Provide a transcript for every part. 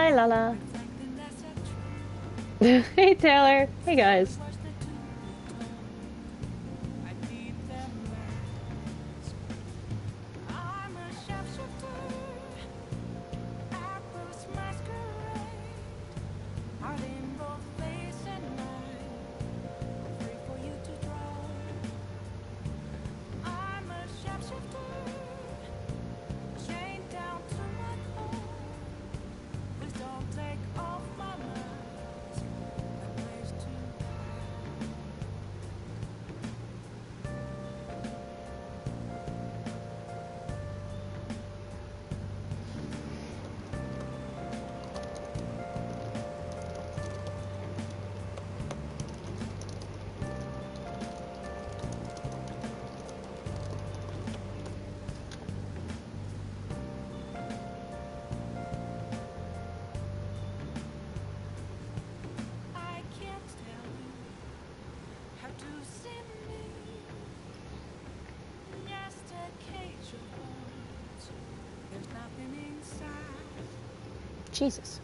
Hi, Lala. Hey, Taylor. Hey, guys. Jesus.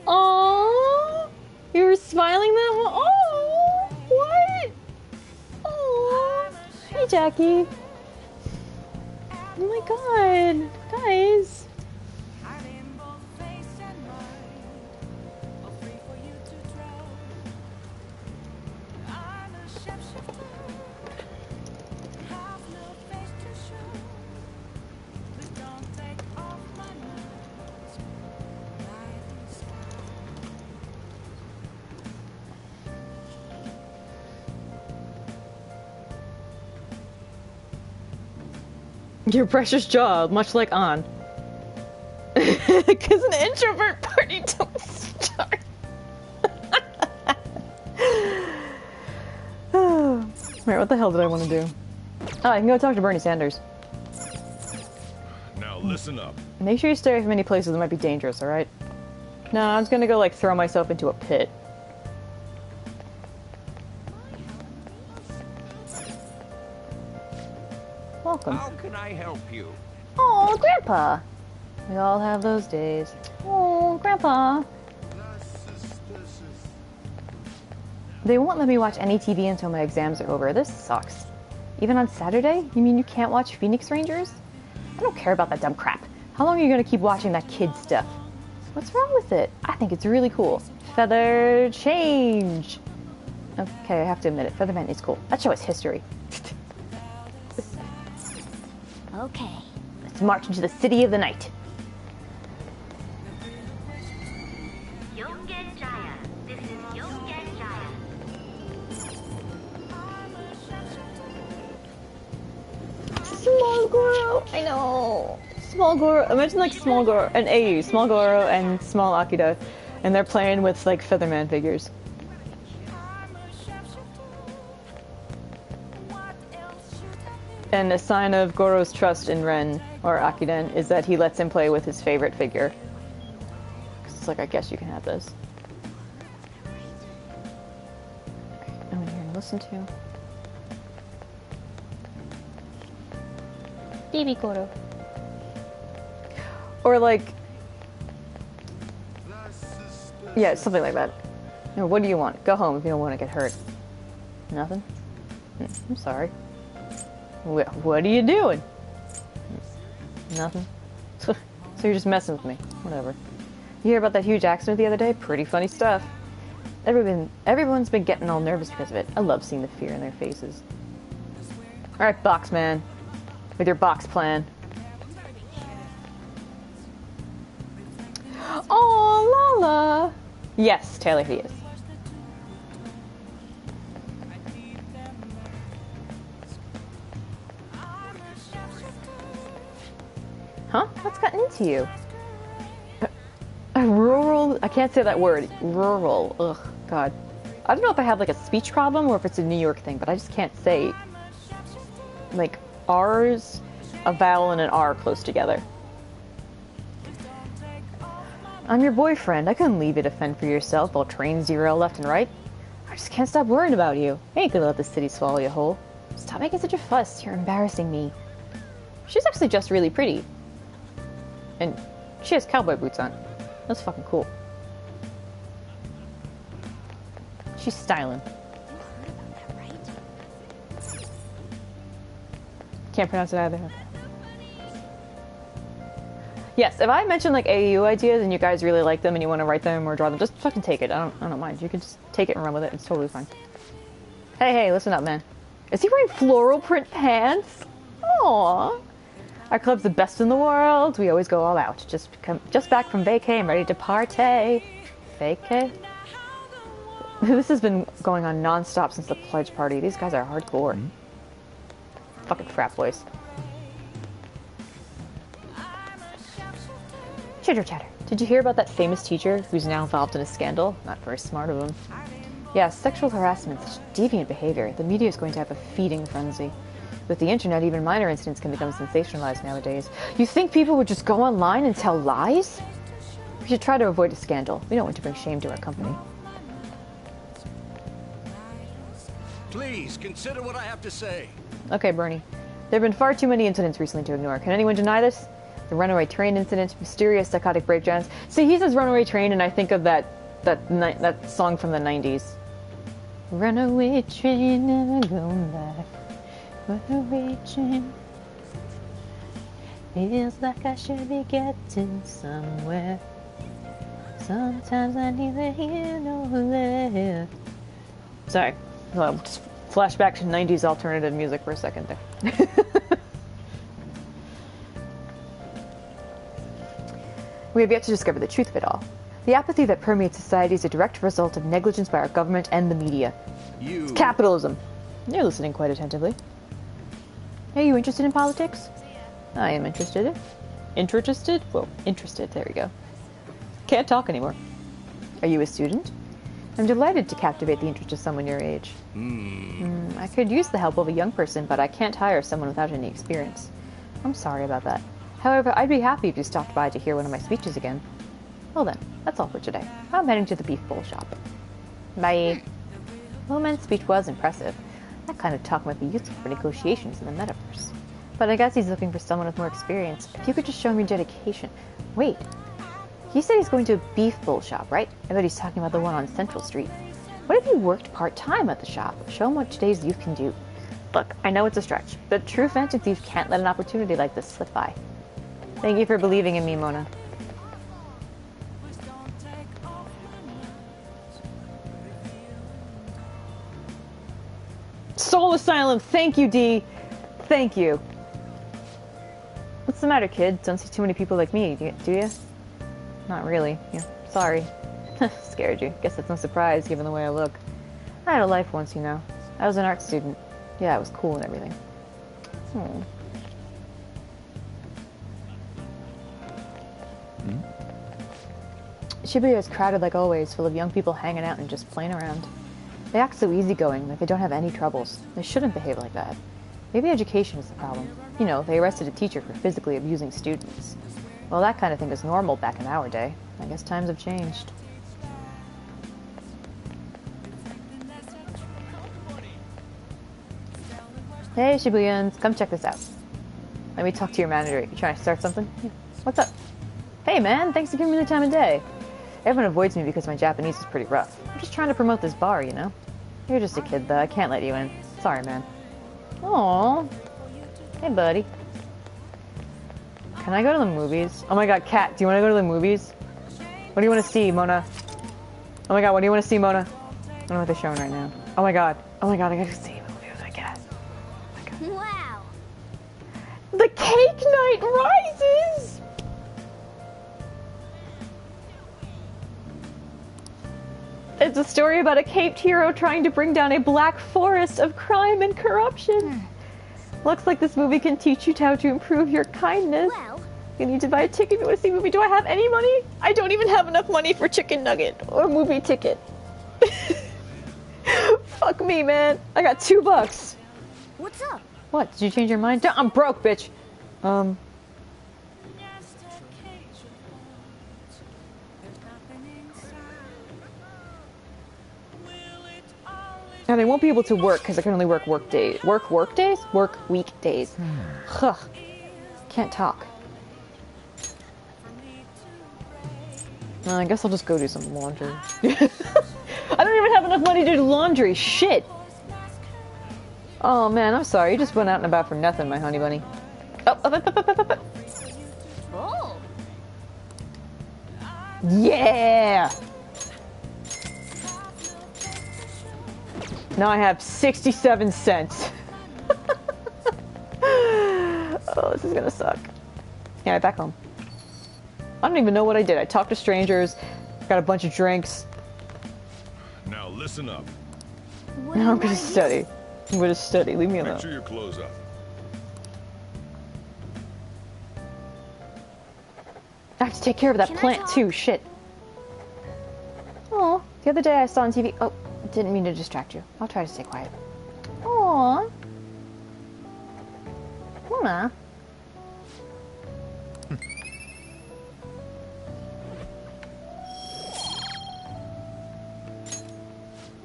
Oh, you were smiling that one. Oh, what? Oh, hey, Jackie. Oh my God, guys. Your precious jaw, much like on. Because an introvert party don't start. Right, what the hell did I want to do? Oh, I can go talk to Bernie Sanders. Now listen up. Make sure you stay away from any places that might be dangerous, alright? No, I'm just gonna go, like, throw myself into a pit. Welcome. How can I help you? Oh, Grandpa! We all have those days. Oh, Grandpa! They won't let me watch any TV until my exams are over. This sucks. Even on Saturday? You mean you can't watch Phoenix Rangers? I don't care about that dumb crap. How long are you gonna keep watching that kid stuff? What's wrong with it? I think it's really cool. Feather change! Okay, I have to admit it. Featherman is cool. That show is history. Okay. Let's march into the city of the night. This is Small Goro! I know! Small Goro. Imagine like Small Goro and AU. Small Goro and Small Akira. And they're playing with like Featherman figures. And a sign of Goro's trust in Ren, or Akiden, is that he lets him play with his favorite figure. It's like, I guess you can have this. Okay, I'm in here and listen to. Baby Goro. Or like... Yeah, something like that. No, what do you want? Go home if you don't want to get hurt. Nothing? I'm sorry. What are you doing? Nothing. So you're just messing with me. Whatever. You hear about that huge accident the other day? Pretty funny stuff. Everyone's been getting all nervous because of it. I love seeing the fear in their faces. Alright, box man. With your box plan. Oh, Lala! Yes, Taylor, he is. Huh? What's gotten into you? Rural... I can't say that word. Rural. Ugh, God. I don't know if I have, like, a speech problem or if it's a New York thing, but I just can't say... Like, R's, a vowel, and an R close together. I'm your boyfriend. I couldn't leave you to fend for yourself while trains derail left and right. I just can't stop worrying about you. I ain't gonna let the city swallow you whole. Stop making such a fuss. You're embarrassing me. She's actually just really pretty. And she has cowboy boots on. That's fucking cool. She's styling. Can't pronounce it either. Yes, if I mention like AAU ideas and you guys really like them and you want to write them or draw them, just fucking take it. I don't mind. You can just take it and run with it. It's totally fine. Hey, listen up, man. Is he wearing floral print pants? Aww. Our club's the best in the world. We always go all out. Just back from vacay and ready to partay. Vacay? This has been going on non-stop since the pledge party. These guys are hardcore. Fucking frat boys. Chitter chatter. Did you hear about that famous teacher who's now involved in a scandal? Not very smart of him. Yeah, sexual harassment, such deviant behavior. The media is going to have a feeding frenzy. With the internet, even minor incidents can become sensationalized nowadays. You think people would just go online and tell lies? We should try to avoid a scandal. We don't want to bring shame to our company. Please, consider what I have to say. Okay, Bernie. There have been far too many incidents recently to ignore. Can anyone deny this? The runaway train incident, mysterious psychotic breakdowns. See, he says runaway train, and I think of that song from the 90s. Runaway train, never going back. Runaway train. Feels like I should be getting somewhere. Sometimes I neither here nor there. Sorry. Well, just flashback to 90s alternative music for a second there. We have yet to discover the truth of it all. The apathy that permeates society is a direct result of negligence by our government and the media. It's capitalism. You're listening quite attentively. Are you interested in politics? I am interested. Interested? Whoa, interested. There we go. Can't talk anymore. Are you a student? I'm delighted to captivate the interest of someone your age. I could use the help of a young person, but I can't hire someone without any experience. I'm sorry about that. However, I'd be happy if you stopped by to hear one of my speeches again. Well then, that's all for today. I'm heading to the beef bowl shop. Bye. Loman's speech was impressive. That kind of talk might be useful for negotiations in the metaverse. But I guess he's looking for someone with more experience. If you could just show me dedication. Wait. He said he's going to a beef bowl shop, right? I bet he's talking about the one on Central Street. What if you worked part-time at the shop? Show him what today's youth can do. Look, I know it's a stretch, but true phantom thieves can't let an opportunity like this slip by. Thank you for believing in me, Mona. Soul Asylum, thank you, D. Thank you. What's the matter, kid? Don't see too many people like me, do you? Not really. Yeah, sorry. Scared you. Guess that's no surprise, given the way I look. I had a life once, you know. I was an art student. Yeah, it was cool and everything. Shibuya is crowded like always, full of young people hanging out and just playing around. They act so easygoing, like they don't have any troubles. They shouldn't behave like that. Maybe education is the problem. You know, they arrested a teacher for physically abusing students. Well, that kind of thing was normal back in our day. I guess times have changed. Hey, Shibuyans, come check this out. Let me talk to your manager. You trying to start something? Yeah. What's up? Hey, man, thanks for giving me the time of day. Everyone avoids me because my Japanese is pretty rough. I'm just trying to promote this bar, you know? You're just a kid, though. I can't let you in. Sorry, man. Aww. Hey, buddy. Can I go to the movies? Oh my god, Kat, do you want to go to the movies? What do you want to see, Mona? Oh my god, what do you want to see, Mona? I don't know what they're showing right now. Oh my god, I gotta see a movie with my cat. Oh my god. Wow. The Cake Night rises! It's a story about a caped hero trying to bring down a black forest of crime and corruption. Looks like this movie can teach you how to improve your kindness. Well, You need to buy a ticket if you want to see a movie. Do I have any money? I don't even have enough money for chicken nugget or movie ticket. Fuck me, man. I got $2. what's up? What? Did you change your mind? I'm broke, bitch. Now they won't be able to work because they can only work weekdays. Work weekdays. Ugh. Can't talk. I guess I'll just go do some laundry. I don't even have enough money to do laundry. Shit. Oh man, I'm sorry. You just went out and about for nothing, my honey bunny. Oh, up. Oh. Yeah. Now I have 67 cents. Oh, this is gonna suck. Yeah, back home. I don't even know what I did. I talked to strangers, got a bunch of drinks. Now listen up. Now I'm gonna study. I'm gonna study. Leave me alone. Make sure your clothes up. I have to take care of that plant too. Shit. Oh, the other day I saw on TV. Oh, didn't mean to distract you. I'll try to stay quiet. Aww. Mona.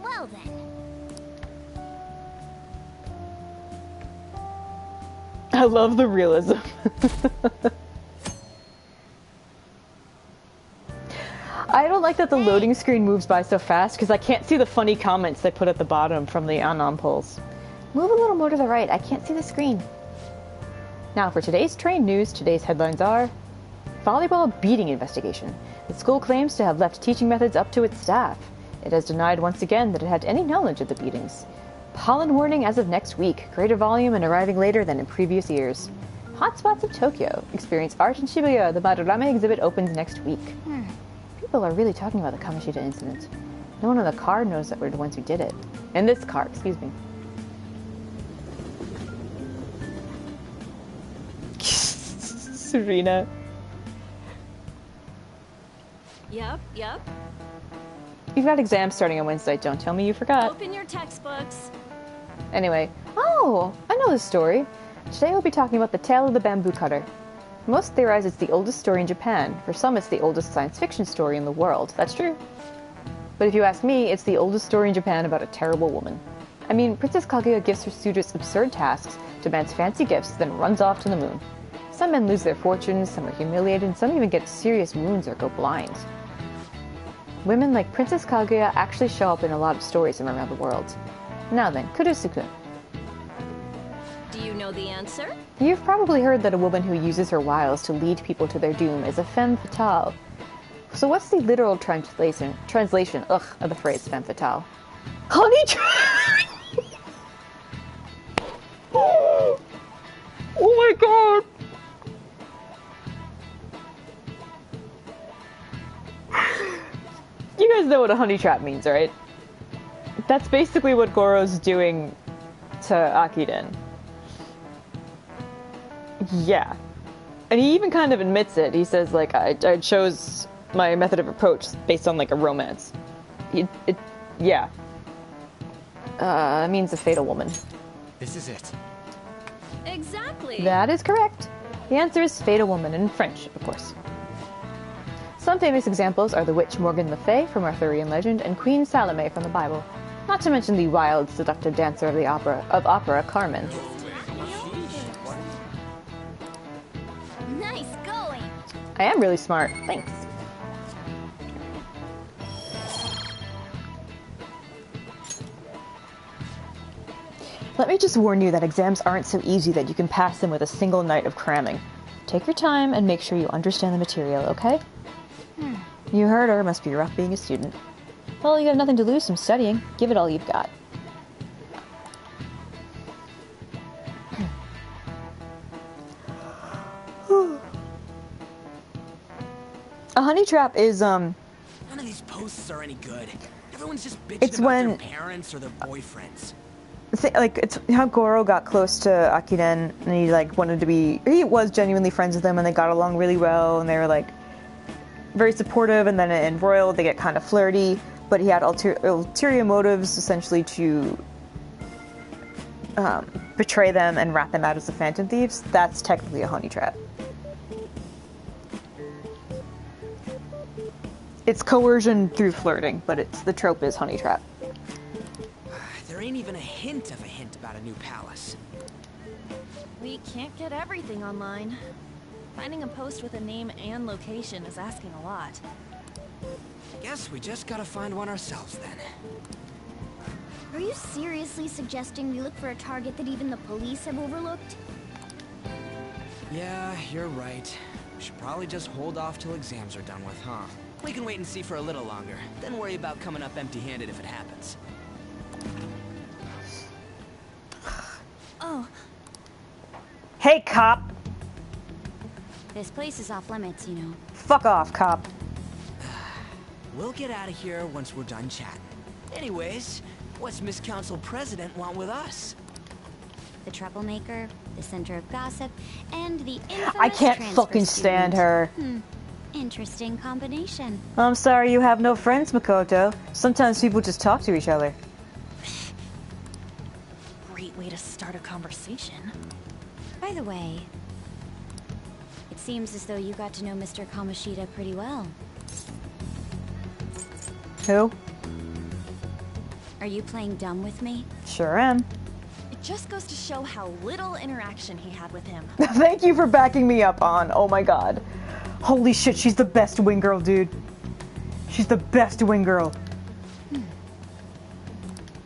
Well then. I love the realism. I don't like that the loading screen moves by so fast because I can't see the funny comments they put at the bottom from the Anon polls. Move a little more to the right. I can't see the screen. Now for today's train news, today's headlines are: volleyball beating investigation. The school claims to have left teaching methods up to its staff. It has denied once again that it had any knowledge of the beatings. Pollen warning as of next week. Greater volume and arriving later than in previous years. Hotspots of Tokyo. Experience art in Shibuya. The Madarame exhibit opens next week. People are really talking about the Kamoshida incident. No one in the car knows that we're the ones who did it. In this car, excuse me. Serena. Yep. You've got exams starting on Wednesday. Don't tell me you forgot. Open your textbooks. Anyway. Oh, I know this story. Today we'll be talking about the tale of the bamboo cutter. Most theorize it's the oldest story in Japan. For some, it's the oldest science fiction story in the world. That's true. But if you ask me, it's the oldest story in Japan about a terrible woman. I mean, Princess Kaguya gives her suitors absurd tasks, demands fancy gifts, then runs off to the moon. Some men lose their fortunes, some are humiliated, and some even get serious wounds or go blind. Women like Princess Kaguya actually show up in a lot of stories from around the world. Now then, Kurusu-kun. Do you know the answer? You've probably heard that a woman who uses her wiles to lead people to their doom is a femme fatale. So what's the literal translation of the phrase femme fatale? Honey trap! Oh my god! You guys know what a honey trap means, right? That's basically what Goro's doing to Akiden. Yeah. And he even kind of admits it. He says, like, I chose my method of approach based on, like, a romance. Yeah. It means a fatal woman. This is it. Exactly. That is correct. The answer is fatal woman in French, of course. Some famous examples are the witch Morgan Le Fay from Arthurian legend and Queen Salome from the Bible. Not to mention the wild, seductive dancer of opera Carmen. Nice going. I am really smart. Thanks. Let me just warn you that exams aren't so easy that you can pass them with a single night of cramming. Take your time and make sure you understand the material, okay? You heard her. Must be rough being a student. Well, you have nothing to lose from studying. Give it all you've got. A honey trap is, None of these posts are any good. Everyone's just bitching It's about when- their parents or their boyfriends. like, it's how Goro got close to Akiden, and he, like, wanted to be... He was genuinely friends with them, and they got along really well, and they were, like, very supportive, and then in Royal, they get kind of flirty, but he had ulterior motives, essentially, to betray them and rat them out as the Phantom Thieves. That's technically a honey trap. It's coercion through flirting, but the trope is honey trap. There there ain't even a hint about a new palace. We can't get everything online. Finding a post with a name and location is asking a lot. Guess we just gotta find one ourselves then. Are you seriously suggesting we look for a target that even the police have overlooked? Yeah, you're right. We should probably just hold off till exams are done with, huh? We can wait and see for a little longer, then worry about coming up empty-handed if it happens. Oh, Hey, cop. This place is off limits, you know. Fuck off, cop. We'll get out of here once we're done chatting. Anyways, what's Miss Council President want with us? The troublemaker, the center of gossip, and the infamous I can't transfer fucking stand student. her. Interesting combination. I'm sorry you have no friends, Makoto. Sometimes people just talk to each other. great way to start a conversation. By the way, it seems as though you got to know Mr. Kamoshida pretty well. Who? Are you playing dumb with me? Sure am. It just goes to show how little interaction he had with him. Thank you for backing me up on. Oh my god. Holy shit, she's the best wing girl, dude. She's the best wing girl.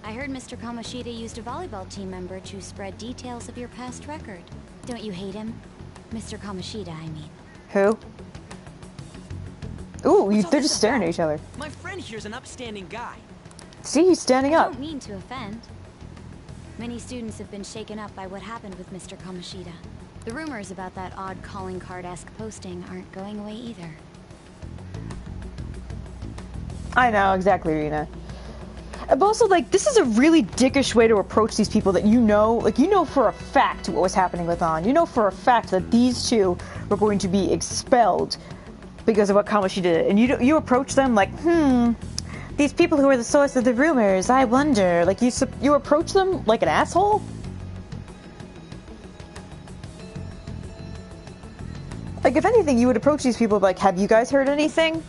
I heard Mr. Kamoshida used a volleyball team member to spread details of your past record. Don't you hate him? Mr. Kamoshida, I mean. Who? Ooh, What's all they're this just staring at about? each other. My friend here's an upstanding guy. See, he's standing I up. don't mean to offend. Many students have been shaken up by what happened with Mr. Kamoshida. The rumors about that odd calling card-esque posting aren't going away either. I know, exactly, Rena. But also, like, this is a really dickish way to approach these people that you know, like, you know for a fact what was happening with On. You know for a fact that these two were going to be expelled because of what Kamoshida did. And you approach them like, these people who are the source of the rumors, I wonder. Like, you approach them like an asshole? Like, if anything, you would approach these people like, have you guys heard anything?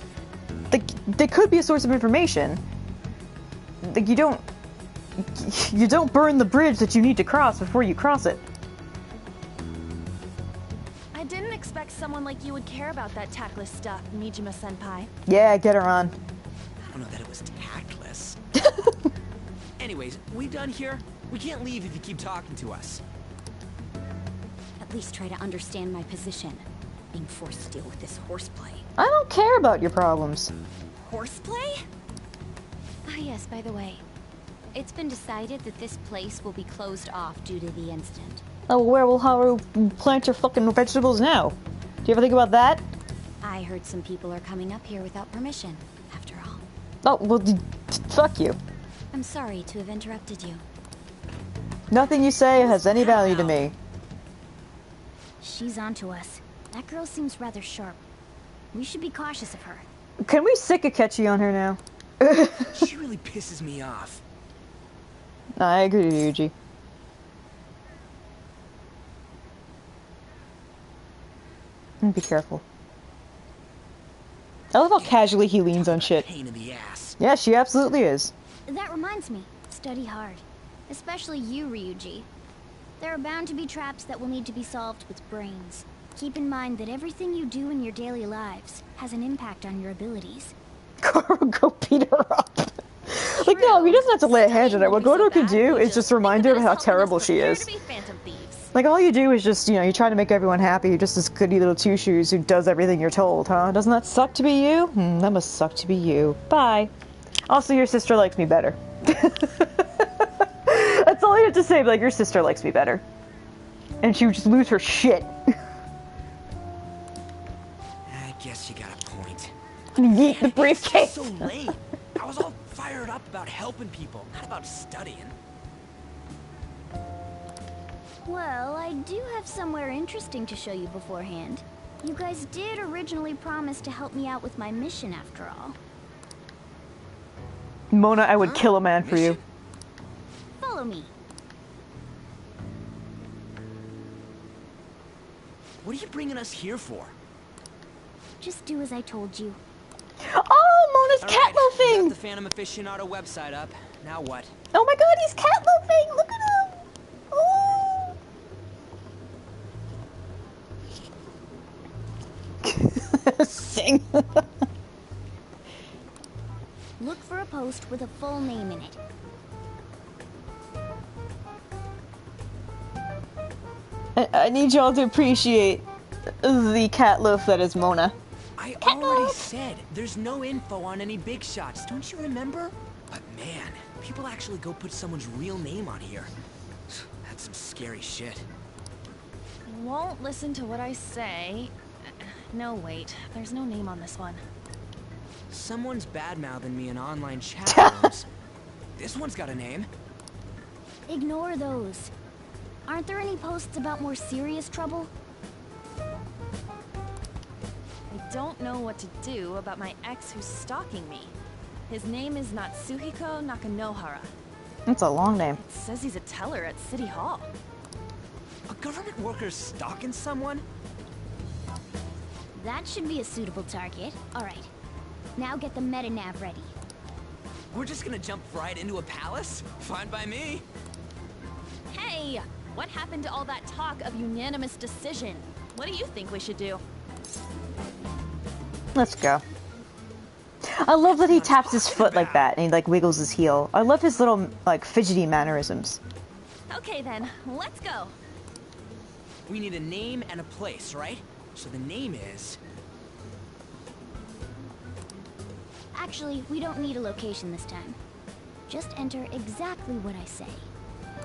Like, they could be a source of information. Like, you don't burn the bridge that you need to cross before you cross it. I didn't expect someone like you would care about that tactless stuff, Mijima-senpai. Yeah, get her on. I don't know that it was tactless. Anyways, we done here? We can't leave if you keep talking to us. At least try to understand my position. Being forced to deal with this horseplay. I don't care about your problems. Horseplay? Ah yes, by the way. It's been decided that this place will be closed off due to the incident. Oh, where will Haru plant her fucking vegetables now? Do you ever think about that? I heard some people are coming up here without permission, after all. Oh, well, fuck you. I'm sorry to have interrupted you. Nothing you say has any value to me. She's onto us. That girl seems rather sharp. We should be cautious of her. Can we sick a catchy on her now? She really pisses me off. I agree with you, Yuji. Be careful. I love how casually he leans on shit. Pain in the ass. Yeah, she absolutely is. That reminds me, study hard. Especially you, Ryuji. There are bound to be traps that will need to be solved with brains. Keep in mind that everything you do in your daily lives has an impact on your abilities. Go beat her up. Like, no, he doesn't have to lay a hand on her. What Goto can do is just remind her of how terrible she is. Like, all you do is just, you try to make everyone happy. You're just this goody little two-shoes who does everything you're told, huh? Doesn't that suck to be you? That must suck to be you. Bye. Also, your sister likes me better. That's all you have to say, like, your sister likes me better. And she would just lose her shit. I guess you got a point. Yeet the It's briefcase. so late. I was all fired up about helping people, not about studying. Well, I do have somewhere interesting to show you beforehand. You guys did originally promise to help me out with my mission after all. Mona, I would kill a man for you. Follow me. What are you bringing us here for? Just do as I told you. Oh, he's All right, we catloafing! got the Phantom Aficionado website up. Now what? Oh my god, he's catloafing! Look at him! Oh! Sing. Look for a post with a full name in it. I need y'all to appreciate the cat loaf that is Mona. I already said there's no info on any big shots, don't you remember? But man, people actually go put someone's real name on here. That's some scary shit. Won't listen to what I say. No, wait. There's no name on this one. Someone's bad-mouthing me in online chat rooms. This one's got a name. Ignore those. Aren't there any posts about more serious trouble? I don't know what to do about my ex who's stalking me. His name is Natsuhiko Nakanohara. That's a long name. It says he's a teller at City Hall. A government worker stalking someone? That should be a suitable target. Alright. Now get the metanav ready. We're just gonna jump right into a palace? Fine by me. Hey! What happened to all that talk of unanimous decision? What do you think we should do? Let's go. I love that he taps his foot like that and he like wiggles his heel. I love his little like fidgety mannerisms. Okay then, let's go. We need a name and a place, right? So the name is... Actually, we don't need a location this time. Just enter exactly what I say.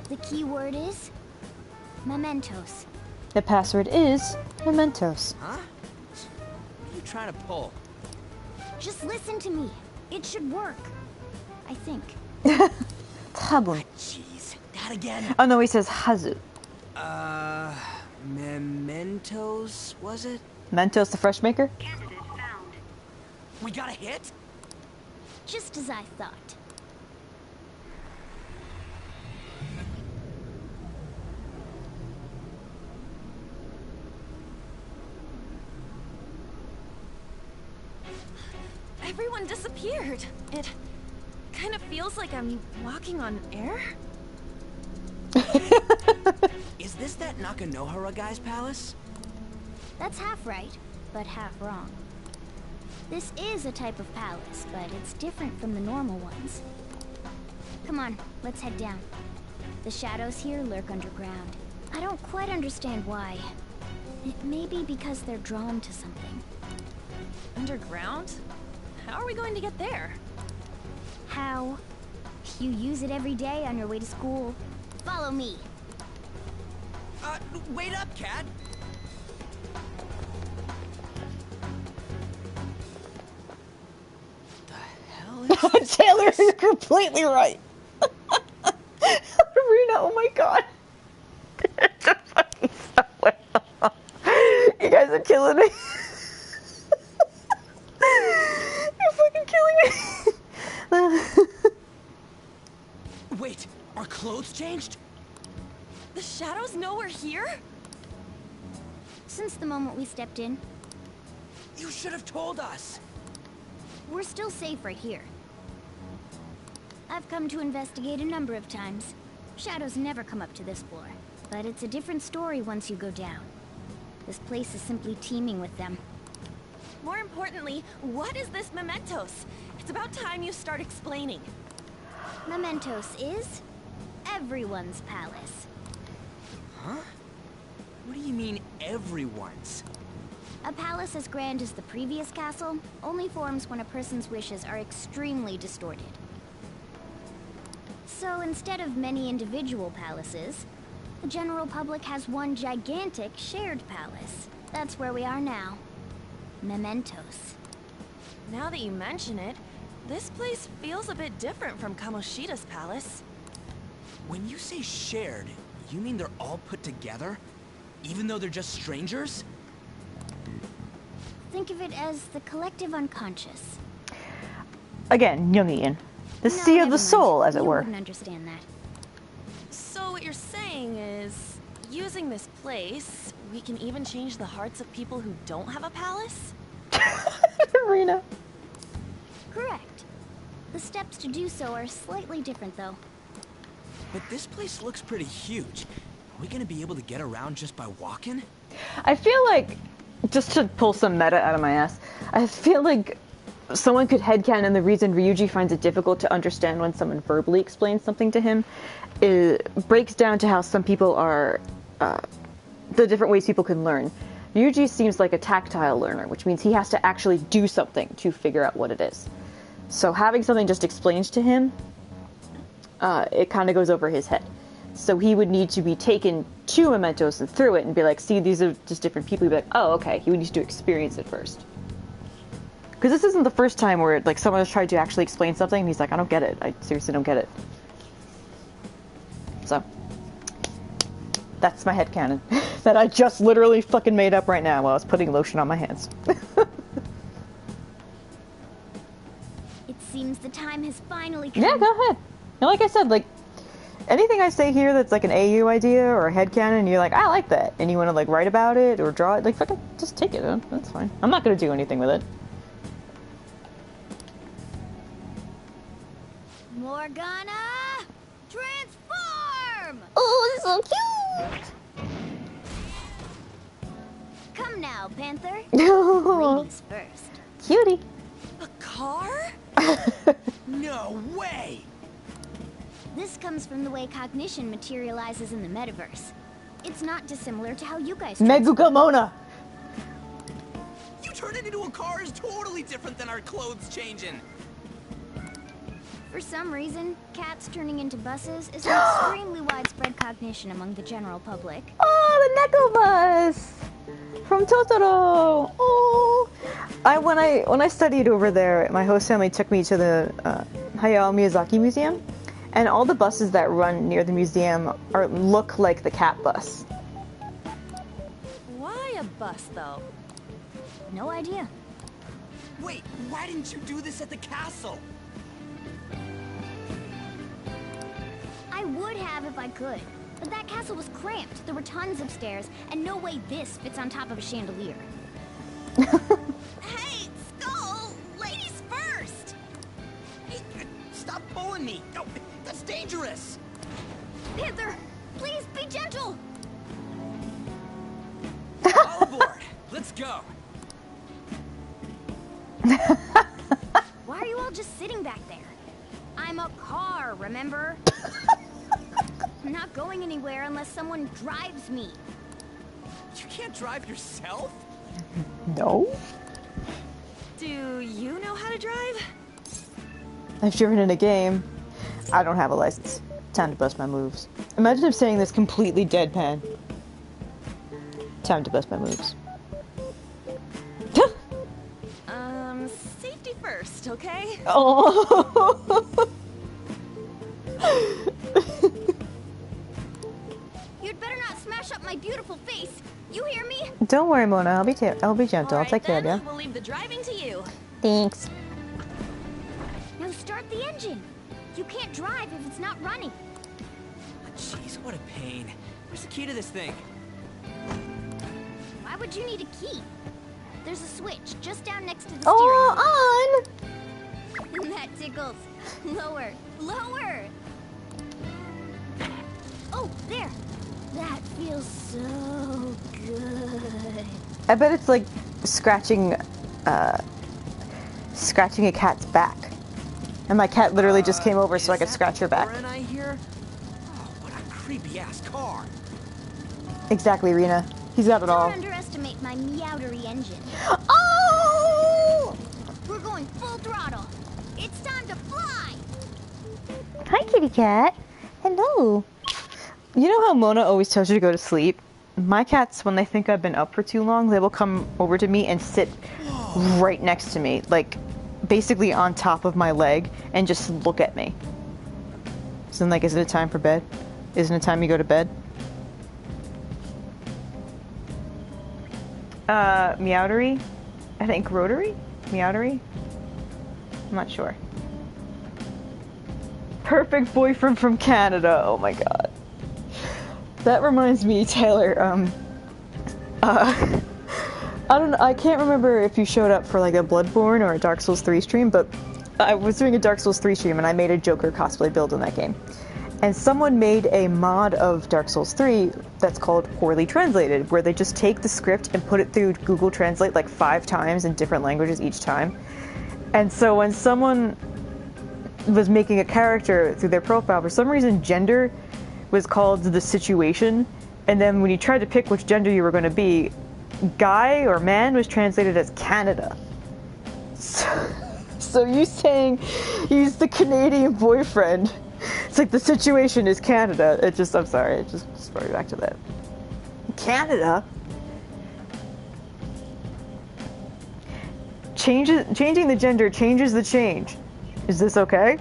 The keyword is... mementos. The password is mementos. Huh? What are you trying to pull? Just listen to me. It should work. I think. Tabun. Jeez, that again? Oh no, he says hazu. Mementos, was it? Mentos the fresh maker? We got a hit? Just as I thought. Everyone disappeared. It kind of feels like I'm walking on air. Is this that Nakanohara guy's palace? That's half right, but half wrong. This is a type of palace, but it's different from the normal ones. Come on, let's head down. The shadows here lurk underground. I don't quite understand why. It may be because they're drawn to something. Underground? How are we going to get there? How? You use it every day on your way to school. Follow me. Wait up, Cat! The hell is... Taylor is completely right. Rena, oh my god. You're fucking so well. You guys are killing me. You're fucking killing me. Wait, our clothes changed? The shadows know we're here? Since the moment we stepped in, You should have told us! we're still safe right here. I've come to investigate a number of times. Shadows never come up to this floor. But it's a different story once you go down. This place is simply teeming with them. More importantly, what is this mementos? It's about time you start explaining. Mementos is everyone's palace. Huh? What do you mean, everyone's? A palace as grand as the previous castle only forms when a person's wishes are extremely distorted. So instead of many individual palaces, the general public has one gigantic shared palace. That's where we are now. Mementos. Now that you mention it, this place feels a bit different from Kamoshida's palace. When you say shared, you mean they're all put together? Even though they're just strangers? Think of it as the collective unconscious. Again, Jungian. The No, sea of never the soul, mind. as it You were. wouldn't understand that. So what you're saying is, using this place, we can even change the hearts of people who don't have a palace? Rena. Correct. The steps to do so are slightly different, though. But this place looks pretty huge. Are we gonna be able to get around just by walking? I feel like, just to pull some meta out of my ass, I feel like someone could headcanon the reason Ryuji finds it difficult to understand when someone verbally explains something to him breaks down to how some people are, the different ways people can learn. Ryuji seems like a tactile learner, which means he has to actually do something to figure out what it is. So having something just explained to him, it kind of goes over his head. So he would need to be taken to Mementos and through it and be like, see, these are just different people. He'd be like, oh, okay. He would need to experience it first. Because this isn't the first time where like someone has tried to actually explain something and he's like, I don't get it. I seriously don't get it. So, that's my headcanon. That I just literally fucking made up right now while I was putting lotion on my hands. It seems the time has finally come. Yeah, go ahead. And like I said, like, anything I say here that's like an AU idea or a headcanon, you're like, I like that. And you want to like write about it or draw it, like fucking just take it. That's fine. I'm not going to do anything with it. Morgana! Transform! Oh, it's so cute! Come now, Panther. Oh, Ladies first. cutie. A car? No way! This comes from the way cognition materializes in the metaverse. It's not dissimilar to how you guys Megugamona! You turn it into a car is totally different than our clothes changing. For some reason, cats turning into buses is an extremely widespread cognition among the general public. Oh, the Neko Bus! From Totoro! Oh! When I studied over there, my host family took me to the Hayao Miyazaki Museum, and all the buses that run near the museum look like the cat bus. Why a bus, though? No idea. Wait, why didn't you do this at the castle? I would have if I could, but that castle was cramped. There were tons of stairs, and no way this fits on top of a chandelier. Hey, Skull! Ladies first! Hey, stop pulling me! No, that's dangerous! Panther, please be gentle! All aboard! Let's go! Why are you all just sitting back there? I'm a car, remember? I'm not going anywhere unless someone drives me. You can't drive yourself? No? Do you know how to drive? I've driven in a game. I don't have a license. Time to bust my moves. Imagine him saying this completely deadpan. Time to bust my moves. Safety first, okay? Oh. You'd better not smash up my beautiful face. You hear me? Don't worry, Mona. I'll be gentle. I'll take care of you. We'll leave the driving to you. Thanks. Now start the engine. You can't drive if it's not running. Jeez, what a pain. Where's the key to this thing? Why would you need a key? There's a switch just down next to the steering Oh, on! wheel. That tickles. Lower. Lower! Oh, there. That feels so good. I bet it's like scratching a cat's back. And my cat literally just came over so I could scratch her back. And I hear? Oh, what a creepy ass car. Exactly, Rena. He's got it all. Don't underestimate my meowdery engine. Oh! We're going full throttle. It's time to fly! Hi, kitty cat. Hello. You know how Mona always tells you to go to sleep? My cats, when they think I've been up for too long, they will come over to me and sit right next to me, like basically on top of my leg, and just look at me. So I'm like, isn't it time for bed? Isn't it time you go to bed? Meowdery? I think rotary? Meowdery? I'm not sure. Perfect boyfriend from Canada. Oh my god. That reminds me, Taylor, I can't remember if you showed up for like a Bloodborne or a Dark Souls 3 stream, but I was doing a Dark Souls 3 stream and I made a Joker cosplay build in that game. And someone made a mod of Dark Souls 3 that's called Poorly Translated, where they just take the script and put it through Google Translate like 5 times in different languages each time. And so when someone was making a character through their profile, for some reason gender was called the situation, and then when you tried to pick which gender you were going to be, guy or man was translated as Canada. So you saying he's the Canadian boyfriend, it's like the situation is Canada. It just, I'm sorry, it just brought me back to that. Canada? Changing the gender changes the change. Is this okay?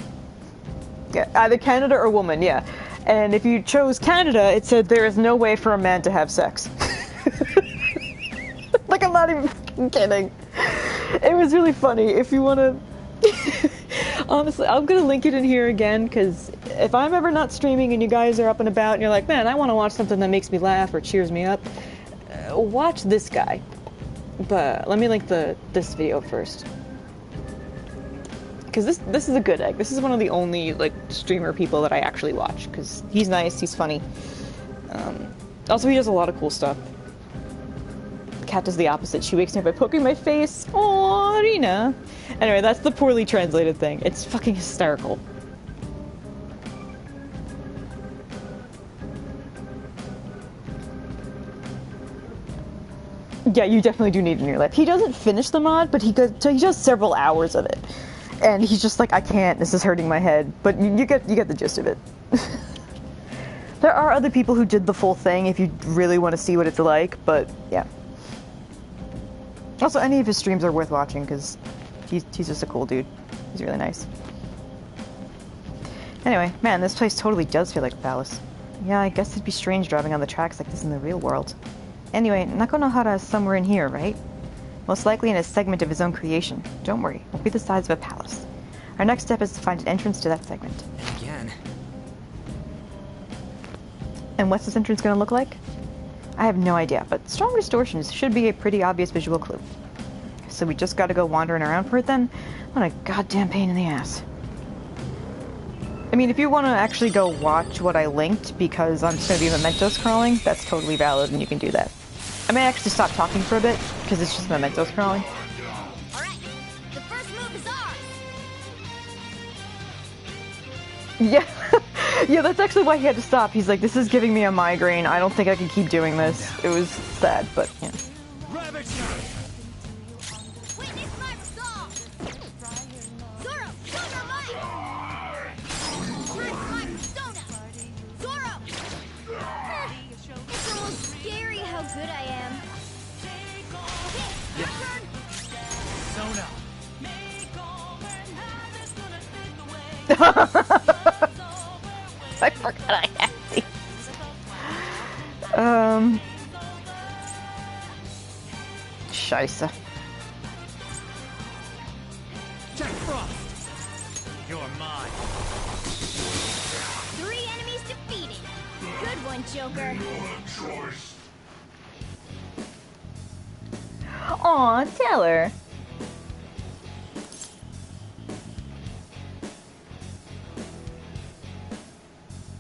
Yeah, either Canada or woman, yeah. And if you chose Canada, it said there is no way for a man to have sex. Like, I'm not even fucking kidding. It was really funny. If you want to... Honestly, I'm going to link it in here again, because if I'm ever not streaming and you guys are up and about and you're like, man, I want to watch something that makes me laugh or cheers me up, watch this guy. But let me link this video first. Because this is a good egg. This is one of the only, like, streamer people that I actually watch, because he's nice, he's funny. Also, he does a lot of cool stuff. Cat does the opposite. She wakes me up by poking my face. Aww, Rina. Anyway, that's the poorly translated thing. It's fucking hysterical. Yeah, you definitely do need it in your life. He doesn't finish the mod, but he does several hours of it. And he's just like, I can't, this is hurting my head. But you get the gist of it. There are other people who did the full thing if you really want to see what it's like, but yeah. Also, any of his streams are worth watching because he's just a cool dude. He's really nice. Anyway, man, this place totally does feel like a palace. Yeah, I guess it'd be strange driving on the tracks like this in the real world. Anyway, Nakonohara is somewhere in here, right? Most likely in a segment of his own creation. Don't worry, it'll be the size of a palace. Our next step is to find an entrance to that segment. Again. And what's this entrance gonna look like? I have no idea, but strong distortions should be a pretty obvious visual clue. So we just gotta go wandering around for it then? What a goddamn pain in the ass. I mean, if you want to actually go watch what I linked, because I'm just going to be memento scrolling, that's totally valid and you can do that. I may actually stop talking for a bit, because it's just memento scrolling. Alright, the first move is ours! Yeah, yeah, that's actually why he had to stop. He's like, this is giving me a migraine. I don't think I can keep doing this. It was sad, but yeah. Witness my resolve! Zoro, show your might! Krist my persona! Zoro! It's almost scary how good I am. Okay, your turn! Sona. I forgot I had these. Scheisse. Jack Frost. You're mine. 3 enemies defeated. Good one, Joker. Aw, Taylor.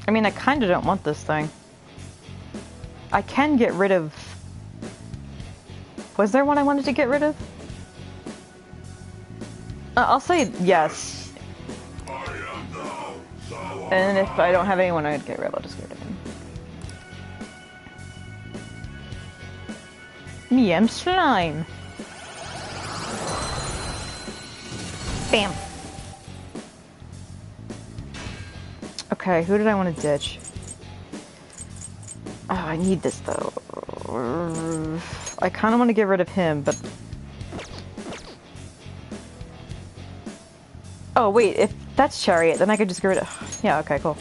I mean, I kinda don't want this thing. I can get rid of... Was there one I wanted to get rid of? I'll say yes. And if I don't have anyone I'd get rid of, I'll just get rid of him. Miem slime. Bam. Okay, who did I want to ditch? Oh, I need this though. I kind of want to get rid of him, but... Oh wait, if that's Chariot, then I could just get rid of... Yeah, okay, cool.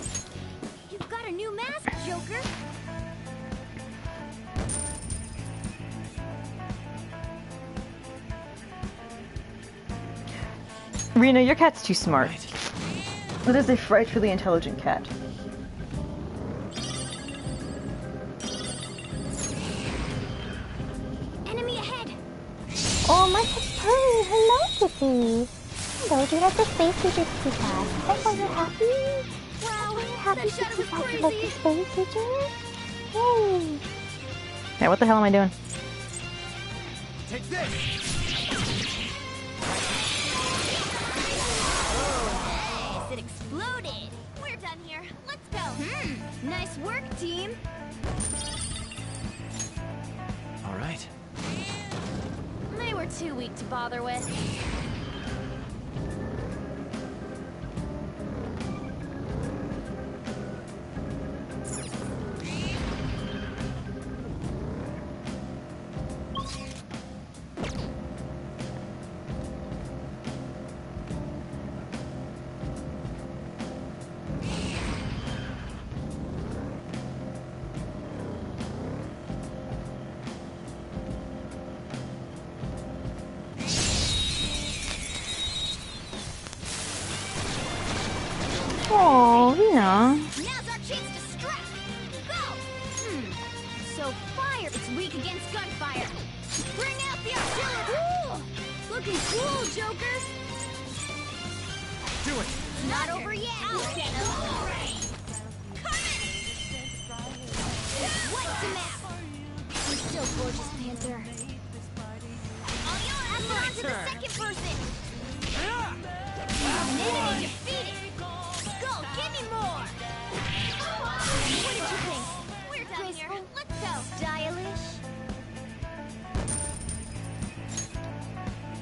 You've got a new mask, Joker. Rena, your cat's too smart. That is a frightfully intelligent cat. Enemy ahead. Oh, my cat's purring. Hello, Kitty. Hello, do you like the space teacher, Pika? Oh, you're happy? Wow, You're happy, that shadow was Pika? You crazy. like the space teacher? Yay! Yeah, what the hell am I doing? Take this! Nice, it exploded. We're done here. Let's go. Nice work, team. All right. They were too weak to bother with. Oh, yeah. Now's our chance to strike. Go. So fire, it's weak against gunfire. Bring out the artillery. Ooh, looking cool, Joker. Do it! Not over yet. I'll get glory. What's the map? You're still gorgeous, Panther. I'll yell after onto the second person. An enemy defeated. Go, give me more. What did you think? We're done here. Let's go. Stylish.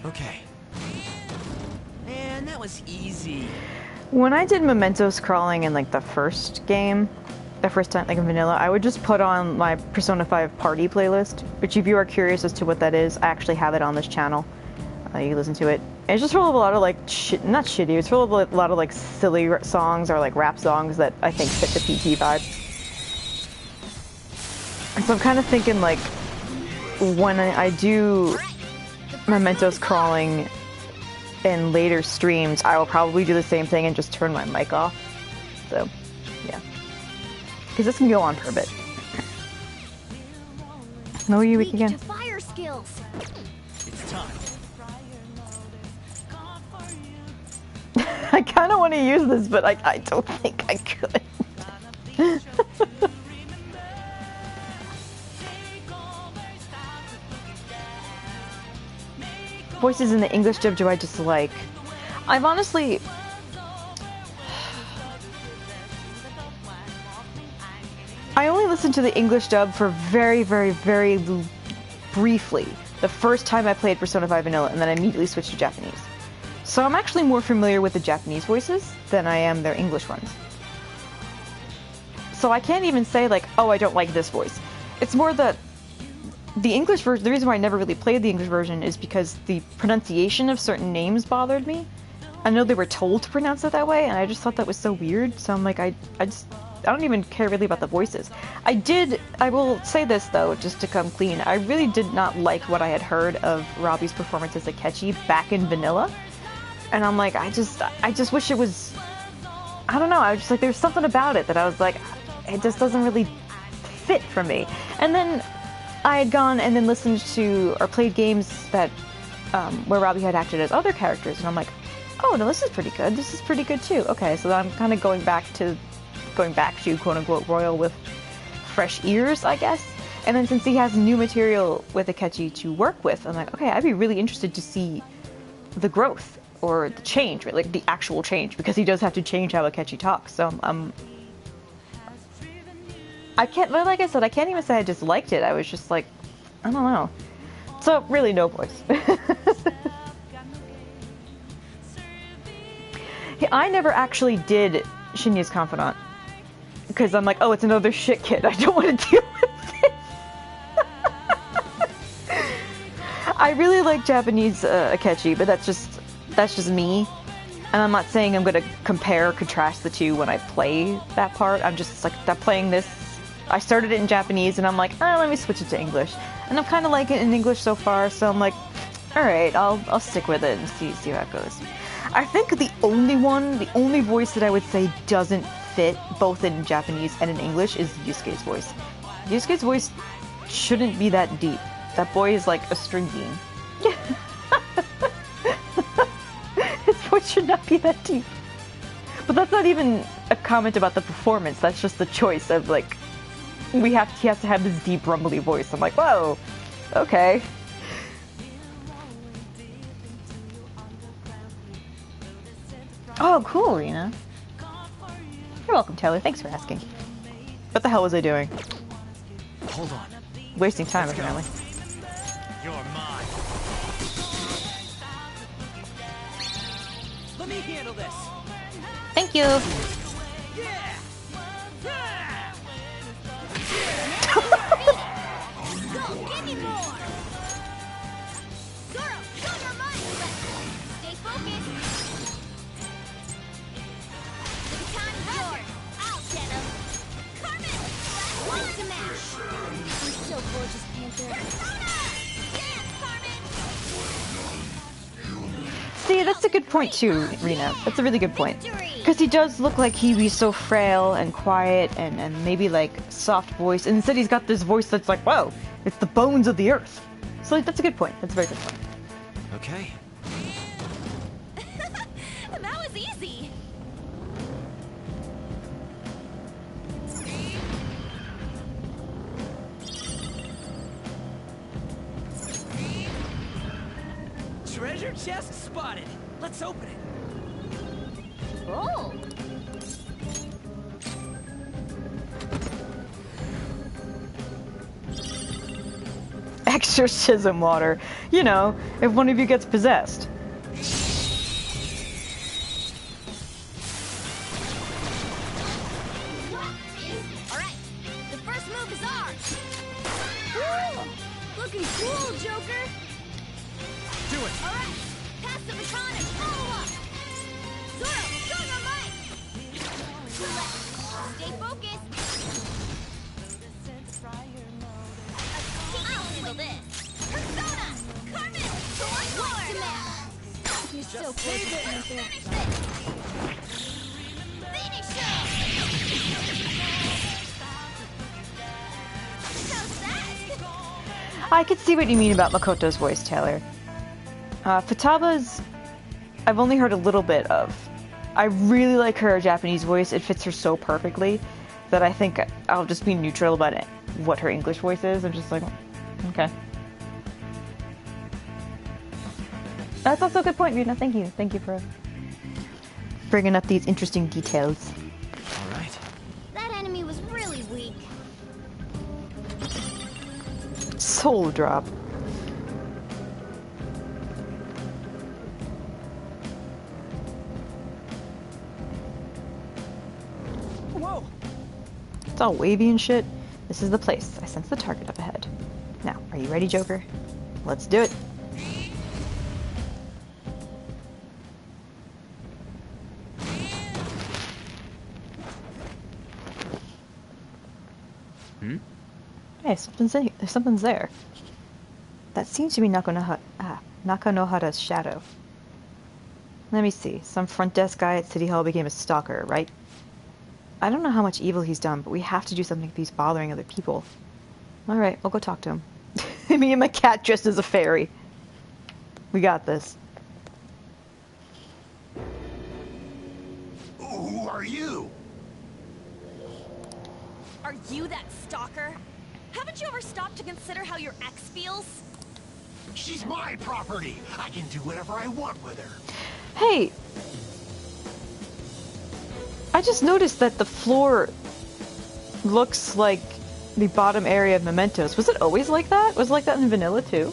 Okay. Man, that was easy. When I did memento scrolling in like the first game, the first time like in vanilla, I would just put on my Persona 5 party playlist, which if you are curious as to what that is, I actually have it on this channel. You can listen to it. And it's just full of a lot of like not shitty, it's full of a lot of like silly songs or like rap songs that I think fit the PT vibe. And so I'm kind of thinking like when I do mementos crawling in later streams, I will probably do the same thing and just turn my mic off. So, yeah. Because this can go on for a bit. No, you weak again. To fire skills. It's time. I kind of want to use this, but I don't think I could. Voices in the English dub do I dislike? I've honestly... I only listened to the English dub for very, very, very briefly. The first time I played Persona 5 Vanilla, and then I immediately switched to Japanese. So I'm actually more familiar with the Japanese voices than I am their English ones. So I can't even say like, oh, I don't like this voice. It's more that the English version, the reason why I never really played the English version is because the pronunciation of certain names bothered me. I know they were told to pronounce it that way, and I just thought that was so weird, so I'm like, I don't even care really about the voices. I will say this though, just to come clean, I really did not like what I had heard of Robbie's performance as Akechi back in Vanilla. And I'm like, I just wish it was, I don't know, I was just like, there's something about it that I was like, it just doesn't really fit for me. And then I had gone and then listened to, or played games that, where Robbie had acted as other characters, and I'm like, oh, no, this is pretty good, this is pretty good too. Okay, so I'm kind of going back to quote-unquote Royal with fresh ears, I guess. And then since he has new material with Akechi to work with, I'm like, okay, I'd be really interested to see the growth, or the change, right? Like the actual change, because he does have to change how Akechi talks, so I can't, well, like I said, I can't even say I disliked it. I was just like, I don't know. So, really, no voice. Yeah, I never actually did Shinya's Confidant. Because I'm like, oh, it's another shit kid. I don't want to deal with this. I really like Japanese Akechi, but that's just me. And I'm not saying I'm going to compare or contrast the two when I play that part. I'm just like, I'm playing this. I started it in Japanese, and I'm like, oh, let me switch it to English. And I'm kind of liking it in English so far, so I'm like, all right, I'll stick with it and see how it goes. I think the only voice that I would say doesn't fit both in Japanese and in English is Yusuke's voice. Yusuke's voice shouldn't be that deep. That boy is like a string bean. His voice should not be that deep. But that's not even a comment about the performance. That's just the choice of like, he has to have this deep rumbly voice. I'm like, whoa, okay. Oh, cool, Rena. You're welcome, Taylor. Thanks for asking. What the hell was I doing? Hold on. Wasting time, apparently. You're mine. Let me handle this. Thank you. Yeah. Go, give me more! Zoro, show your mind! Stay focused! The time's yours! I'll get him! Carmen! One to match! You're so gorgeous, Panther. Persona! Dance, Carmen! See, that's a good point too, Rena. That's a really good point. Because he does look like he'd be so frail and quiet and maybe like soft voice. And instead he's got this voice that's like, whoa, it's the bones of the earth. So like, that's a good point. That's a very good point. Okay. That was easy. Treasure chest spotted. Let's open it. Oh. Exorcism water. You know, if one of you gets possessed. Alright, the first move is ours! Woo! Looking cool, Joker! Do it. Alright, pass the baton and follow up! Zoro, show your might! Stay focused! I'll handle this! Persona! Carmen! One to match! You're so close to Panther. Finish him! How's that? I could see what you mean about Makoto's voice, Taylor. Futaba's, I've only heard a little bit of. I really like her Japanese voice. It fits her so perfectly that I think I'll just be neutral about it, what her English voice is. I'm just like, okay. That's also a good point, Runa. Thank you. Thank you for bringing up these interesting details. All right. That enemy was really weak. Soul drop. Whoa. It's all wavy and shit. This is the place. I sense the target up ahead. Now, are you ready, Joker? Let's do it. Hey, something's there. That seems to be Nakanohara's shadow. Let me see. Some front desk guy at City Hall became a stalker, right? I don't know how much evil he's done, but we have to do something if he's bothering other people. Alright, I'll go talk to him. Me and my cat dressed as a fairy. We got this. Who are you? Are you that stalker? Haven't you ever stopped to consider how your ex feels? She's my property. I can do whatever I want with her. Hey! I just noticed that the floor looks like the bottom area of Mementos. Was it always like that? Was it like that in Vanilla too?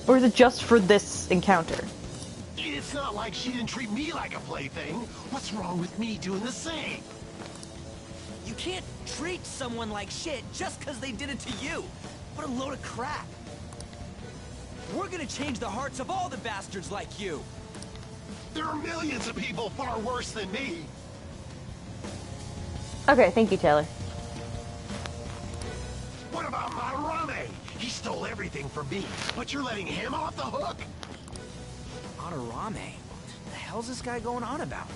Or is it just for this encounter? It's not like she didn't treat me like a plaything. What's wrong with me doing the same? You can't treat someone like shit just because they did it to you. What a load of crap. We're gonna change the hearts of all the bastards like you. There are millions of people far worse than me. Okay, thank you, Taylor. What about Madarame? He stole everything from me, but you're letting him off the hook? Madarame? What the hell's this guy going on about?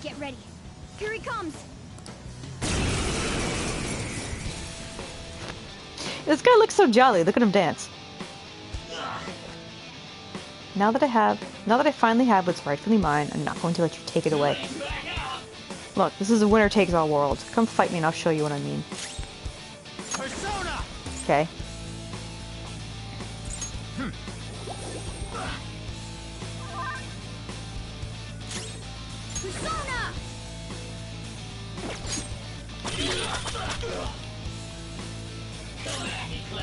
Get ready. Here he comes. This guy looks so jolly. Look at him dance. Now that I finally have what's rightfully mine, I'm not going to let you take it away. Look, this is a winner-takes-all world. Come fight me and I'll show you what I mean. Persona! Okay. Persona!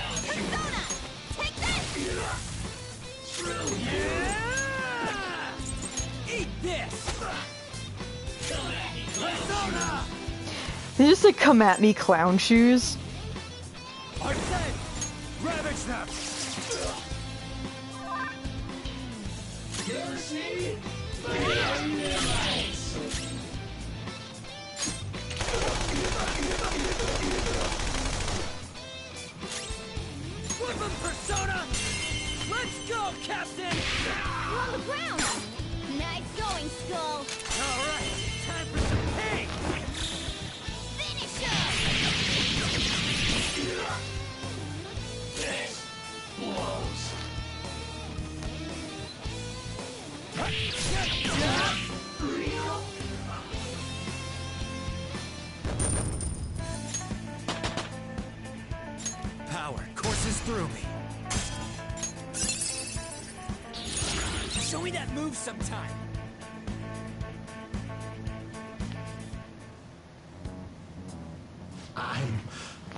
Persona! Take this! Yeah! Eat this! Persona! They just like come at me, clown shoes. Arsen! Ravage them! Flip him, Persona! Let's go, Captain! You're on the ground! Nice going, Skull! Alright, time for some pain! Finish him! Power courses through me. Show me that move sometime.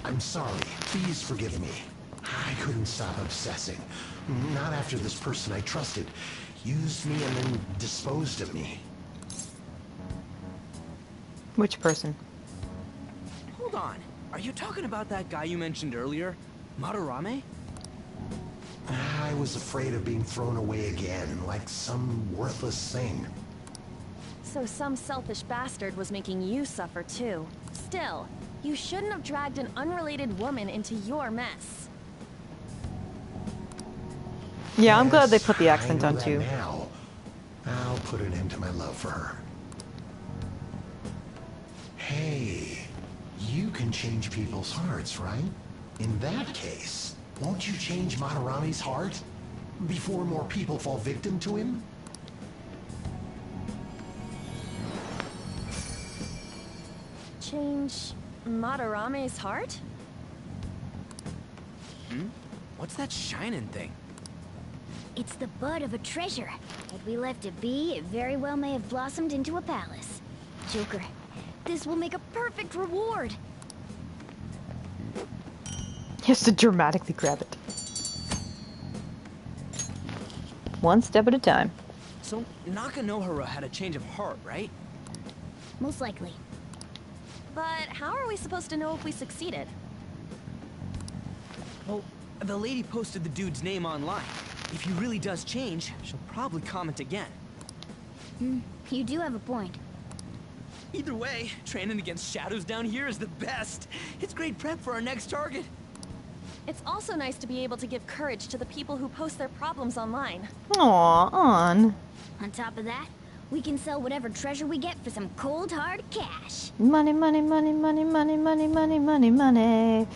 I'm sorry. Please forgive me. I couldn't stop obsessing. Not after this person I trusted used me and then disposed of me. Which person? Hold on. Are you talking about that guy you mentioned earlier? Madarame? I was afraid of being thrown away again, like some worthless thing. So some selfish bastard was making you suffer too. Still, you shouldn't have dragged an unrelated woman into your mess. Yeah, I'm glad they Yes, put the accent I on know that too. now. I'll put an end to my love for her. Hey, you can change people's hearts, right? In that case, won't you change Madarame's heart? Before more people fall victim to him? Change Madarame's heart? What's that shining thing? It's the bud of a treasure. Had we left it be, it very well may have blossomed into a palace. Joker, this will make a perfect reward. He has to dramatically grab it. One step at a time. So, Nakanohara had a change of heart, right? Most likely. But how are we supposed to know if we succeeded? Well, the lady posted the dude's name online. If he really does change, she'll probably comment again. You do have a point. Either way, training against shadows down here is the best. It's great prep for our next target. It's also nice to be able to give courage to the people who post their problems online. Aw, on. On top of that, we can sell whatever treasure we get for some cold hard cash. Money, money, money, money, money, money, money, money, money.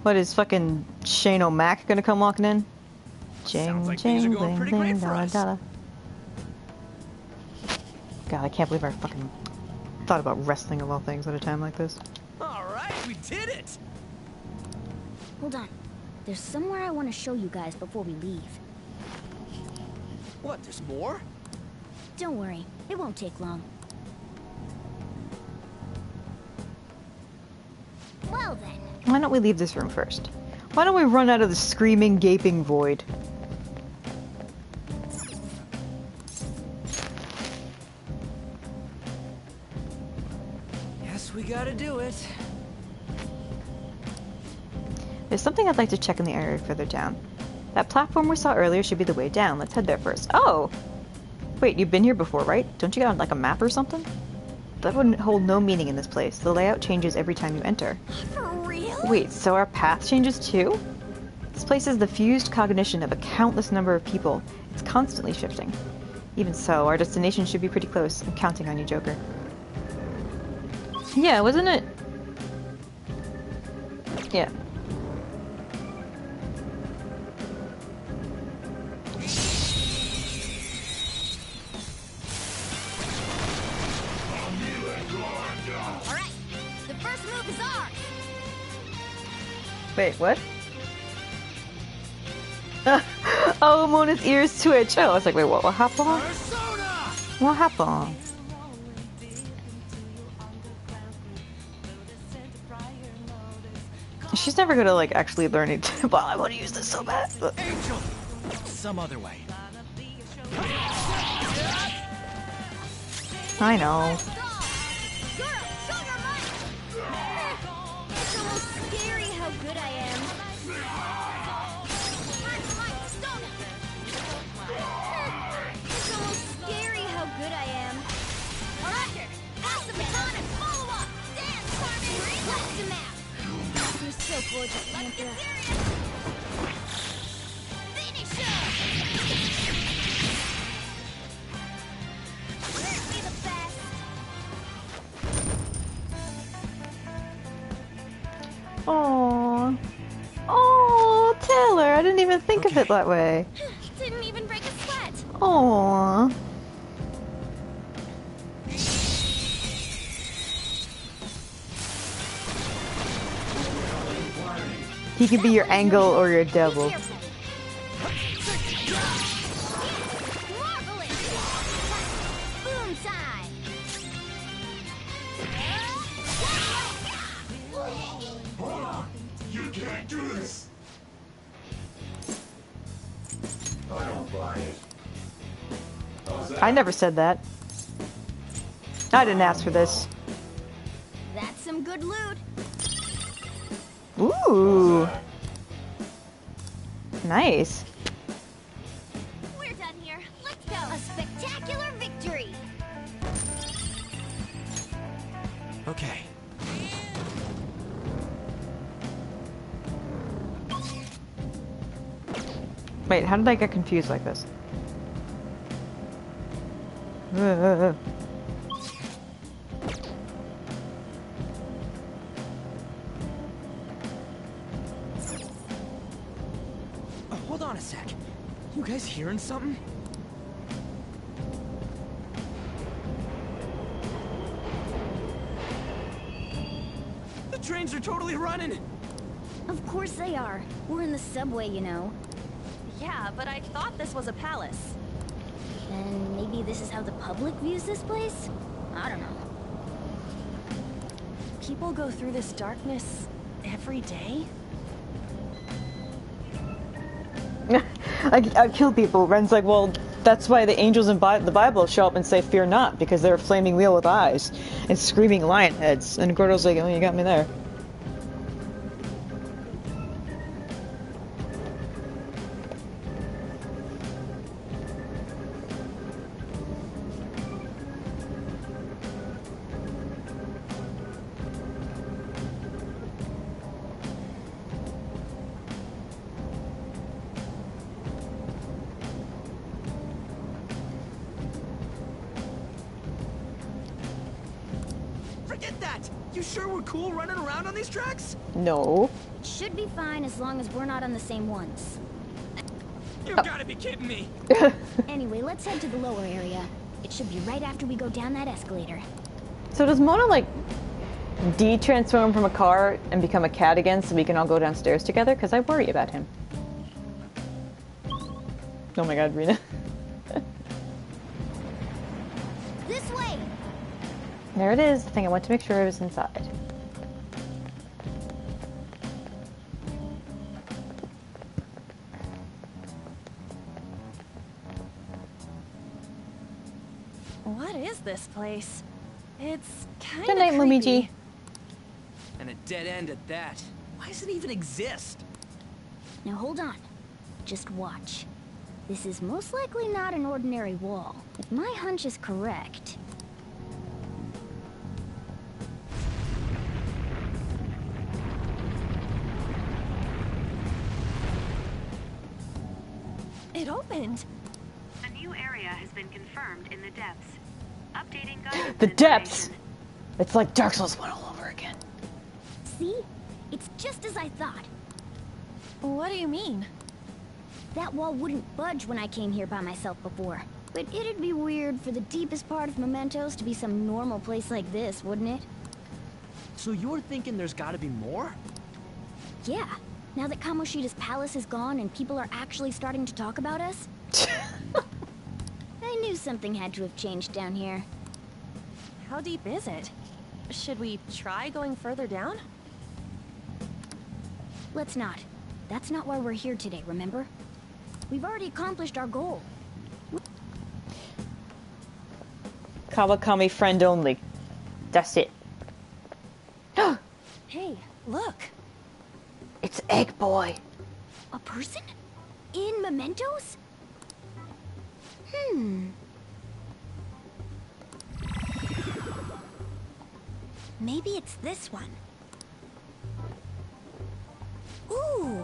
What is fucking Shane O'Mac gonna come walking in? Sounds like things are going pretty great for us. dollar. God, I can't believe I fucking thought about wrestling of all things at a time like this. Alright, we did it! Hold on. There's somewhere I want to show you guys before we leave. What, there's more? Don't worry, it won't take long. Well then. Why don't we leave this room first? Why don't we run out of the screaming, gaping void? Guess we gotta do it. There's something I'd like to check in the area further down. That platform we saw earlier should be the way down. Let's head there first. Oh! Wait, you've been here before, right? Don't you got like a map or something? That wouldn't hold no meaning in this place. The layout changes every time you enter. For real? Wait, so our path changes too? This place is the fused cognition of a countless number of people. It's constantly shifting. Even so, our destination should be pretty close. I'm counting on you, Joker. Yeah, wasn't it? Yeah. Wait, what? Oh, Mona's ears twitch. Oh, I was like, wait, what happened? What happened? She's never gonna like actually learn it. Well, I want to use this so bad. Angel! Some other way. I know. It's almost scary how good I am. It's almost scary how good I am. Roger! Pass the baton and follow up! Dance, Carmen! Blast him out! You're so gorgeous, Panther. Finish him! Be the best! Aww. Oh, Taylor, I didn't even think of it that way. Didn't even break a sweat. Aww. He can be your angle or your devil. Marvelous! Boom time! You can't do this. I don't buy it. I never said that. I didn't ask for this. That's some good loot. Ooh. Nice. We're done here. Let's go. A spectacular victory. Okay. Wait, how did I get confused like this? Hold on a sec. You guys hearing something? The trains are totally running! Of course they are. We're in the subway, you know. Yeah, but I thought this was a palace. And maybe this is how the public views this place? I don't know. People go through this darkness every day? I kill people. Ren's like, well, that's why the angels in the Bible show up and say, fear not, because they're a flaming wheel with eyes and screaming lion heads. And Gordo's like, oh, you got me there. Forget that! You sure we're cool running around on these tracks? No. Should be fine as long as we're not on the same ones. You gotta be kidding me! Anyway, let's head to the lower area. It should be right after we go down that escalator. So does Mona, like, de-transform from a car and become a cat again so we can all go downstairs together? Because I worry about him. Oh my god, Rena. This way! There it is. The thing I want to make sure it was inside. What is this place? It's kind of Good night, Momiji. And a dead end at that. Why does it even exist? Now hold on. Just watch. This is most likely not an ordinary wall. If my hunch is correct... It opened. A new area has been confirmed in the depths. Updating guidance. The depths! It's like Dark Souls 1 all over again. See? It's just as I thought. What do you mean? That wall wouldn't budge when I came here by myself before. But it'd be weird for the deepest part of Mementos to be some normal place like this, wouldn't it? So you're thinking there's gotta be more? Yeah, Now that Kamoshida's palace is gone and people are actually starting to talk about us? I knew something had to have changed down here. How deep is it? Should we try going further down? Let's not. That's not why we're here today, remember? We've already accomplished our goal. Kawakami friend only. That's it. Hey, look! It's Egg Boy. A person? In mementos? Maybe it's this one. Ooh,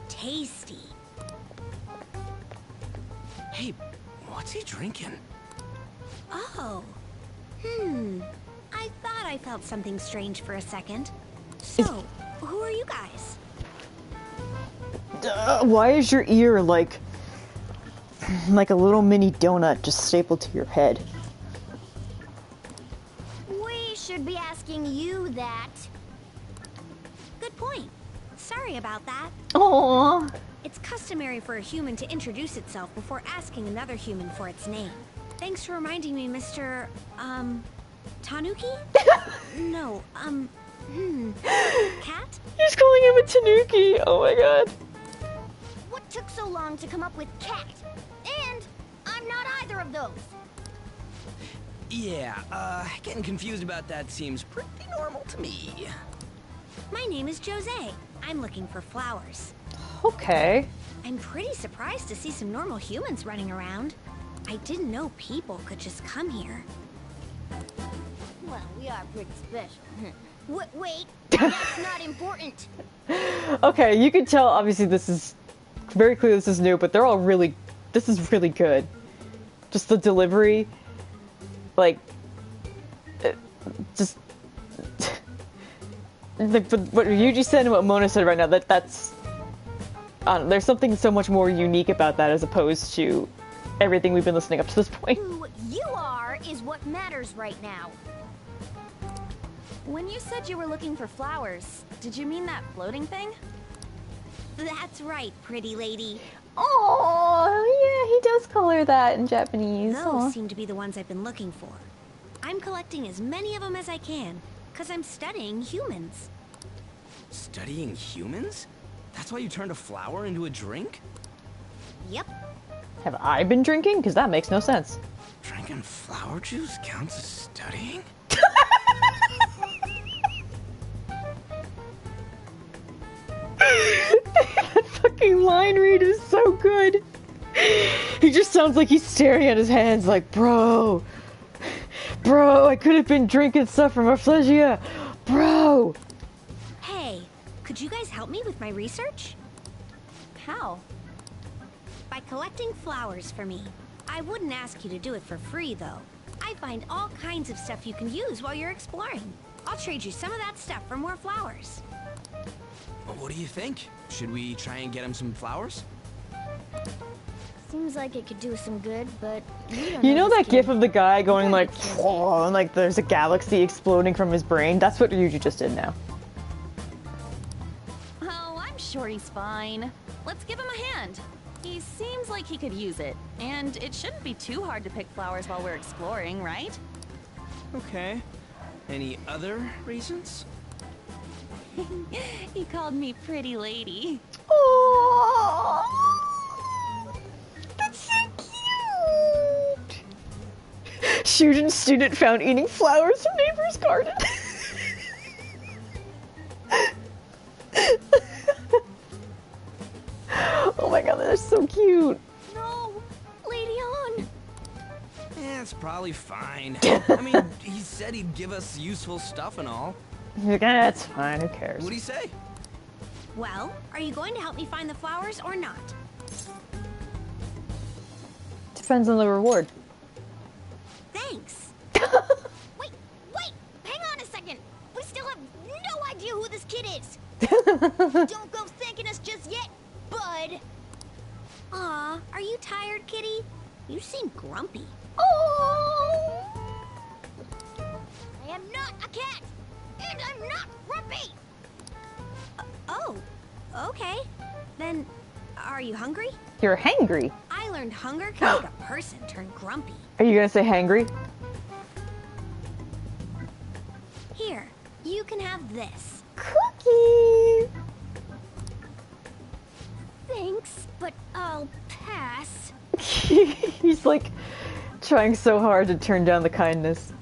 tasty. Hey, what's he drinking? Oh. I thought I felt something strange for a second. So, who are you guys? Why is your ear like a little mini donut just stapled to your head? We should be asking you that. Good point. Sorry about that. Aww. It's customary for a human to introduce itself before asking another human for its name. Thanks for reminding me, Mr. Tanuki? No, Cat? He's calling him a tanuki. Oh my god. What took so long to come up with cat? And I'm not either of those. Yeah, getting confused about that seems pretty normal to me. My name is Jose. I'm looking for flowers. Okay. I'm pretty surprised to see some normal humans running around. I didn't know people could just come here. Well, we are pretty special. Wait, that's not important. Okay, you can tell obviously this is very clear this is new, but they're all really this is really good. Just the delivery, like just like what Ryuji said and what Mona said right now, that's there's something so much more unique about that as opposed to everything we've been listening up to this point. Who you are is what matters right now. When you said you were looking for flowers, did you mean that floating thing? That's right, pretty lady. Oh, yeah, he does call her that in Japanese. Those seem to be the ones I've been looking for. I'm collecting as many of them as I can, because I'm studying humans. Studying humans? That's why you turned a flower into a drink? Yep. Have I been drinking? Because that makes no sense. Drinking flower juice counts as studying? That fucking line read is so good. He just sounds like he's staring at his hands like, bro, I could have been drinking stuff from Arplegia, bro. Hey, could you guys help me with my research? How? By collecting flowers for me. I wouldn't ask you to do it for free, though. I find all kinds of stuff you can use while you're exploring. I'll trade you some of that stuff for more flowers. Well, what do you think? Should we try and get him some flowers? Seems like it could do us some good, but we don't You know this that kid. gif of the guy going like, whoa, and like there's a galaxy exploding from his brain? That's what Ryuji just did now. Oh, I'm sure he's fine. Let's give him a hand. He seems like he could use it, and it shouldn't be too hard to pick flowers while we're exploring, right? Okay. Any other reasons? He called me pretty lady. Oh, that's so cute. Student found eating flowers from neighbor's garden. Oh my god, they're so cute. No, Lady On. Yeah, it's probably fine. I mean, he said he'd give us useful stuff and all. Yeah, it's fine, who cares? What'd he say? Well, are you going to help me find the flowers or not? Depends on the reward. Thanks. Wait, hang on a second. We still have no idea who this kid is. Don't go thanking us just yet, bud. Aw, are you tired, kitty? You seem grumpy. Oh! I am not a cat, and I'm not grumpy. Oh, Okay. Then, are you hungry? You're hangry. I learned hunger can make a person turn grumpy. Are you gonna say hangry? Here, you can have this. Cookies! Thanks, but I'll pass. He's like trying so hard to turn down the kindness.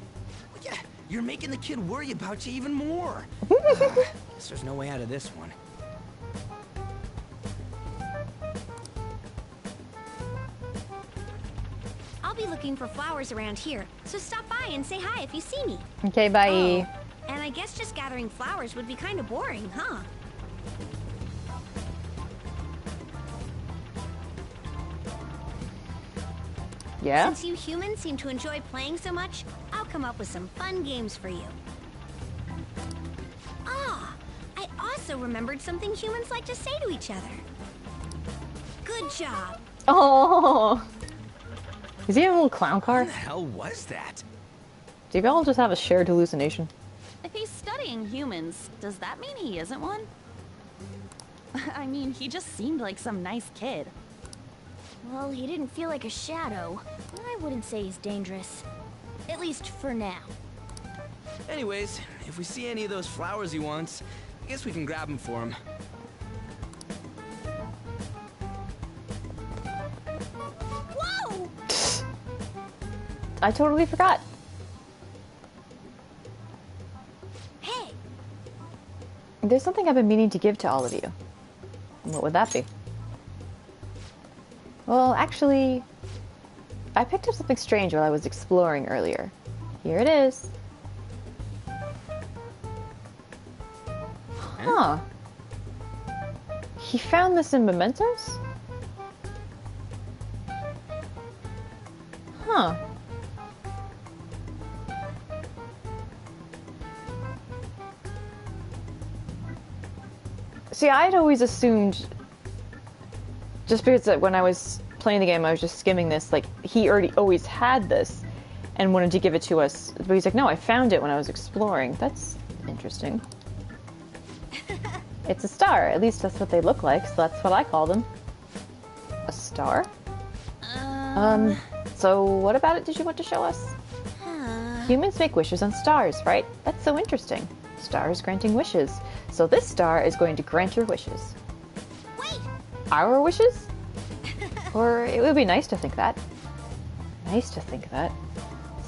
Yeah, you're making the kid worry about you even more. Guess there's no way out of this one. I'll be looking for flowers around here, so stop by and say hi if you see me. Okay, bye. Oh, and I guess just gathering flowers would be kind of boring, huh? Yeah? Since you humans seem to enjoy playing so much, I'll come up with some fun games for you. Ah, I also remembered something humans like to say to each other. Good job. Oh! Is he in a little clown car? What the hell was that? Do you all just have a shared hallucination? If he's studying humans, does that mean he isn't one? I mean, he just seemed like some nice kid. Well, he didn't feel like a shadow. I wouldn't say he's dangerous. At least for now. Anyways, if we see any of those flowers he wants, I guess we can grab them for him. Whoa! I totally forgot. Hey, There's something I've been meaning to give to all of you. What would that be? Well, actually, I picked up something strange while I was exploring earlier. Here it is. Huh. He found this in mementos? Huh. See, I'd always assumed, just because when I was playing the game, I was just skimming this, like, he already always had this and wanted to give it to us. But he's like, no, I found it when I was exploring. That's interesting. It's a star. At least that's what they look like, so that's what I call them. A star? So what about it did you want to show us? Humans make wishes on stars, right? That's so interesting. Stars granting wishes. So this star is going to grant your wishes. wait! Our wishes? Or it would be nice to think that. Nice to think that.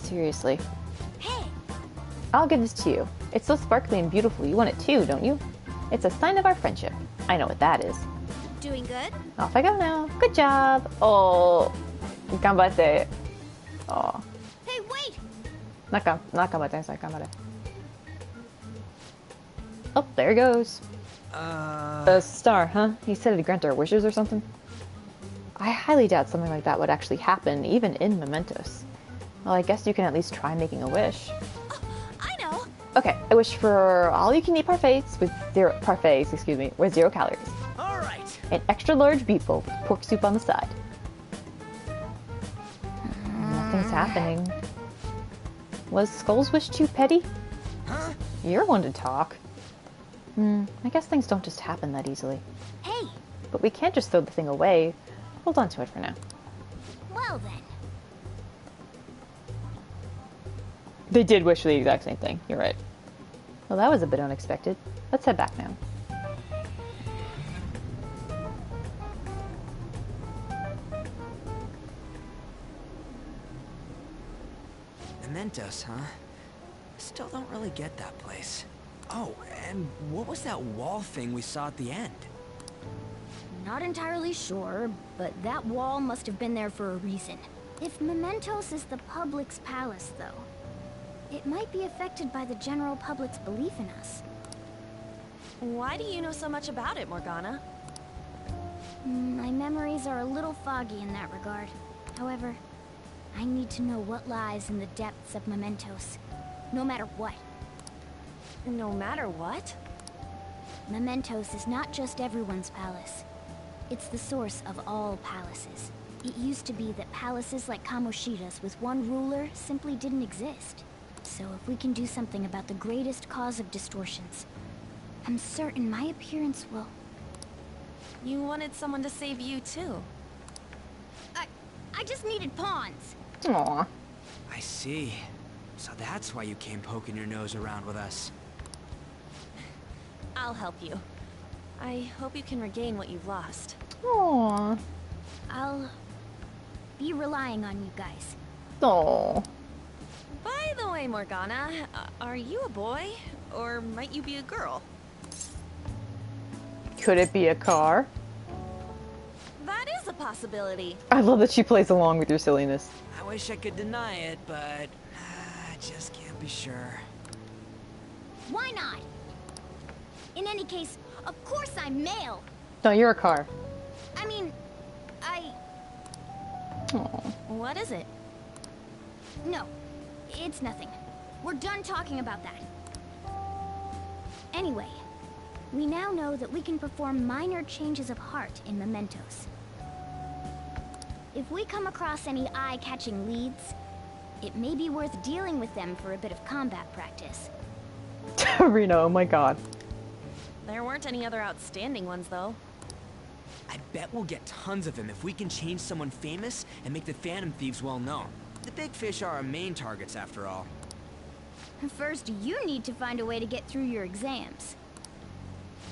Seriously. Hey, I'll give this to you. It's so sparkly and beautiful. You want it too, don't you? It's a sign of our friendship. I know what that is. doing good? Off I go now. Good job. Oh, ganbatte. Oh, Hey, wait! nakamate, sorry, ganbatte. Oh, there he goes. A star, huh? He said it'd grant our wishes or something? I highly doubt something like that would actually happen, even in mementos. Well, I guess you can at least try making a wish. I know! Okay, I wish for all-you-can-eat parfaits with with 0 calories. All right. An extra large beef bowl with pork soup on the side. Nothing's happening. Was Skull's wish too petty? Huh? You're one to talk. I guess things don't just happen that easily. Hey, But we can't just throw the thing away. Hold on to it for now. well then. They did wish for the exact same thing. You're right. Well, that was a bit unexpected. Let's head back now. Mementos, huh? Still don't really get that place. Oh, and what was that wall thing we saw at the end? Not entirely sure, but that wall must have been there for a reason. If Mementos is the public's palace, though, it might be affected by the general public's belief in us. Why do you know so much about it, Morgana? My memories are a little foggy in that regard. However, I need to know what lies in the depths of Mementos, no matter what. No matter what? Mementos is not just everyone's palace. It's the source of all palaces. It used to be that palaces like Kamoshida's with one ruler simply didn't exist. So if we can do something about the greatest cause of distortions, I'm certain my appearance will... You wanted someone to save you, too. I just needed pawns. Aw. I see. So that's why you came poking your nose around with us. I'll help you. I hope you can regain what you've lost. Aw. I'll be relying on you guys. Aw. By the way, Morgana, are you a boy? Or might you be a girl? Could it be a car? That is a possibility. I love that she plays along with your silliness. I wish I could deny it, but I just can't be sure. Why not? In any case, of course I'm male. No, you're a car. I mean, Aw. What is it? No, it's nothing. We're done talking about that. Anyway, we now know that we can perform minor changes of heart in mementos. If we come across any eye-catching leads, it may be worth dealing with them for a bit of combat practice. Reno, oh my god. There weren't any other outstanding ones, though. I bet we'll get tons of them if we can change someone famous and make the Phantom Thieves well known. The big fish are our main targets, after all. First, you need to find a way to get through your exams.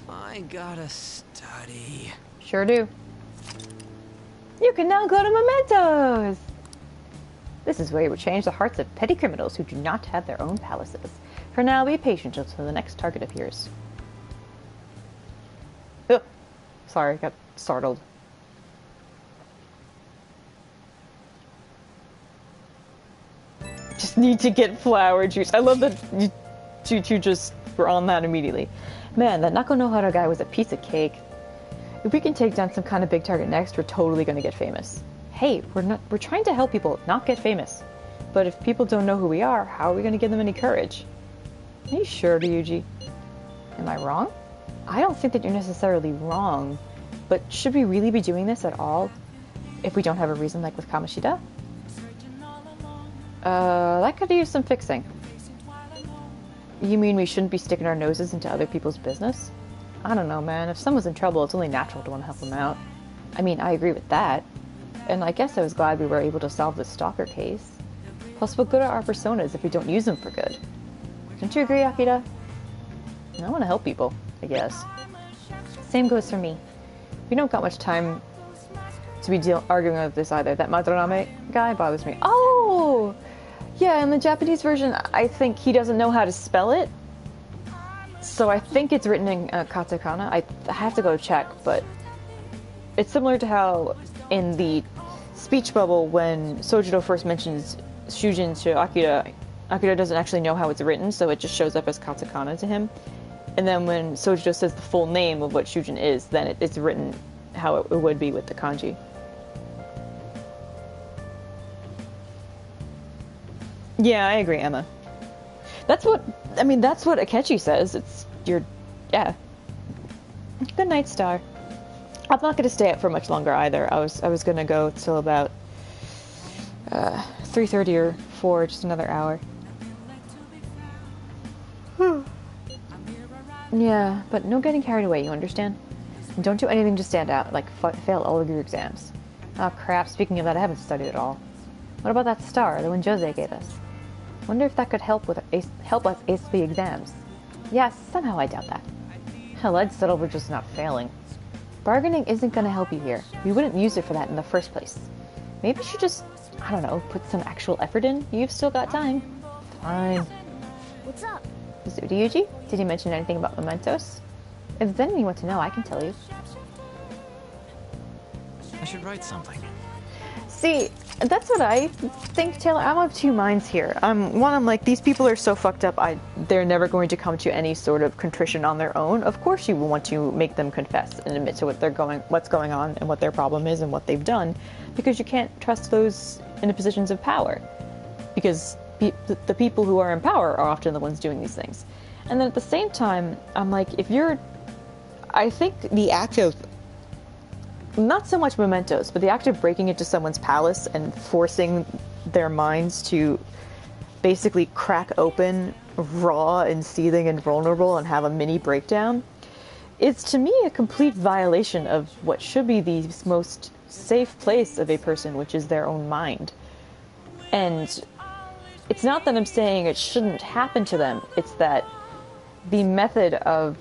I gotta study. Sure do. You can now go to Mementos! This is where you will change the hearts of petty criminals who do not have their own palaces. For now, be patient until the next target appears. Ugh. Sorry, I got startled. Just need to get flower juice. I love that you just were on that immediately. Man, that Nako no Hara guy was a piece of cake. If we can take down some kind of big target next, we're totally gonna get famous. Hey, we're trying to help people not get famous. But if people don't know who we are, how are we gonna give them any courage? Are you sure, Ryuji? Am I wrong? I don't think that you're necessarily wrong, but should we really be doing this at all? If we don't have a reason like with Kamoshida? That could use some fixing. You mean we shouldn't be sticking our noses into other people's business? I don't know, man. If someone's in trouble, it's only natural to want to help them out. I mean, I agree with that. And I guess I was glad we were able to solve the stalker case. Plus, what good are our personas if we don't use them for good? Don't you agree, Akira? I want to help people, I guess. Same goes for me. We don't got much time to be arguing with this either. That Madarame guy bothers me. Oh! Yeah, in the Japanese version, I think he doesn't know how to spell it. So I think it's written in katakana. I have to go check, but it's similar to how in the speech bubble when Sojiro first mentions Shujin to Akira, Akira doesn't actually know how it's written, so it just shows up as katakana to him. And then when Sojiro says the full name of what Shujin is, then it's written how it would be with the kanji. Yeah, I agree, Emma. That's what Akechi says. Yeah. Good night, Star. I'm not gonna stay up for much longer either. I was gonna go till about 3:30 or 4, just another hour. Yeah, but no getting carried away, you understand? And don't do anything to stand out, like fail all of your exams. Oh crap, speaking of that, I haven't studied at all. What about that star, the one Jose gave us? Wonder if that could help us ace the exams. Yeah, somehow I doubt that. Hell, I'd settle for just not failing. Bargaining isn't gonna help you here. We wouldn't use it for that in the first place. Maybe you should just, I don't know, put some actual effort in? You've still got time. Fine. What's up? So, Ryuji, did he mention anything about mementos? If there's anything you want to know, I can tell you. I should write something. See, that's what I think, Taylor. I'm of two minds here. One, I'm like, these people are so fucked up, they're never going to come to any sort of contrition on their own. Of course you will want to make them confess and admit to what's going on and what their problem is and what they've done, because you can't trust those in the positions of power. Because the people who are in power are often the ones doing these things. And then at the same time, I'm like, I think the act of, not so much mementos, but the act of breaking into someone's palace and forcing their minds to basically crack open raw and seething and vulnerable and have a mini breakdown is to me a complete violation of what should be the most safe place of a person, which is their own mind. And it's not that I'm saying it shouldn't happen to them, it's that the method of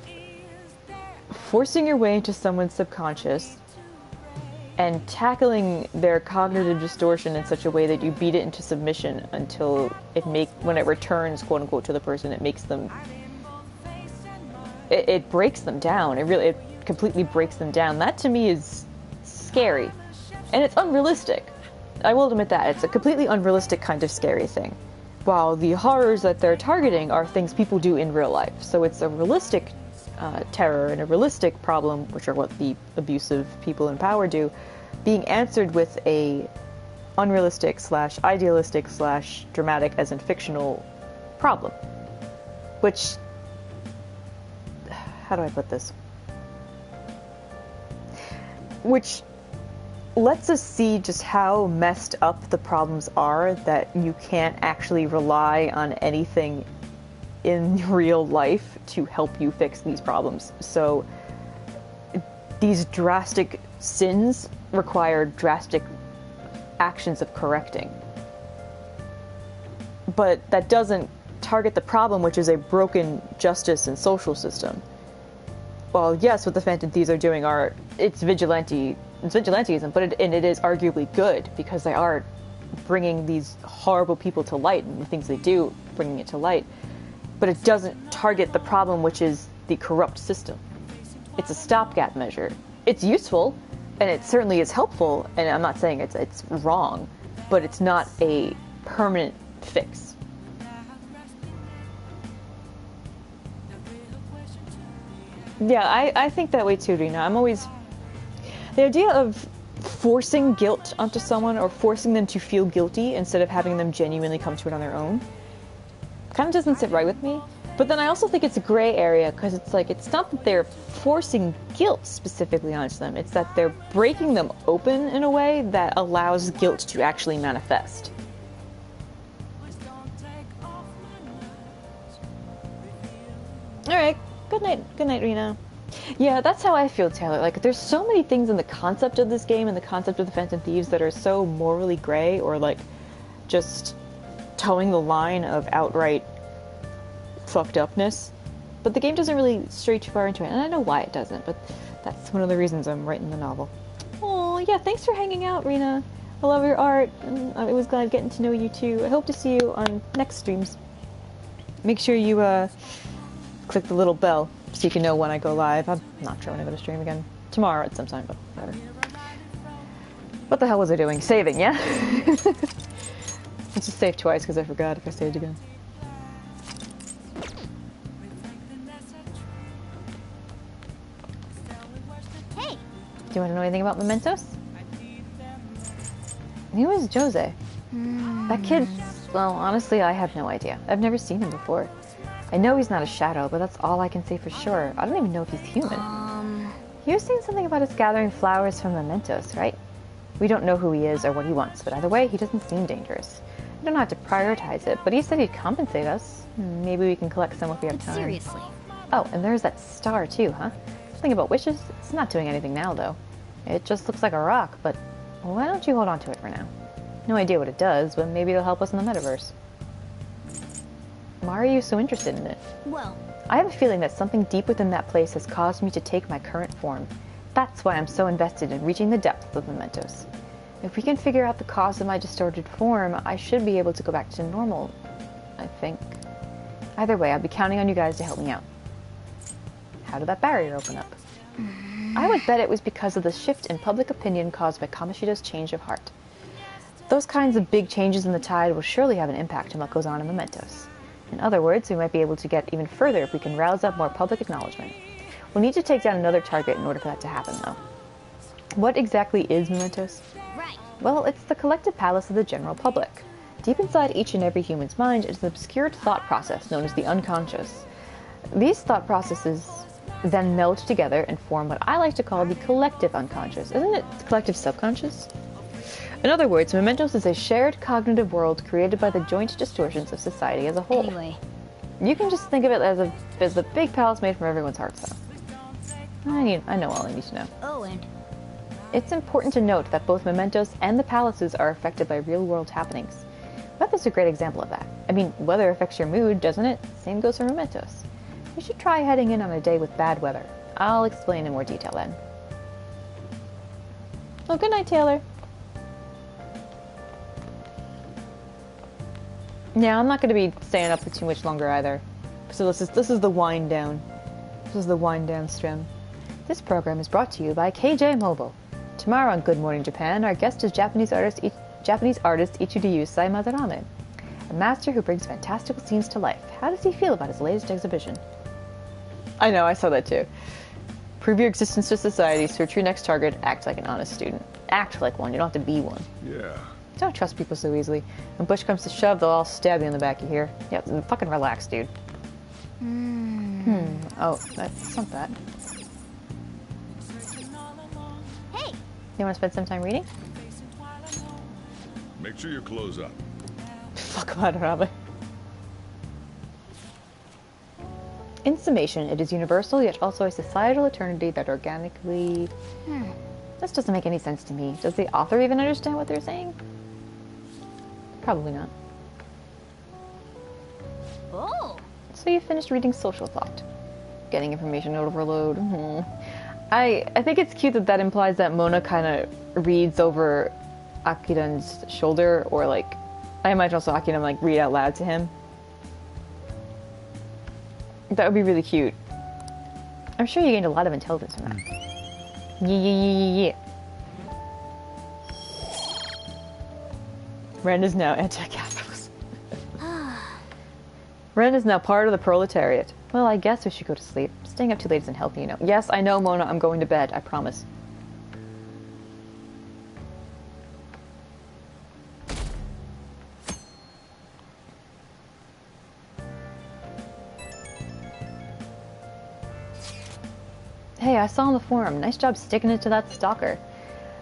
forcing your way into someone's subconscious and tackling their cognitive distortion in such a way that you beat it into submission until when it returns, quote unquote, to the person, it makes them, it breaks them down. It completely breaks them down. That to me is scary. And it's unrealistic. I will admit that. It's a completely unrealistic kind of scary thing. While the horrors that they're targeting are things people do in real life. So it's a realistic terror and a realistic problem, which are what the abusive people in power do, being answered with a unrealistic / idealistic / dramatic, as in fictional, problem. Which, how do I put this? Which lets us see just how messed up the problems are, that you can't actually rely on anything in real life to help you fix these problems. So these drastic sins require drastic actions of correcting. But that doesn't target the problem, which is a broken justice and social system. Well, yes, what the Phantom Thieves are doing it's vigilantism, but it is arguably good, because they are bringing these horrible people to light, and the things they do, bringing it to light. But it doesn't target the problem, which is the corrupt system. It's a stopgap measure. It's useful, and it certainly is helpful, and I'm not saying it's wrong, but it's not a permanent fix. Yeah, I think that way too, Rena. I'm always... The idea of forcing guilt onto someone, or forcing them to feel guilty instead of having them genuinely come to it on their own, kind of doesn't sit right with me. But then I also think it's a gray area, because it's like, it's not that they're forcing guilt specifically onto them, it's that they're breaking them open in a way that allows guilt to actually manifest. Alright, good night, Rena. Yeah, that's how I feel, Taylor. Like, there's so many things in the concept of this game and the concept of the Phantom Thieves that are so morally gray, or like, just towing the line of outright fucked upness. But the game doesn't really stray too far into it, and I know why it doesn't, but that's one of the reasons I'm writing the novel. Oh, yeah, thanks for hanging out, Rena. I love your art, and I was glad getting to know you too. I hope to see you on next streams. Make sure you, click the little bell so you can know when I go live. I'm not sure when I'm going to stream again. Tomorrow at some time, but whatever. What the hell was I doing? Saving, yeah? Let's just save twice, because I forgot if I saved again. Hey! Do you want to know anything about Mementos? Who is Jose? That kid, well, honestly, I have no idea. I've never seen him before. I know he's not a shadow, but that's all I can say for sure. I don't even know if he's human. You were saying something about us gathering flowers from Mementos, right? We don't know who he is or what he wants, but either way, he doesn't seem dangerous. We don't have to prioritize it, but he said he'd compensate us. Maybe we can collect some if we have time. Seriously. Oh, and there's that star too, huh? Something about wishes? It's not doing anything now, though. It just looks like a rock, but why don't you hold on to it for now? No idea what it does, but maybe it'll help us in the metaverse. Why are you so interested in it? Well, I have a feeling that something deep within that place has caused me to take my current form. That's why I'm so invested in reaching the depths of Mementos. If we can figure out the cause of my distorted form, I should be able to go back to normal, I think. Either way, I'll be counting on you guys to help me out. How did that barrier open up? I would bet it was because of the shift in public opinion caused by Kamoshida's change of heart. Those kinds of big changes in the tide will surely have an impact on what goes on in Mementos. In other words, we might be able to get even further if we can rouse up more public acknowledgement. We'll need to take down another target in order for that to happen, though. What exactly is Mementos? right. Well, it's the collective palace of the general public. Deep inside each and every human's mind is an obscure thought process known as the unconscious. These thought processes then meld together and form what I like to call the collective unconscious. Isn't it collective subconscious? In other words, Mementos is a shared cognitive world created by the joint distortions of society as a whole. Anyway. You can just think of it as a big palace made from everyone's hearts, though. I know all I need to know. Oh, and It's important to note that both mementos and the palaces are affected by real-world happenings. Weather's a great example of that. I mean, weather affects your mood, doesn't it? Same goes for mementos. You should try heading in on a day with bad weather. I'll explain in more detail then. Oh, good night, Taylor. Yeah, I'm not going to be staying up for too much longer either. So this is the wind down. This is the wind down stream. This program is brought to you by KJ Mobile. Tomorrow on Good Morning Japan, our guest is Japanese artist Ichiryu Madarame, a master who brings fantastical scenes to life. How does he feel about his latest exhibition? I know, I saw that too. Prove your existence to society, search your next target, act like an honest student. Act like one, you don't have to be one. Yeah. Don't trust people so easily. When push comes to shove, they'll all stab you in the back, you hear? Yeah, fucking relax, dude. Oh, that's not bad. hey, You want to spend some time reading? Make sure you close up. Fuck Madarame. In summation, it is universal, yet also a societal eternity that organically... This doesn't make any sense to me. Does the author even understand what they're saying? Probably not. oh, So you finished reading Social Thought. Getting information overload. I think it's cute that implies that Mona kind of reads over Akiran's shoulder, or like, I imagine also Akiran like read out loud to him. That would be really cute. I'm sure you gained a lot of intelligence from that. Yeah. Ren is now anti-capitalist. Ren is now part of the proletariat. Well, I guess we should go to sleep. Staying up too late isn't healthy, you know. Yes, I know, Mona. I'm going to bed. I promise. Hey, I saw on the forum. Nice job sticking it to that stalker.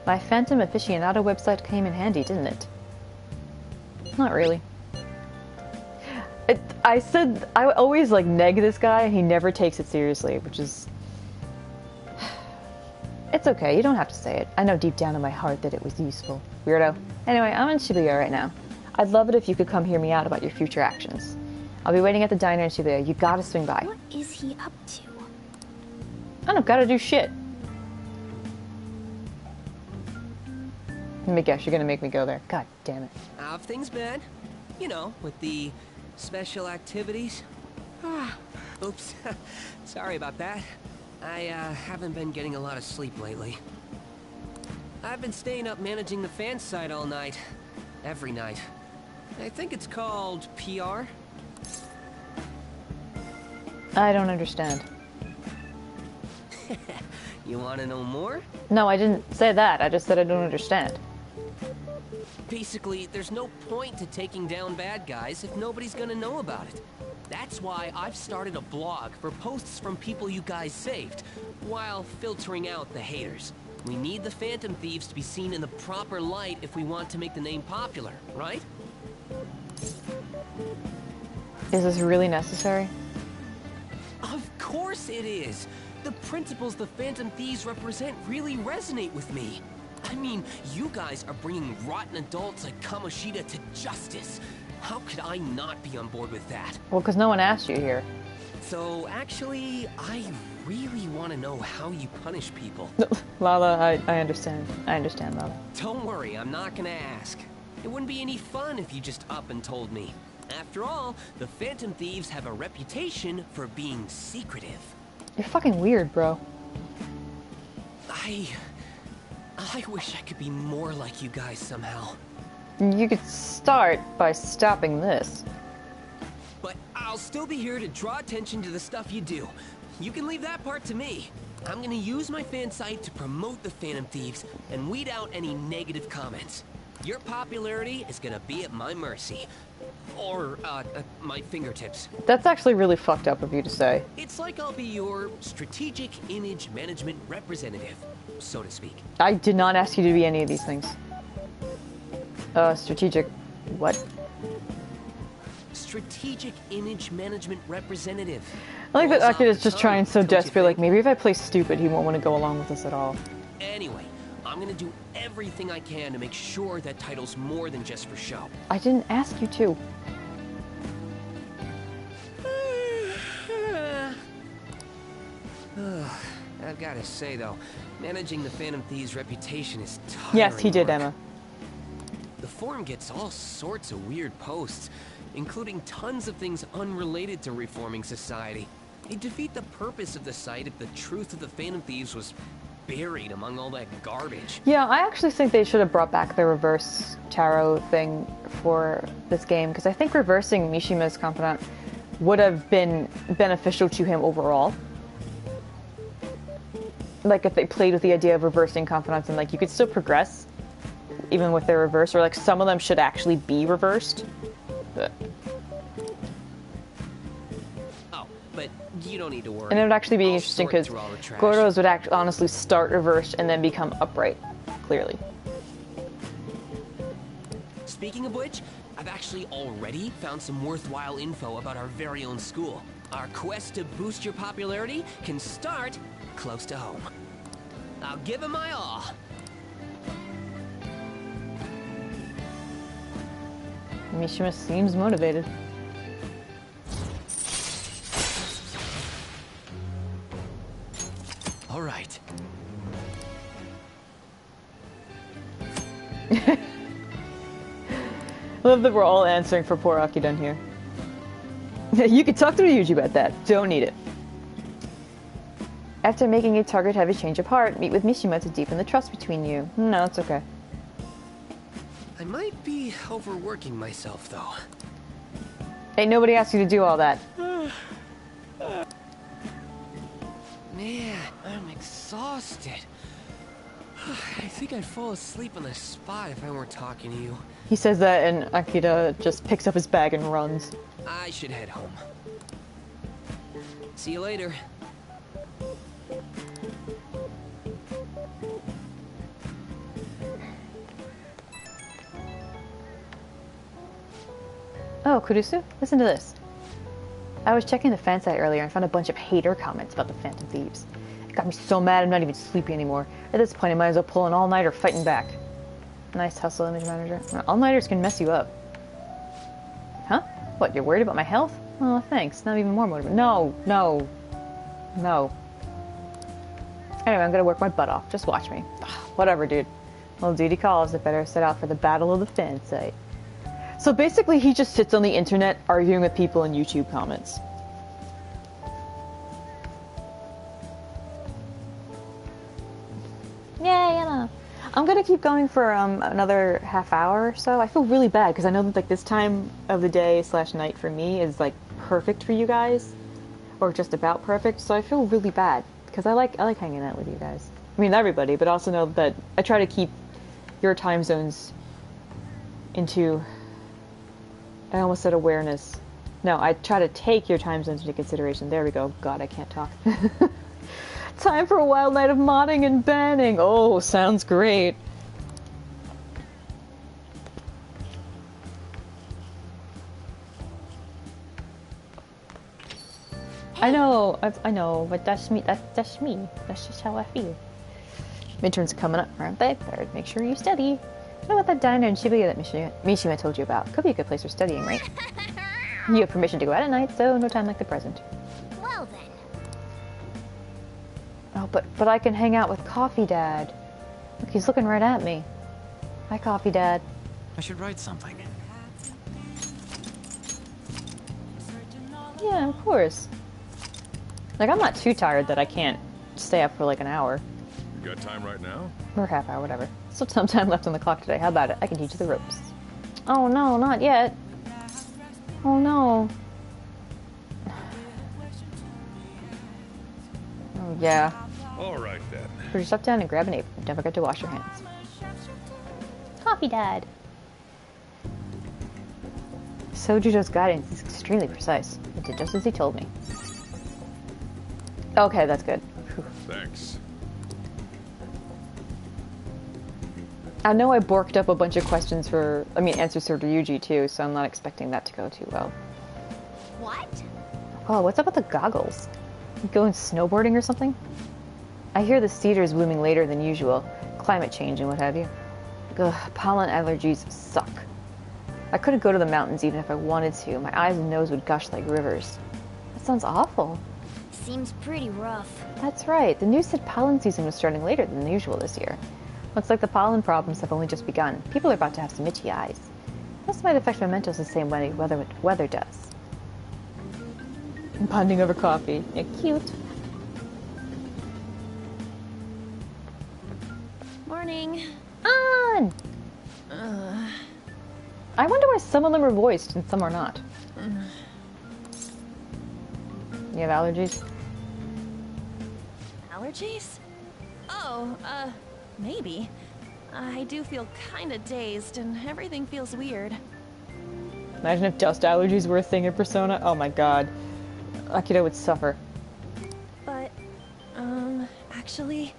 My Phantom Aficionado website came in handy, didn't it? Not really. I said I always like neg this guy, and he never takes it seriously, which is... It's okay, you don't have to say it. I know deep down in my heart that it was useful. Weirdo. Anyway, I'm in Shibuya right now. I'd love it if you could come hear me out about your future actions. I'll be waiting at the diner in Shibuya. You gotta swing by. what is he up to? I don't gotta do shit. Let me guess, you're gonna make me go there. God damn it. How have things been? You know, with the special activities. Oops. Sorry about that. I haven't been getting a lot of sleep lately. I've been staying up managing the fan site all night. Every night. I think it's called PR. I don't understand. You want to know more? No, I didn't say that. I just said I don't understand. Basically, there's no point to taking down bad guys if nobody's gonna know about it. That's why I've started a blog for posts from people you guys saved, while filtering out the haters. We need the Phantom Thieves to be seen in the proper light if we want to make the name popular, right? Is this really necessary? Of course it is! The principles the Phantom Thieves represent really resonate with me. I mean, you guys are bringing rotten adults like Kamoshida to justice. How could I not be on board with that? Well, because no one asked you here. So, actually, I really want to know how you punish people. Lala, I understand. I understand, Lala. Don't worry, I'm not gonna ask. It wouldn't be any fun if you just up and told me. After all, the Phantom Thieves have a reputation for being secretive. You're fucking weird, bro. I wish I could be more like you guys somehow. You could start by stopping this. But I'll still be here to draw attention to the stuff you do. You can leave that part to me. I'm gonna use my fan site to promote the Phantom Thieves and weed out any negative comments. Your popularity is gonna be at my mercy. Or, my fingertips. That's actually really fucked up of you to say. It's like I'll be your strategic image management representative, so to speak. I did not ask you to be any of these things. Strategic... what? strategic image management representative. I like that Rolls off Akida's the just tongue, trying so don't you desperately, like, think? maybe if I play stupid, he won't want to go along with us at all. Anyway, I'm gonna do everything I can to make sure that title's more than just for show. I didn't ask you to. I've gotta say though, managing the Phantom Thieves' reputation is tiring. Yes, he did, work. Emma. The forum gets all sorts of weird posts, including tons of things unrelated to reforming society. They defeat the purpose of the site if the truth of the Phantom Thieves was buried among all that garbage. Yeah, I actually think they should have brought back the reverse tarot thing for this game, because I think reversing Mishima's confidant would have been beneficial to him overall. Like, if they played with the idea of reversing confidants, and, like, you could still progress, even with their reverse, or, like, some of them should actually be reversed. But... Oh, but you don't need to worry. And it would actually be I'll interesting, sort because through all the trash. Gordo's would honestly start reversed and then become upright, clearly. Speaking of which, I've actually already found some worthwhile info about our very own school. Our quest to boost your popularity can start close to home. I'll give it my all. Mishima seems motivated. All right. I love that we're all answering for poor Akidon here. You can talk to Ryuji about that. Don't need it. After making a target-heavy change of heart, meet with Mishima to deepen the trust between you. No, it's okay. I might be overworking myself, though. Ain't nobody asked you to do all that. Man, I'm exhausted. I think I'd fall asleep on the spot if I weren't talking to you. He says that, and Akira just picks up his bag and runs. I should head home. See you later. Oh, Kurusu, listen to this. I was checking the fan site earlier and found a bunch of hater comments about the Phantom Thieves. It got me so mad I'm not even sleepy anymore. At this point, I might as well pull an all-nighter fighting back. Nice hustle, image manager. All-nighters can mess you up. Huh? What, you're worried about my health? Oh, thanks. Now I'm even more motivated. No, no, no. Anyway, I'm gonna work my butt off. Just watch me. Ugh, whatever, dude. Well, duty calls. I better set out for the battle of the fan site. So basically, he just sits on the internet arguing with people in YouTube comments. Yay, Anna! I'm gonna keep going for another half hour or so. I feel really bad because I know that like this time of the day / night for me is like perfect for you guys, or just about perfect. So I feel really bad because I like hanging out with you guys. I mean everybody, but also know that I try to keep your time zones into. I almost said awareness. No, I try to take your time zones into consideration. There we go. God, I can't talk. Time for a wild night of modding and banning. Oh, sounds great. I know, but that's me. That's me. That's just how I feel. Midterms are coming up, aren't they? Better make sure you study. What about that diner in Shibuya that Mishima told you about? Could be a good place for studying, right? You have permission to go out at night, so no time like the present. Well then. Oh, but I can hang out with Coffee Dad. Look, he's looking right at me. Hi, Coffee Dad. I should write something. Yeah, of course. Like, I'm not too tired that I can't stay up for like an hour. You got time right now? Or half hour, whatever. Still some time left on the clock today. How about it? I can teach you the ropes. Oh no, not yet. Oh no. Oh yeah. All right then. Put your stuff down and grab an apron. Don't forget to wash your hands. Coffee Dad. Sojujo's guidance is extremely precise. It did just as he told me. Okay, that's good. Whew. Thanks. I know I borked up a bunch of questions answers for Ryuji too, so I'm not expecting that to go too well. What? Oh, what's up with the goggles? You going snowboarding or something? I hear the cedar is blooming later than usual. Climate change and what have you. Ugh, pollen allergies suck. I couldn't go to the mountains even if I wanted to. My eyes and nose would gush like rivers. That sounds awful. Seems pretty rough. That's right. The news said pollen season was starting later than usual this year. Looks like the pollen problems have only just begun. People are about to have some itchy eyes. This might affect mementos the same way weather does. Bonding over coffee. Yeah, cute. Morning. On! I wonder why some of them are voiced and some are not. You have allergies? Allergies? Oh, maybe. I do feel kinda dazed and everything feels weird. Imagine if dust allergies were a thing in Persona. Oh my god. Akira would suffer. But, actually,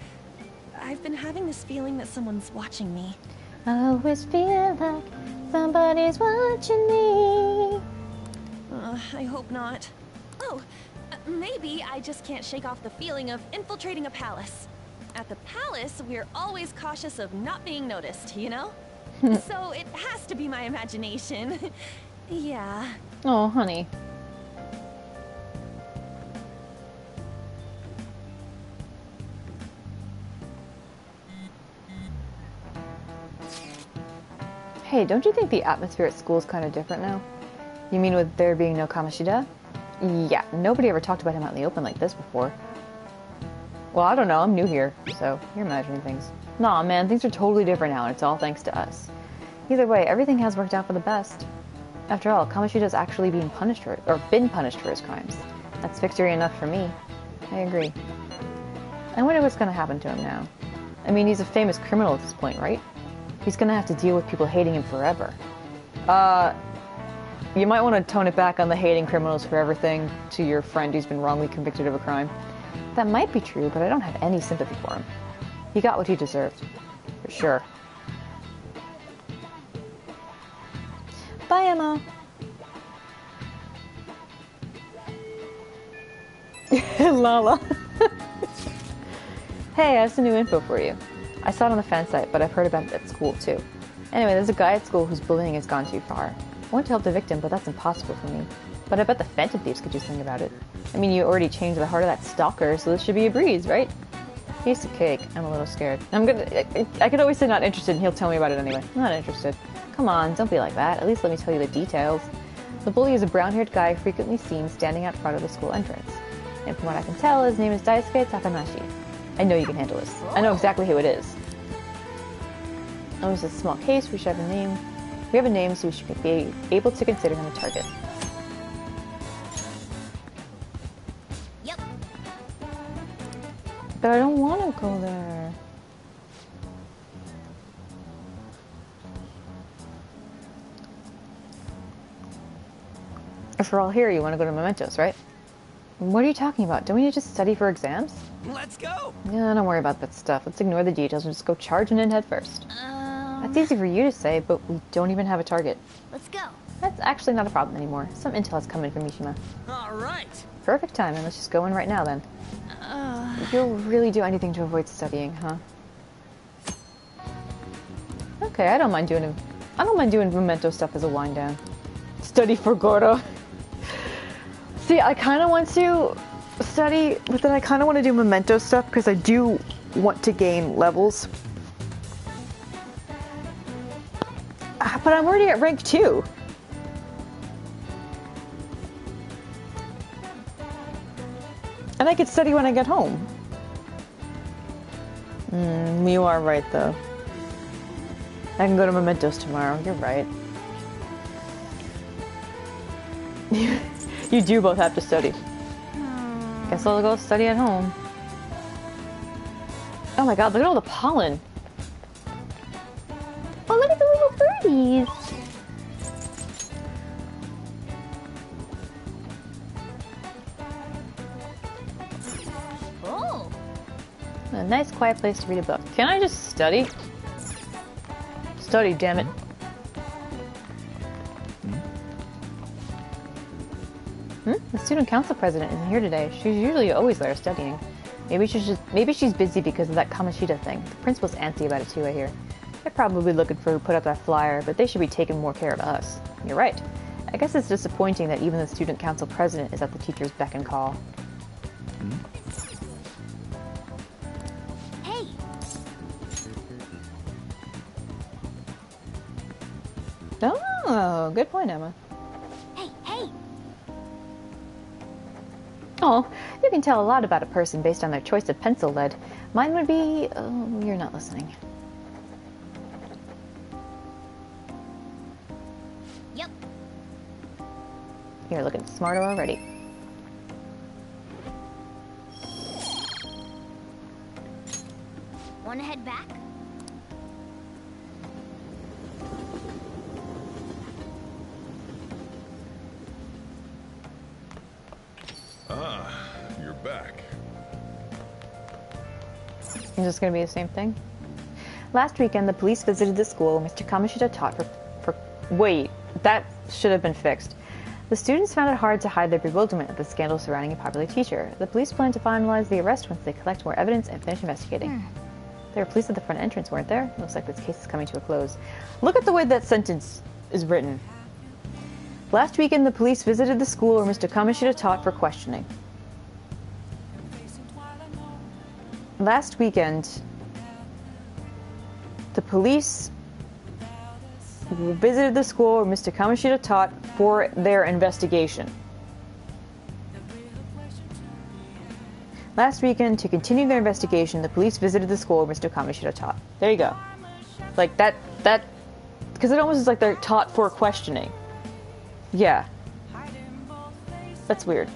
I've been having this feeling that someone's watching me. I always feel like somebody's watching me. I hope not. Oh, maybe I just can't shake off the feeling of infiltrating a palace. At the palace, we're always cautious of not being noticed, you know? So it has to be my imagination. Yeah. Oh, honey. Hey, don't you think the atmosphere at school is kind of different now? You mean with there being no Kamoshida? Yeah, nobody ever talked about him out in the open like this before. Well, I don't know, I'm new here, so you're imagining things. Nah, man, things are totally different now, and it's all thanks to us. Either way, everything has worked out for the best. After all, Kamoshida's actually been punished for his crimes. That's victory enough for me. I agree. I wonder what's gonna happen to him now. I mean, he's a famous criminal at this point, right? He's gonna have to deal with people hating him forever. You might want to tone it back on the hating criminals forever thing to your friend who's been wrongly convicted of a crime. That might be true, but I don't have any sympathy for him. He got what he deserved. For sure. Bye, Emma. Lala. Hey, I have some new info for you. I saw it on the fan site, but I've heard about it at school too. Anyway, there's a guy at school whose bullying has gone too far. I want to help the victim, but that's impossible for me. But I bet the Phantom Thieves could do something about it. I mean, you already changed the heart of that stalker, so this should be a breeze, right? Piece of cake. I'm a little scared. I could always say not interested, and he'll tell me about it anyway. Not interested. Come on, don't be like that. At least let me tell you the details. The bully is a brown-haired guy frequently seen standing out front of the school entrance. And from what I can tell, his name is Daisuke Takanashi. I know you can handle this. I know exactly who it is. Oh, it's a small case. We should have a name. We have a name, so we should be able to consider him a target. Yep. But I don't want to go there. If we're all here, you want to go to Mementos, right? What are you talking about? Don't we need to study for exams? Let's go! Yeah, don't worry about that stuff. Let's ignore the details and just go charging in head first. That's easy for you to say, but we don't even have a target. Let's go. That's actually not a problem anymore. Some intel has come in from Mishima. Alright! Perfect timing. Let's just go in right now then. You'll really do anything to avoid studying, huh? Okay, I don't mind doing memento stuff as a wind down. Study for Goro. See, I kind of want to study, but then I kind of want to do memento stuff because I do want to gain levels. But I'm already at rank 2. And I could study when I get home. You are right, though. I can go to Mementos tomorrow. You're right. You do both have to study. Guess I'll go study at home. Oh my god, look at all the pollen. Oh, look at the little birdies. Oh. A nice quiet place to read a book. Can I just study? Study, damn it. The student council president isn't here today. She's usually always there studying. Maybe she's busy because of that Kamishita thing. The principal's antsy about it too, I hear. They're probably looking for who put up that flyer, but they should be taking more care of us. You're right. I guess it's disappointing that even the student council president is at the teacher's beck and call. Hey! Oh, good point, Emma. Hey, hey! Oh, you can tell a lot about a person based on their choice of pencil lead. Mine would be... Oh, you're not listening. Yep. You're looking smarter already. Wanna head back? Ah, you're back. Is this going to be the same thing? Last weekend, the police visited the school Mr. Kamishita taught for... Wait, that should have been fixed. The students found it hard to hide their bewilderment at the scandal surrounding a popular teacher. The police plan to finalize the arrest once they collect more evidence and finish investigating. There were police at the front entrance, weren't there? Looks like this case is coming to a close. Look at the way that sentence is written. Last weekend, the police visited the school where Mr. Kamishita taught for questioning. Last weekend, the police visited the school where Mr. Kamishita taught for their investigation. Last weekend, to continue their investigation, the police visited the school where Mr. Kamishita taught. There you go. Like, that, because it almost is like they're taught for questioning. Yeah. That's weird.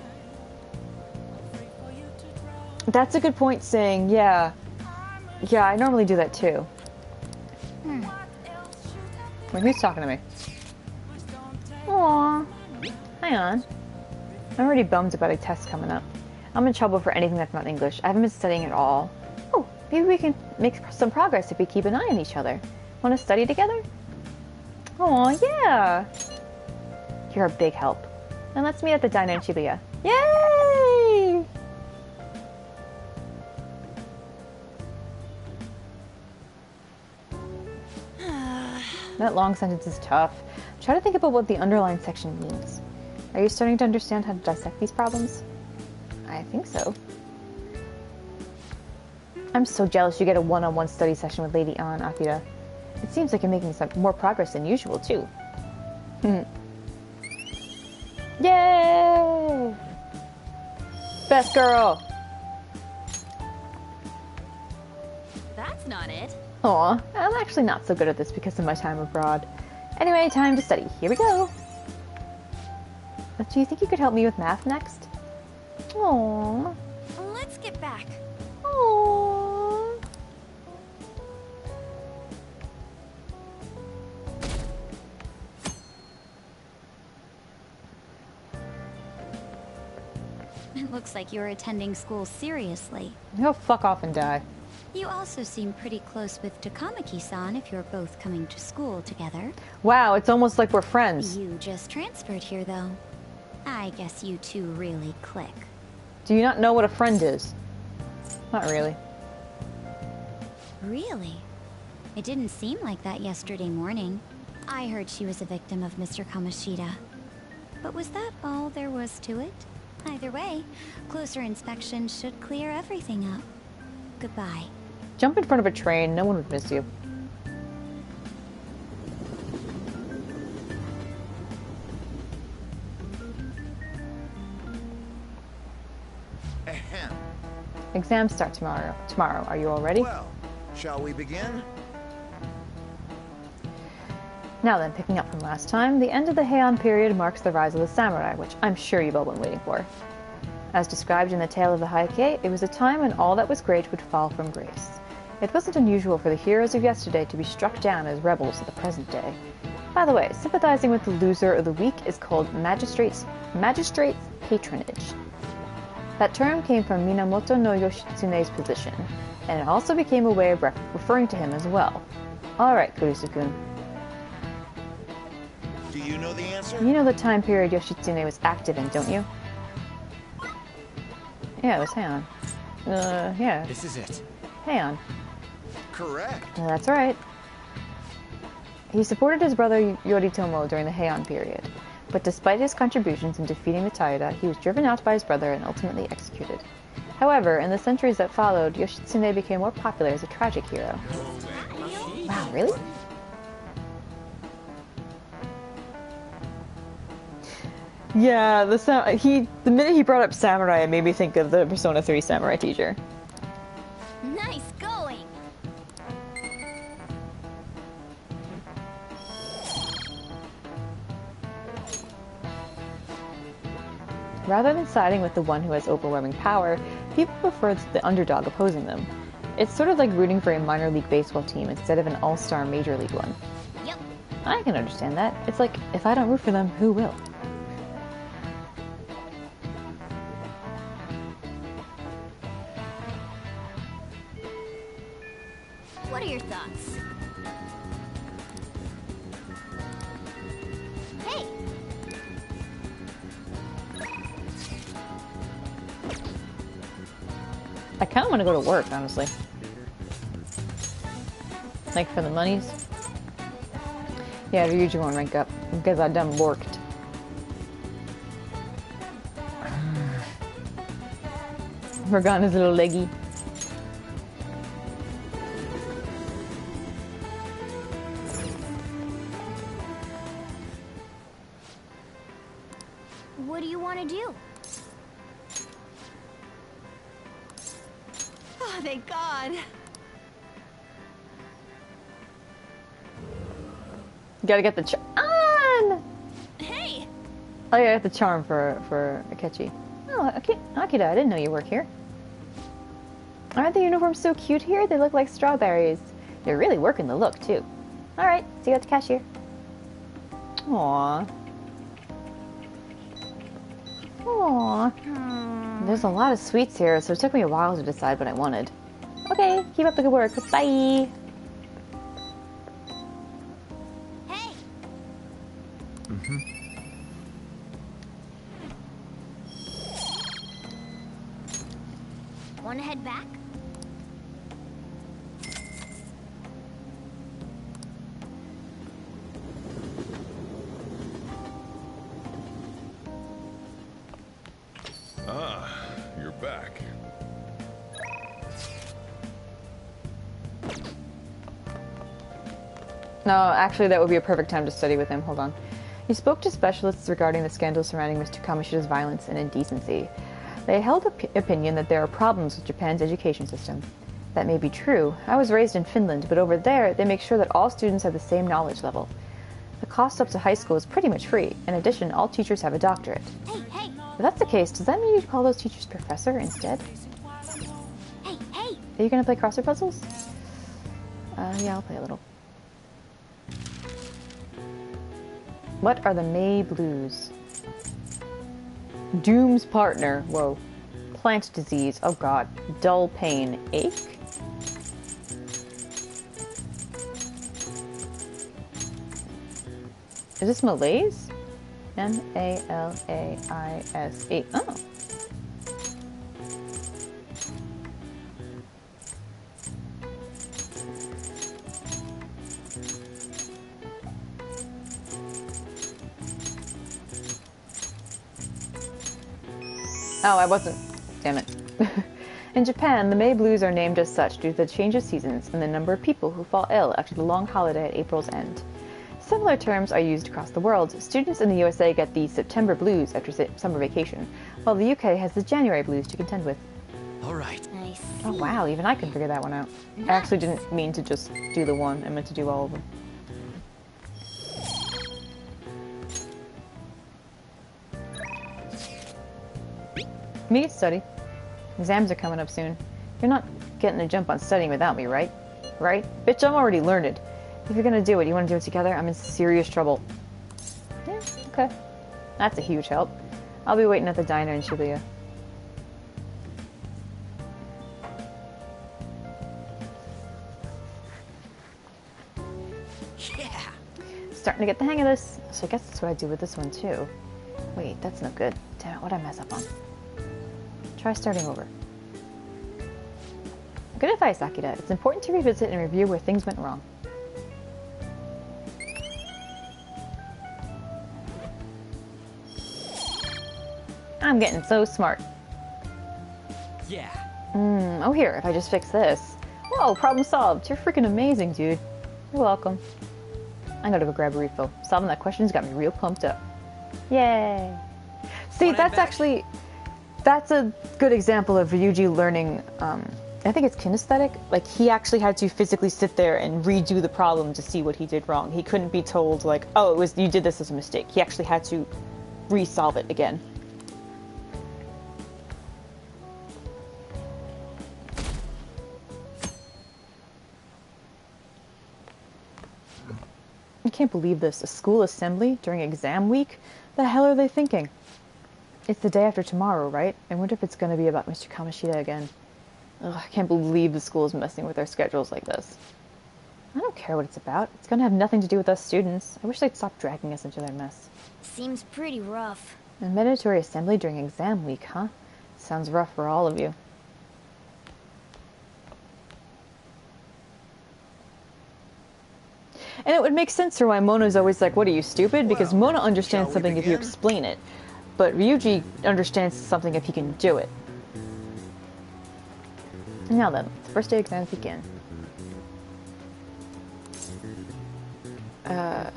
That's a good point saying, yeah. Yeah, I normally do that too. Wait, who's talking to me? Aww. Hang on. I'm already bummed about a test coming up. I'm in trouble for anything that's not English. I haven't been studying at all. Oh, maybe we can make some progress if we keep an eye on each other. Want to study together? Aw, yeah. You're a big help. And let's meet at the diner in Shibuya. Yay! That long sentence is tough. Try to think about what the underlined section means. Are you starting to understand how to dissect these problems? I think so. I'm so jealous you get a one-on-one study session with Lady Ann, Akira. It seems like you're making some more progress than usual, too. Yay! Best girl! That's not it. Aw, I'm actually not so good at this because of my time abroad. Anyway, time to study. Here we go! Do you think you could help me with math next? Aww. Let's get back. Aww. It looks like you're attending school seriously. Go fuck off and die. You also seem pretty close with Takamaki-san if you're both coming to school together. Wow, it's almost like we're friends. You just transferred here, though. I guess you two really click. Do you not know what a friend is? Not really. Really? It didn't seem like that yesterday morning. I heard she was a victim of Mr. Kamishita. But was that all there was to it? Either way, closer inspection should clear everything up. Goodbye. Jump in front of a train, no one would miss you. Ahem. Exams start tomorrow. Are you all ready? Well, shall we begin? Now then, picking up from last time, the end of the Heian period marks the rise of the samurai, which I'm sure you've all been waiting for. As described in the Tale of the Heike, it was a time when all that was great would fall from grace. It wasn't unusual for the heroes of yesterday to be struck down as rebels of the present day. By the way, sympathizing with the loser of the weak is called magistrate's patronage. That term came from Minamoto no Yoshitsune's position, and it also became a way of referring to him as well. Alright, Kurisu-kun. Do you know the answer? You know the time period Yoshitsune was active in, don't you? Yeah, it was Heian. Yeah. This is it. Heian. Correct. That's right. He supported his brother Yoritomo during the Heian period, but despite his contributions in defeating the Taira, he was driven out by his brother and ultimately executed. However, in the centuries that followed, Yoshitsune became more popular as a tragic hero. Wow, really? Yeah, the minute he brought up samurai, it made me think of the Persona 3 samurai teacher. Nice going. Rather than siding with the one who has overwhelming power, people prefer the underdog opposing them. It's sort of like rooting for a minor league baseball team instead of an all-star major league one. Yep. I can understand that. It's like, if I don't root for them, who will? What are your thoughts? Hey! I kind of want to go to work, honestly. Like, for the monies. Yeah, Ryuji won't rank up, because I done worked. Forgotten his little leggy. What do you want to do? Oh, thank God. Gotta get the on! Hey! Oh yeah, I got the charm for Akechi. Oh, Akira, I didn't know you work here. Aren't the uniforms so cute here? They look like strawberries. You're really working the look, too. Alright, see you at the cashier. Aww. Aww. There's a lot of sweets here, so it took me a while to decide what I wanted. Okay, keep up the good work. Bye! Hey! Want to head back? Ah, you're back. No, actually that would be a perfect time to study with him. Hold on. He spoke to specialists regarding the scandal surrounding Mr. Kamoshida's violence and indecency. They held opinion that there are problems with Japan's education system. That may be true. I was raised in Finland, but over there they make sure that all students have the same knowledge level. The cost up to high school is pretty much free. In addition, all teachers have a doctorate. Hey, hey! If that's the case, does that mean you call those teachers professor instead? Hey, hey! Are you gonna play crossword puzzles? Yeah, I'll play a little. What are the May Blues? Doom's partner. Whoa. Plant disease. Oh god. Dull pain. Ache? Is this malaise? M-A-L-A-I-S-E. Oh. Oh, I wasn't. Damn it. In Japan, the May Blues are named as such due to the change of seasons and the number of people who fall ill after the long holiday at April's end. Similar terms are used across the world. Students in the USA get the September Blues after summer vacation, while the UK has the January Blues to contend with. All right. Nice. Oh wow, even I can figure that one out. I actually didn't mean to just do the one, I meant to do all of them. Me to study. Exams are coming up soon. You're not getting a jump on studying without me, right? Right? Bitch, I'm already learned. If you're gonna do it, you wanna do it together? I'm in serious trouble. Yeah, okay. That's a huge help. I'll be waiting at the diner in Shibuya. starting to get the hang of this. So I guess that's what I do with this one too. Wait, that's no good. Damn it, what'd I mess up on? Try starting over. Good advice, Akira. It's important to revisit and review where things went wrong. I'm getting so smart. Yeah. Oh here, if I just fix this. Whoa, problem solved. You're freaking amazing, dude. You're welcome. I gotta go grab a refill. Solving that question's got me real pumped up. Yay! See, that's actually... That's a good example of Ryuji learning, I think it's kinesthetic. Like, he actually had to physically sit there and redo the problem to see what he did wrong. He couldn't be told, like, oh, it was you did this as a mistake. He actually had to resolve it again. I can't believe this. A school assembly during exam week? The hell are they thinking? It's the day after tomorrow, right? I wonder if it's going to be about Mr. Kamoshida again. Ugh, I can't believe the school is messing with their schedules like this. I don't care what it's about. It's going to have nothing to do with us students. I wish they'd stop dragging us into their mess. Seems pretty rough. A mandatory assembly during exam week, huh? Sounds rough for all of you. And it would make sense for why Mona's always like, what are you, stupid? Because Mona understands something if you explain it. But Ryuji understands something if he can do it. Now then, the first day exams begin. No,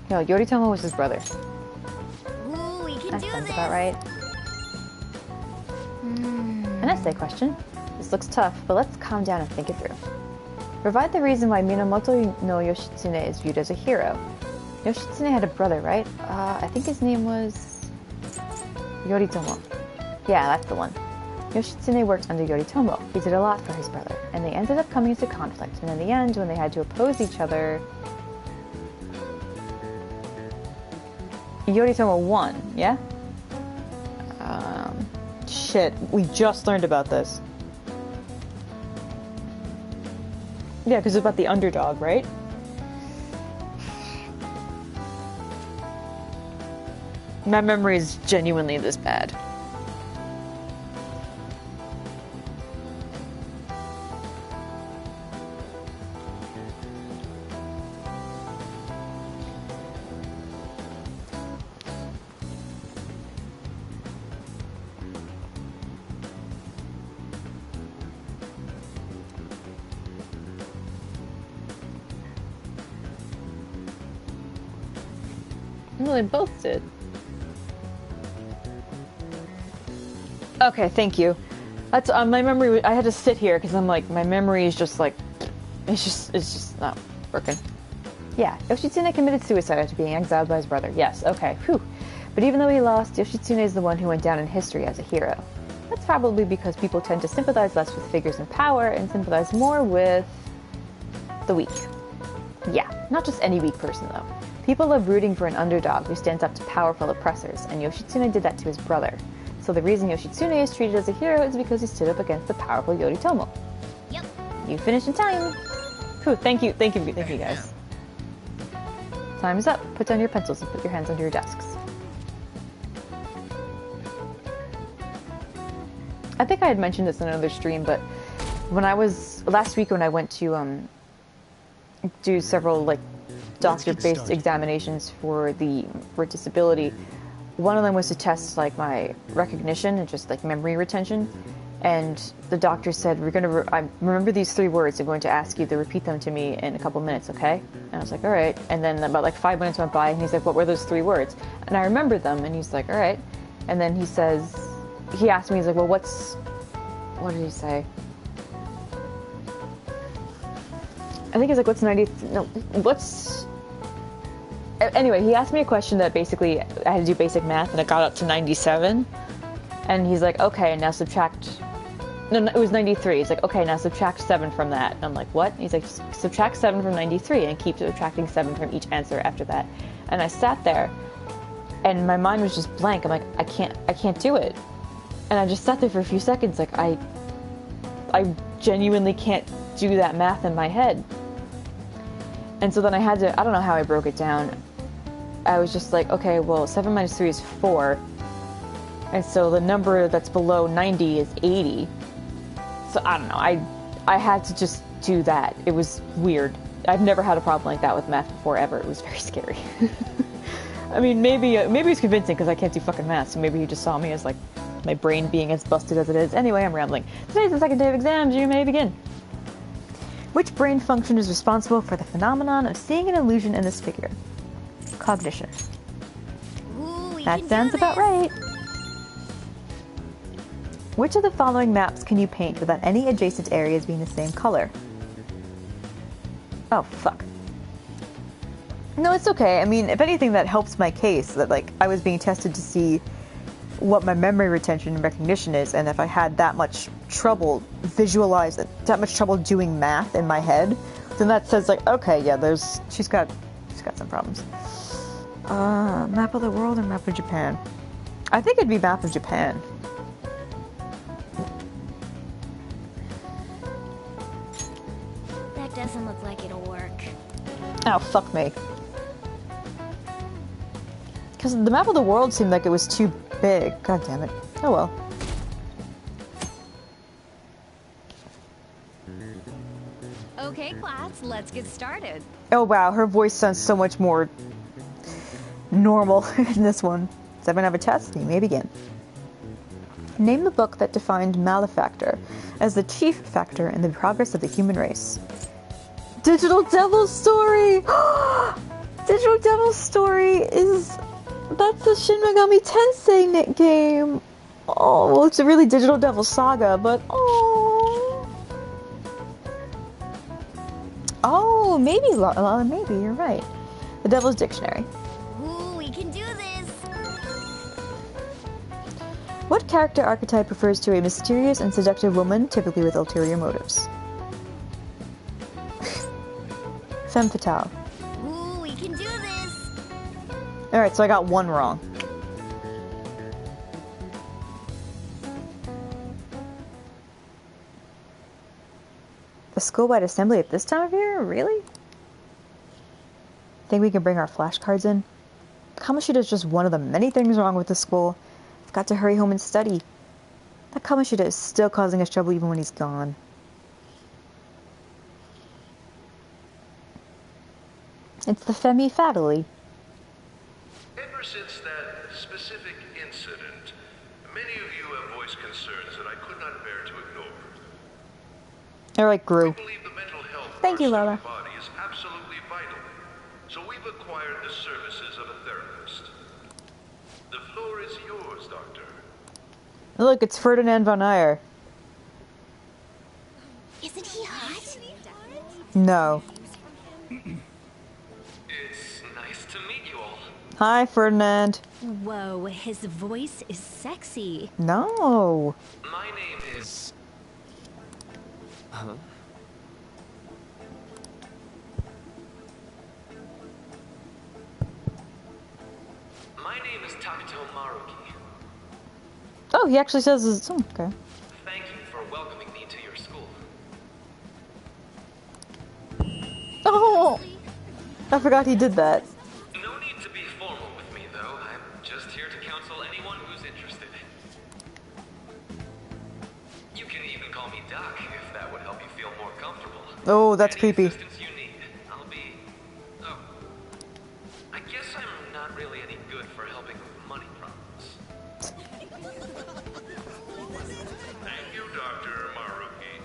Yoritomo was his brother. Ooh, we can That do sounds this. about right. An essay question. This looks tough, but let's calm down and think it through. Provide the reason why Minamoto no Yoshitsune is viewed as a hero. Yoshitsune had a brother, right? I think his name was... Yoritomo. Yeah, that's the one. Yoshitsune worked under Yoritomo. He did a lot for his brother, and they ended up coming into conflict, and in the end, when they had to oppose each other... Yoritomo won, yeah? Shit, we just learned about this. Yeah, because it's about the underdog, right? My memory is genuinely this bad. Well, they both did. Okay, thank you. That's my memory. I had to sit here because I'm like, my memory is just like, it's just not working. Yeah, Yoshitsune committed suicide after being exiled by his brother. Yes, okay, whew. But even though he lost, Yoshitsune is the one who went down in history as a hero. That's probably because people tend to sympathize less with figures in power and sympathize more with the weak. Yeah, not just any weak person though. People love rooting for an underdog who stands up to powerful oppressors, and Yoshitsune did that to his brother. So the reason Yoshitsune is treated as a hero is because he stood up against the powerful Yoritomo. Yep. You finished in time. Whew, thank you guys. Time is up. Put down your pencils and put your hands under your desks. I think I had mentioned this in another stream, but when I was last week when I went to do several like doctor-based examinations for disability, one of them was to test like my recognition and just like memory retention, and the doctor said, we're gonna I remember these 3 words. I'm going to ask you to repeat them to me in a couple minutes, okay? And I was like, all right. And then about like 5 minutes went by, and he's like, what were those 3 words? And I remembered them, and he's like, all right. And then he asked me, he's like, well, what did he say? I think he's like, anyway, he asked me a question that basically I had to do basic math, and it got up to 97. And he's like, okay, now subtract... No, it was 93. He's like, okay, now subtract 7 from that. And I'm like, what? And he's like, subtract 7 from 93 and keep subtracting 7 from each answer after that. And I sat there, and my mind was just blank. I'm like, I can't do it. And I just sat there for a few seconds, like, I genuinely can't do that math in my head. And so then I had to, I don't know how I broke it down. I was just like, okay, well, 7 minus 3 is 4. And so the number that's below 90 is 80. So I don't know, I had to just do that. It was weird. I've never had a problem like that with math before, ever. It was very scary. I mean, maybe it's convincing because I can't do fucking math, so maybe he just saw me as, like, my brain being as busted as it is. Anyway, I'm rambling. Today's the second day of exams, you may begin. Which brain function is responsible for the phenomenon of seeing an illusion in this figure? Cognition. Ooh, that sounds about right. Which of the following maps can you paint without any adjacent areas being the same color? Oh, fuck. No, it's okay. I mean, if anything, that helps my case. That, like, I was being tested to see what my memory retention and recognition is, and if I had that much trouble that much trouble doing math in my head, then that says, like, okay, yeah, she's got some problems. Map of the world or map of Japan? I think it'd be map of Japan. That doesn't look like it'll work. Oh, fuck me. Because the map of the world seemed like it was too big. God damn it. Oh well. Okay, class, let's get started. Oh wow, her voice sounds so much more normal in this one. 7 have a test, you may begin. Name the book that defined malefactor as the chief factor in the progress of the human race. Digital Devil's Story! Digital Devil's Story that's the Shin Megami Tensei game. Oh, well, it's a really Digital Devil Saga, but oh. Oh, maybe you're right. The Devil's Dictionary. Ooh, we can do this. What character archetype refers to a mysterious and seductive woman, typically with ulterior motives? Femme fatale. Ooh, we can do this. Alright, so I got one wrong. The school-wide assembly at this time of year? Really? Think we can bring our flashcards in? Kamoshida is just one of the many things wrong with the school. I've got to hurry home and study. That Kamoshida is still causing us trouble even when he's gone. It's the Femi Fatally. Ever since that specific incident, many of you have voiced concerns that I could not bear to ignore. Alright, Gru. We believe the mental health Thank you, of our Lola. student body is absolutely vital. So we've acquired the services of a therapist. The floor is yours, Doctor. Look, it's Ferdinand von Ayer. Isn't he hot? No. It's nice to meet you all. Hi, Ferdinand. Whoa, his voice is sexy. No. My name is... Huh? My name is Takuto Maruki. Oh, he actually says his... Oh, okay. Thank you for welcoming me to your school. Oh! I forgot he did that. No need to be formal with me, though. I'm just here to counsel anyone who's interested. You can even call me Doc, if that would help you feel more comfortable. Oh, that's Any creepy. assistance you need, I'll be... Oh. I guess I'm not really any good for helping with money problems. Thank you, Dr. Maruki.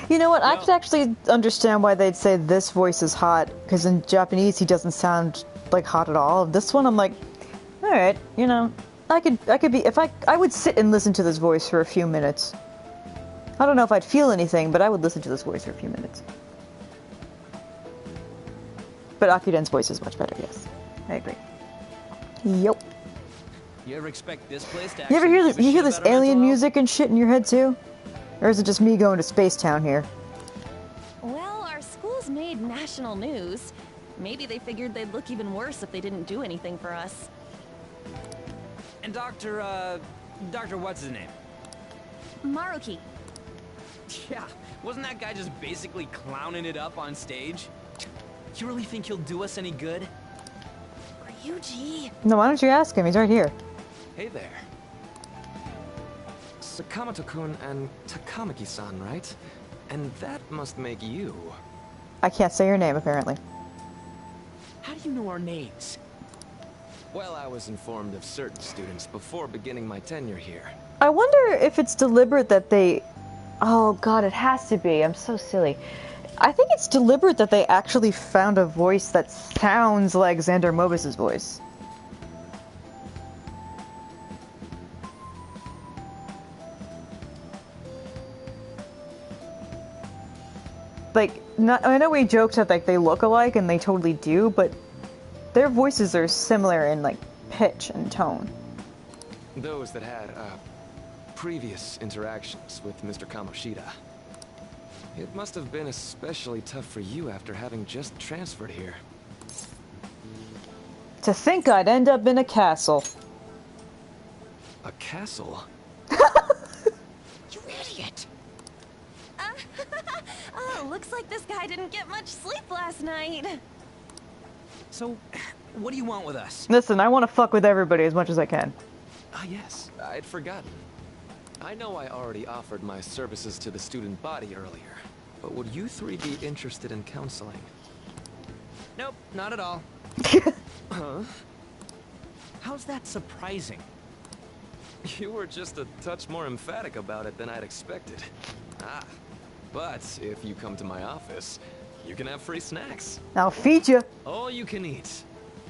You know what? I could actually understand why they'd say this voice is hot, because in Japanese he doesn't sound like hot at all. This one I'm like, alright, you know, I could be, if I would sit and listen to this voice for a few minutes. I don't know if I'd feel anything, but I would listen to this voice for a few minutes. But Akuden's voice is much better, yes. I agree. Yup. You ever expect this place to You ever hear this, give a you hear shit this about our alien mental music and shit in your head too? Or is it just me going to Space Town here? Well, our school's made national news. Maybe they figured they'd look even worse if they didn't do anything for us. health? And Dr. Dr. What's his name? Maruki. Yeah, wasn't that guy just basically clowning it up on stage? You really think he'll do us any good? Ryuji. No, why don't you ask him? He's right here. Hey there. Sakamoto-kun and Takamaki-san, right? And that must make you. I can't say your name, apparently. How do you know our names? Well, I was informed of certain students before beginning my tenure here. I wonder if it's deliberate that they... Oh god, it has to be. I'm so silly. I think it's deliberate that they actually found a voice that sounds like Xander Mobus' voice. Like, I know we joked that like they look alike, and they totally do, but their voices are similar in like pitch and tone. Those that had previous interactions with Mr. Kamoshida. It must have been especially tough for you after having just transferred here. To think I'd end up in a castle. A castle? You idiot! Oh, looks like this guy didn't get much sleep last night. So, what do you want with us? Listen, I want to fuck with everybody as much as I can. Ah, yes. I'd forgotten. I know I already offered my services to the student body earlier, but would you three be interested in counseling? Nope, not at all. Huh? How's that surprising? You were just a touch more emphatic about it than I'd expected. Ah, but if you come to my office, you can have free snacks. I'll feed you. All you can eat.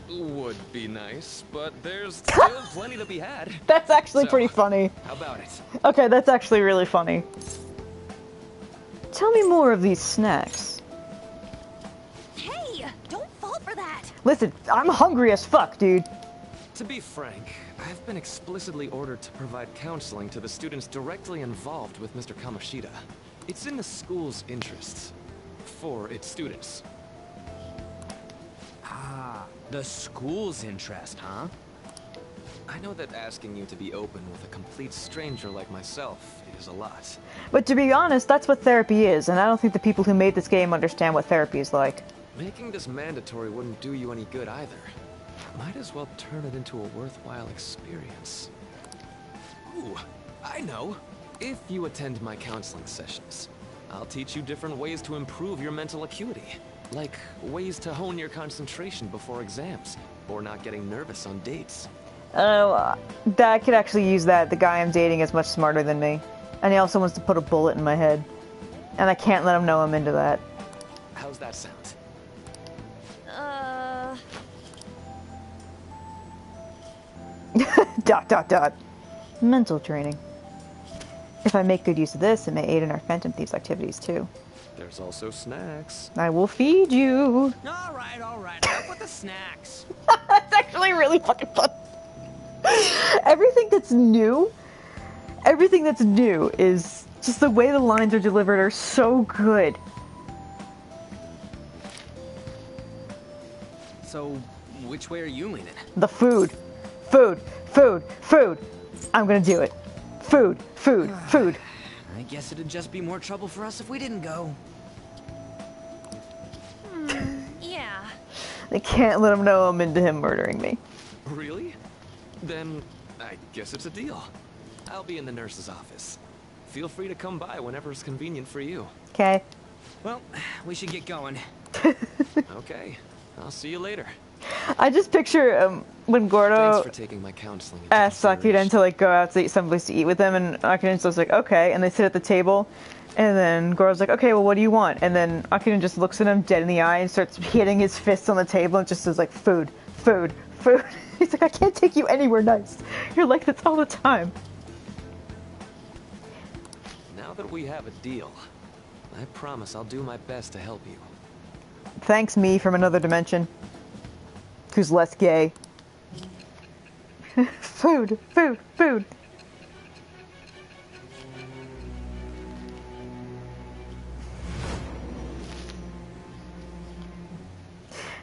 Would be nice, but there's still plenty to be had. That's actually pretty funny. How about it? Okay, that's actually really funny. Tell me more of these snacks. Hey, don't fall for that. Listen, I'm hungry as fuck, dude. To be frank, I've been explicitly ordered to provide counseling to the students directly involved with Mr. Kamoshida. It's in the school's interests. For its students. Ah, the school's interest, huh? I know that asking you to be open with a complete stranger like myself is a lot. But to be honest, that's what therapy is, and I don't think the people who made this game understand what therapy is like. Making this mandatory wouldn't do you any good either. Might as well turn it into a worthwhile experience. Ooh, I know. If you attend my counseling sessions, I'll teach you different ways to improve your mental acuity. Like ways to hone your concentration before exams, or not getting nervous on dates. Oh, I could actually use that. The guy I'm dating is much smarter than me. And he also wants to put a bullet in my head. And I can't let him know I'm into that. How's that sound? ... Mental training. If I make good use of this, it may aid in our Phantom Thieves activities too. There's also snacks. I will feed you. All right, up with the snacks. That's actually really fucking fun. Everything that's new is just the way the lines are delivered are so good. So, which way are you leaning? The food. Food. Food. Food. I'm gonna do it. Food. Food. Food. I guess it'd just be more trouble for us if we didn't go. Yeah. I can't let him know I'm into him murdering me. Really? Then I guess it's a deal. I'll be in the nurse's office. Feel free to come by whenever it's convenient for you. Okay. Well, we should get going. Okay. I'll see you later. I just picture when Gordo Thanks for taking my counseling asks Akiden to like go out to someplace to eat with him, and Akiden's just like, okay, and they sit at the table, and then Gordo's like, okay, well, what do you want? And then Akiden just looks at him dead in the eye and starts hitting his fists on the table and just says like, food, food, food. He's like, I can't take you anywhere nice. You're like this all the time. Now that we have a deal, I promise I'll do my best to help you. Thanks, me from another dimension. Who's less gay. Food, food, food.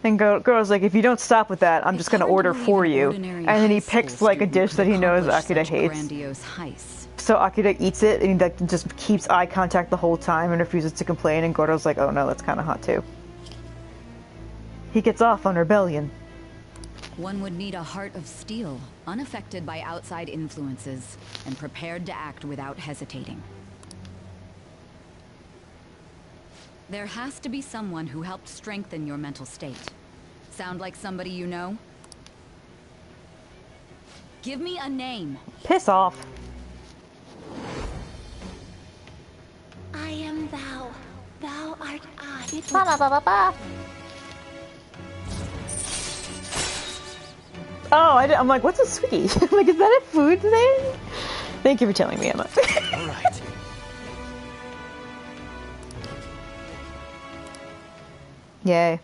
And Goro's like, if you don't stop with that, I'm just gonna order for you. And then he picks like a dish that he knows Akira hates. So Akira eats it and he like, just keeps eye contact the whole time and refuses to complain. And Goro's like, oh no, that's kind of hot too. He gets off on rebellion. One would need a heart of steel, unaffected by outside influences, and prepared to act without hesitating. There has to be someone who helped strengthen your mental state. Sound like somebody you know? Give me a name. Piss off. I am thou. Thou art I. Ba ba ba ba ba. Oh, I'm like, what's a Swiggy? I'm like, is that a food thing? Thank you for telling me, Emma. All right. Yay.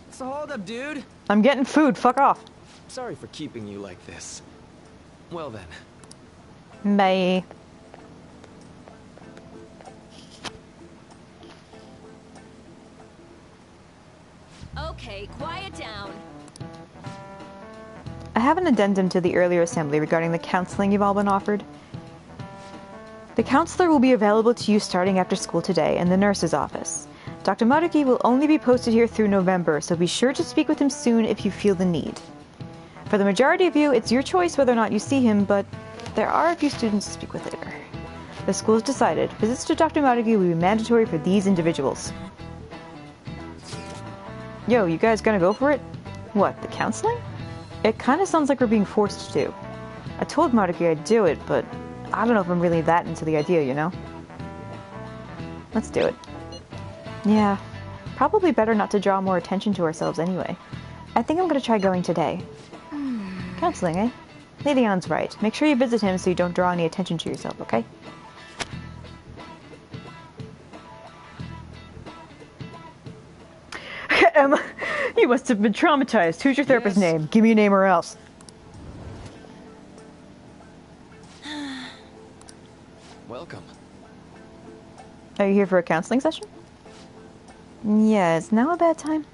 What's the holdup, dude? I'm getting food. Fuck off. Sorry for keeping you like this. Well then. Bye. Okay, quiet down. I have an addendum to the earlier assembly regarding the counseling you've all been offered. The counselor will be available to you starting after school today in the nurse's office. Dr. Maruki will only be posted here through November, so be sure to speak with him soon if you feel the need. For the majority of you, it's your choice whether or not you see him, but there are a few students to speak with later. The school has decided visits to Dr. Maruki will be mandatory for these individuals. Yo, you guys gonna go for it? What, the counseling? It kind of sounds like we're being forced to. I told Maruki I'd do it, but I don't know if I'm really that into the idea, you know? Let's do it. Yeah, probably better not to draw more attention to ourselves anyway. I think I'm gonna try going today. Counseling, eh? Lady Ann's right. Make sure you visit him so you don't draw any attention to yourself, okay? Emma, you must have been traumatized. Who's your therapist's name? Give me a name or else. Welcome. Are you here for a counseling session? Yeah, is now a bad time?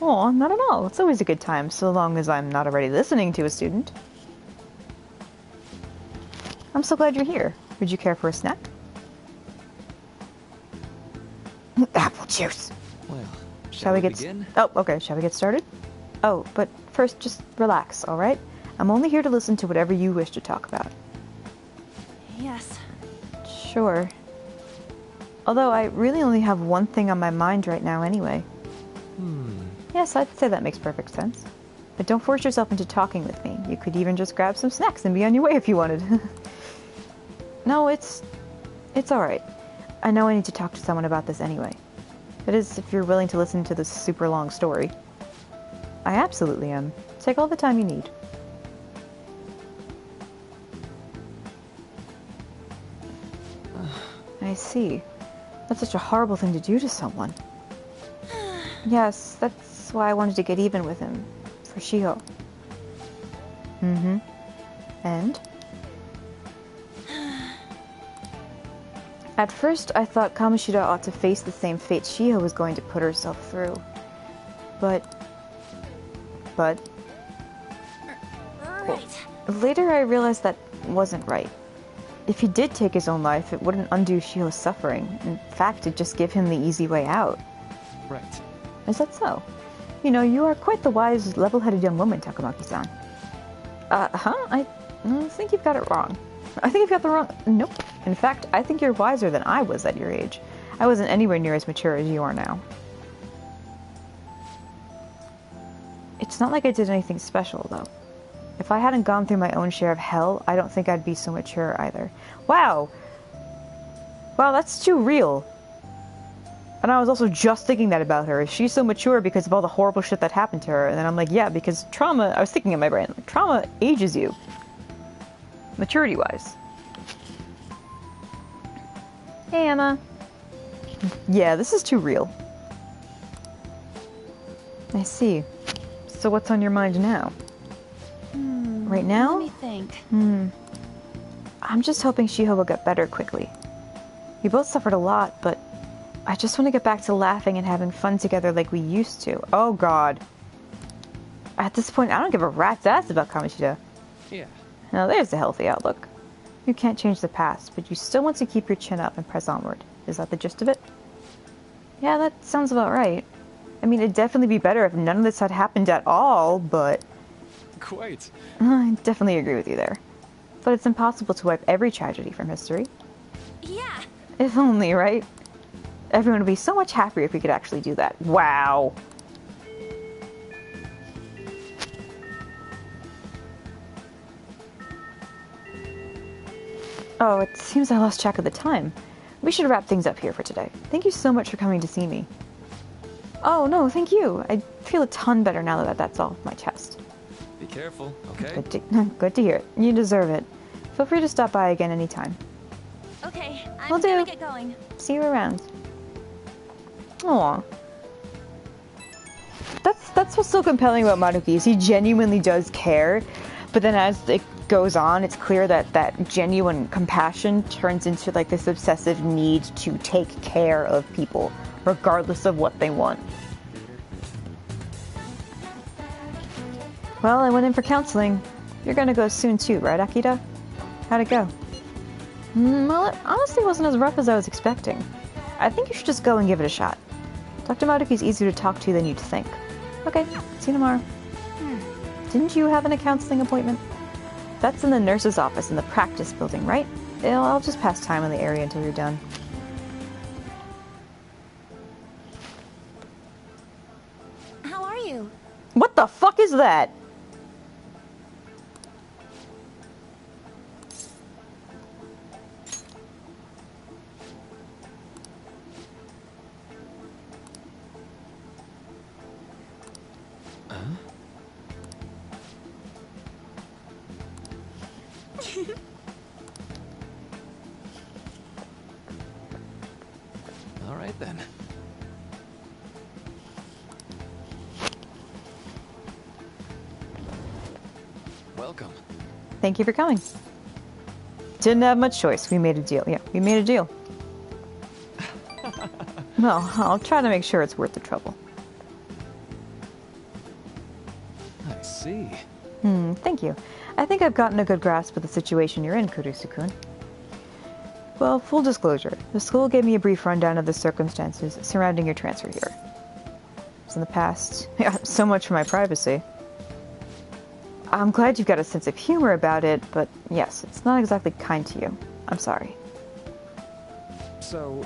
Oh, not at all. It's always a good time, so long as I'm not already listening to a student. I'm so glad you're here. Would you care for a snack? Apple juice. Well, shall we begin? Oh, okay. Shall we get started? Oh, but first, just relax, all right? I'm only here to listen to whatever you wish to talk about. Yes. Sure. Although I really only have one thing on my mind right now anyway. Yes, I'd say that makes perfect sense. But don't force yourself into talking with me. You could even just grab some snacks and be on your way if you wanted. No, it's alright. I know I need to talk to someone about this anyway. That is, if you're willing to listen to this super long story. I absolutely am. Take all the time you need. I see. That's such a horrible thing to do to someone. Yes, that's why I wanted to get even with him. For Shiho. And? At first, I thought Kamoshida ought to face the same fate Shiho was going to put herself through. But... Right. Well, later I realized that wasn't right. If he did take his own life, it wouldn't undo Shiho's suffering. In fact, it'd just give him the easy way out. Right. Is that so? You know, you are quite the wise, level-headed young woman, Takamaki-san. I think you've got it wrong. I think you've got the wrong... Nope. In fact, I think you're wiser than I was at your age. I wasn't anywhere near as mature as you are now. It's not like I did anything special, though. If I hadn't gone through my own share of hell, I don't think I'd be so mature either. Wow! Wow, that's too real. And I was also just thinking that about her. Is she so mature because of all the horrible shit that happened to her? And then I'm like, yeah, because trauma... I was thinking in my brain, like, trauma ages you. Maturity-wise. Hey, Emma. Yeah, this is too real. I see. So what's on your mind now? Right now? Let me think. I'm just hoping Shiho will get better quickly. We both suffered a lot, but I just want to get back to laughing and having fun together like we used to. Oh god. At this point, I don't give a rat's ass about Kamoshida. Yeah. Now there's a healthy outlook. You can't change the past, but you still want to keep your chin up and press onward. Is that the gist of it? Yeah, that sounds about right. I mean, it'd definitely be better if none of this had happened at all, but... Quite. I definitely agree with you there. But it's impossible to wipe every tragedy from history. Yeah. If only, right? Everyone would be so much happier if we could actually do that. Wow. Oh, it seems I lost track of the time. We should wrap things up here for today. Thank you so much for coming to see me. Oh, no, thank you. I feel a ton better now that that's off my chest. Be careful, okay? Good to hear it. You deserve it. Feel free to stop by again anytime. Okay, I'm Will do. gonna get going. See you around. Aw. That's what's so compelling about Maruki, is he genuinely does care, but then as it goes on, it's clear that that genuine compassion turns into like this obsessive need to take care of people, regardless of what they want. Well, I went in for counseling. You're gonna go soon too, right, Akita? How'd it go? Well, it honestly wasn't as rough as I was expecting. I think you should just go and give it a shot. Dr. Maruki's easier to talk to than you'd think. Okay, see you tomorrow. Didn't you have a counseling appointment? That's in the nurse's office in the practice building, right? I'll just pass time in the area until you're done. How are you? What the fuck is that? All right then. Welcome. Thank you for coming. Didn't have much choice. We made a deal. Yeah, we made a deal. Well, I'll try to make sure it's worth the trouble. I see. Thank you. I think I've gotten a good grasp of the situation you're in, Kurusu-kun. Well, full disclosure, the school gave me a brief rundown of the circumstances surrounding your transfer here. In the past, yeah, so much for my privacy. I'm glad you've got a sense of humor about it, but yes, it's not exactly kind to you. I'm sorry. So...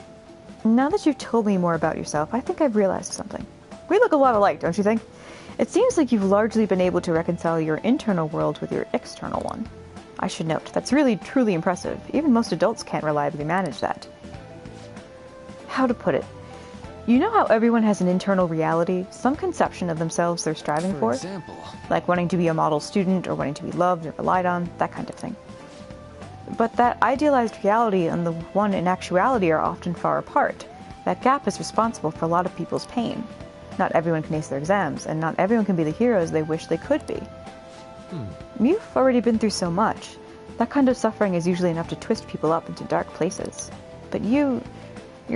Now that you've told me more about yourself, I think I've realized something. We look a lot alike, don't you think? It seems like you've largely been able to reconcile your internal world with your external one. I should note, that's really, truly impressive. Even most adults can't reliably manage that. How to put it? You know how everyone has an internal reality, some conception of themselves they're striving for? For example? Like wanting to be a model student, or wanting to be loved or relied on, that kind of thing. But that idealized reality and the one in actuality are often far apart. That gap is responsible for a lot of people's pain. Not everyone can ace their exams, and not everyone can be the heroes they wish they could be. You've already been through so much. That kind of suffering is usually enough to twist people up into dark places. But you're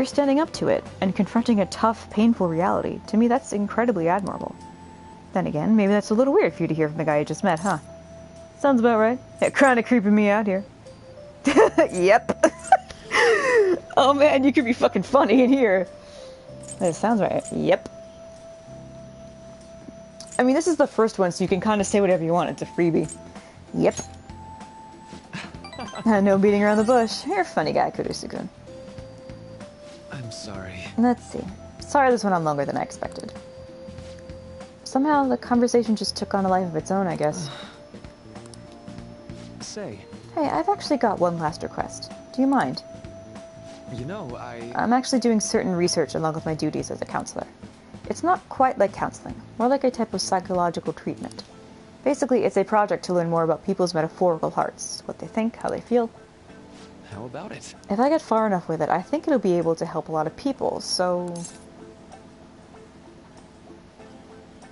standing up to it, and confronting a tough, painful reality. To me, that's incredibly admirable. Then again, maybe that's a little weird for you to hear from the guy you just met, huh? Sounds about right. Yeah, kinda creeping me out here. Yep. Oh man, you could be fucking funny in here. That sounds right. Yep. I mean, this is the first one, so you can kind of say whatever you want. It's a freebie. Yep. No beating around the bush. You're a funny guy, Kurusu-kun. I'm sorry. Let's see. Sorry this went on longer than I expected. Somehow the conversation just took on a life of its own, I guess. Say. Hey, I've actually got one last request. Do you mind? You know, I'm actually doing certain research along with my duties as a counselor. It's not quite like counseling, more like a type of psychological treatment. Basically, it's a project to learn more about people's metaphorical hearts, what they think, how they feel. How about it? If I get far enough with it, I think it'll be able to help a lot of people, so...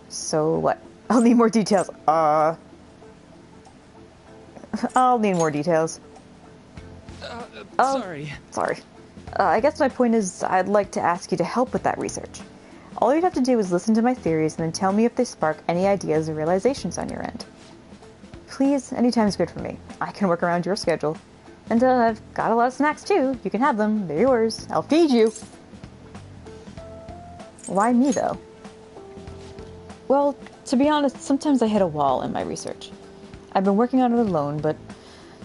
So what? I'll need more details. I'll need more details. Sorry. Sorry. I guess my point is I'd like to ask you to help with that research. All you'd have to do is listen to my theories and then tell me if they spark any ideas or realizations on your end. Please, anytime's good for me. I can work around your schedule. And I've got a lot of snacks too. You can have them. They're yours. I'll feed you. Why me, though? Well, to be honest, sometimes I hit a wall in my research. I've been working on it alone, but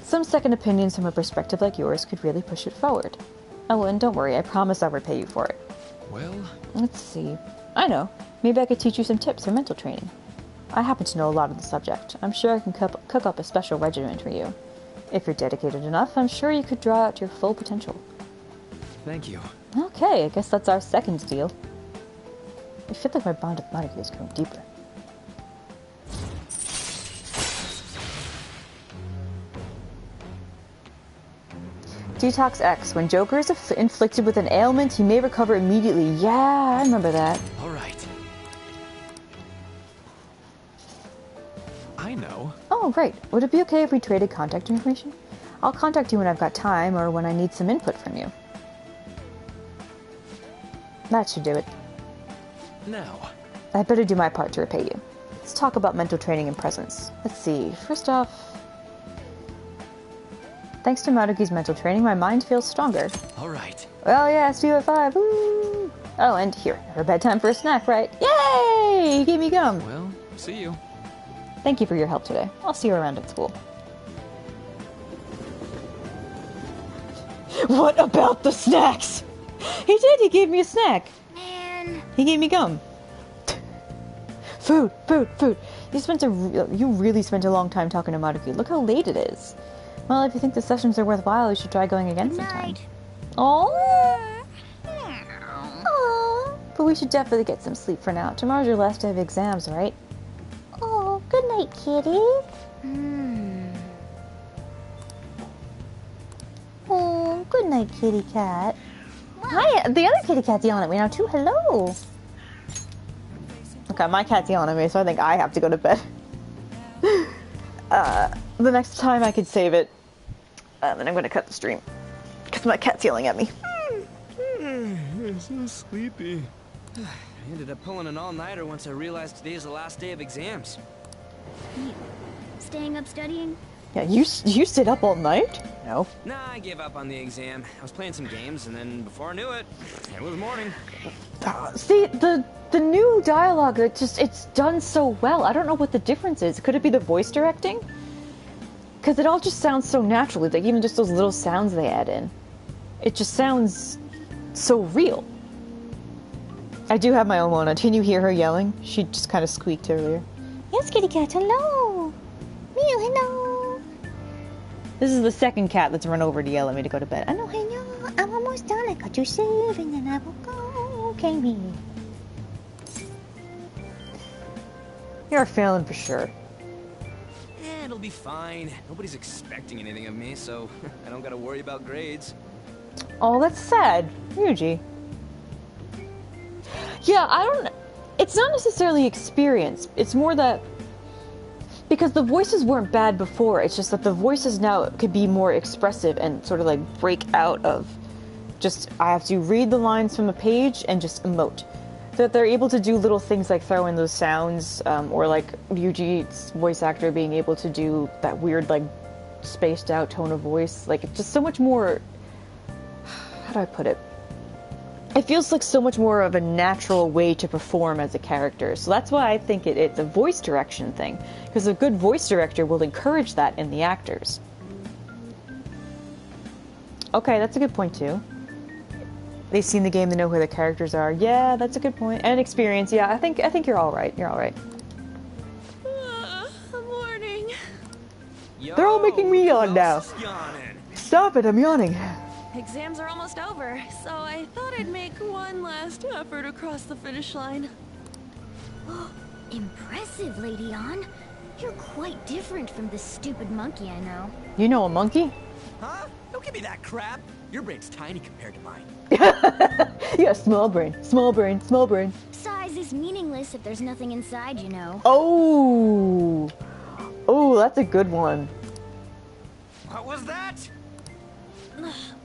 some second opinions from a perspective like yours could really push it forward. Oh, and don't worry, I promise I'll repay you for it. Well... Let's see. I know. Maybe I could teach you some tips for mental training. I happen to know a lot of the subject. I'm sure I can cook up a special regimen for you. If you're dedicated enough, I'm sure you could draw out your full potential. Thank you. Okay, I guess that's our second deal. I feel like my bond with Monica is growing deeper. Detox X. When Joker is inflicted with an ailment, he may recover immediately. Yeah, I remember that. All right. I know. Oh, right. Would it be okay if we traded contact information? I'll contact you when I've got time or when I need some input from you. That should do it. Now. I'd better do my part to repay you. Let's talk about mental training and presence. Let's see. First off... Thanks to Maruki's mental training, my mind feels stronger. All right. Well, yeah, it's 2 at 5. Woo! Oh, and here, her bedtime for a snack, right? Yay! He gave me gum. Well, see you. Thank you for your help today. I'll see you around at school. What about the snacks? He did. He gave me a snack. Man. He gave me gum. Food, food, food. You really spent a long time talking to Maruki. Look how late it is. Well, if you think the sessions are worthwhile, you should try going again sometime. Oh. But we should definitely get some sleep for now. Tomorrow's your last day of exams, right? Oh, good night, kitty. Oh, good night, kitty cat. Hi, the other kitty cat's yelling at me now too. Hello. Okay, my cat's yelling at me, so I think I have to go to bed. The next time I could save it, then I'm going to cut the stream. Because my cat's yelling at me. I'm so sleepy. I ended up pulling an all-nighter once I realized today's the last day of exams. Staying up studying? Yeah, you stayed up all night? No. Nah, I gave up on the exam. I was playing some games, and then before I knew it, it was morning. See, the new dialogue, it's done so well. I don't know what the difference is. Could it be the voice directing? Because it all just sounds so naturally. Like, even just those little sounds they add in. It just sounds so real. I do have my own one. Can you hear her yelling? She just kind of squeaked earlier. Yes, kitty cat, hello. Mew, hello. This is the second cat that's run over to yell at me to go to bed. Hello, hello. I'm almost done. I got you safe and then I will go. Okay, me. You're failing for sure. It'll be fine. Nobody's expecting anything of me, so I don't gotta worry about grades. Oh, that's sad. Ryuji. Yeah, it's not necessarily experience. It's more that... Because the voices weren't bad before, it's just that the voices now could be more expressive and sort of like break out of just, I have to read the lines from a page and just emote. So that they're able to do little things like throw in those sounds, or like Ryuji's voice actor being able to do that weird, like, spaced out tone of voice. Like, it's just so much more... How do I put it? It feels like so much more of a natural way to perform as a character. So that's why I think it's a voice direction thing. Because a good voice director will encourage that in the actors. Okay, that's a good point too. They've seen the game, they know who the characters are. Yeah, that's a good point. And experience, yeah, I think you're alright. You're alright. Morning. They're all making me yawn now. Stop it, I'm yawning. Exams are almost over, so I thought I'd make one last effort across the finish line. Impressive, Lady Ann. You're quite different from this stupid monkey I know. You know a monkey? Huh? Don't give me that crap. Your brain's tiny compared to mine. Yeah, small brain, small brain, small brain. Size is meaningless if there's nothing inside, you know. Oh! Oh, that's a good one. What was that?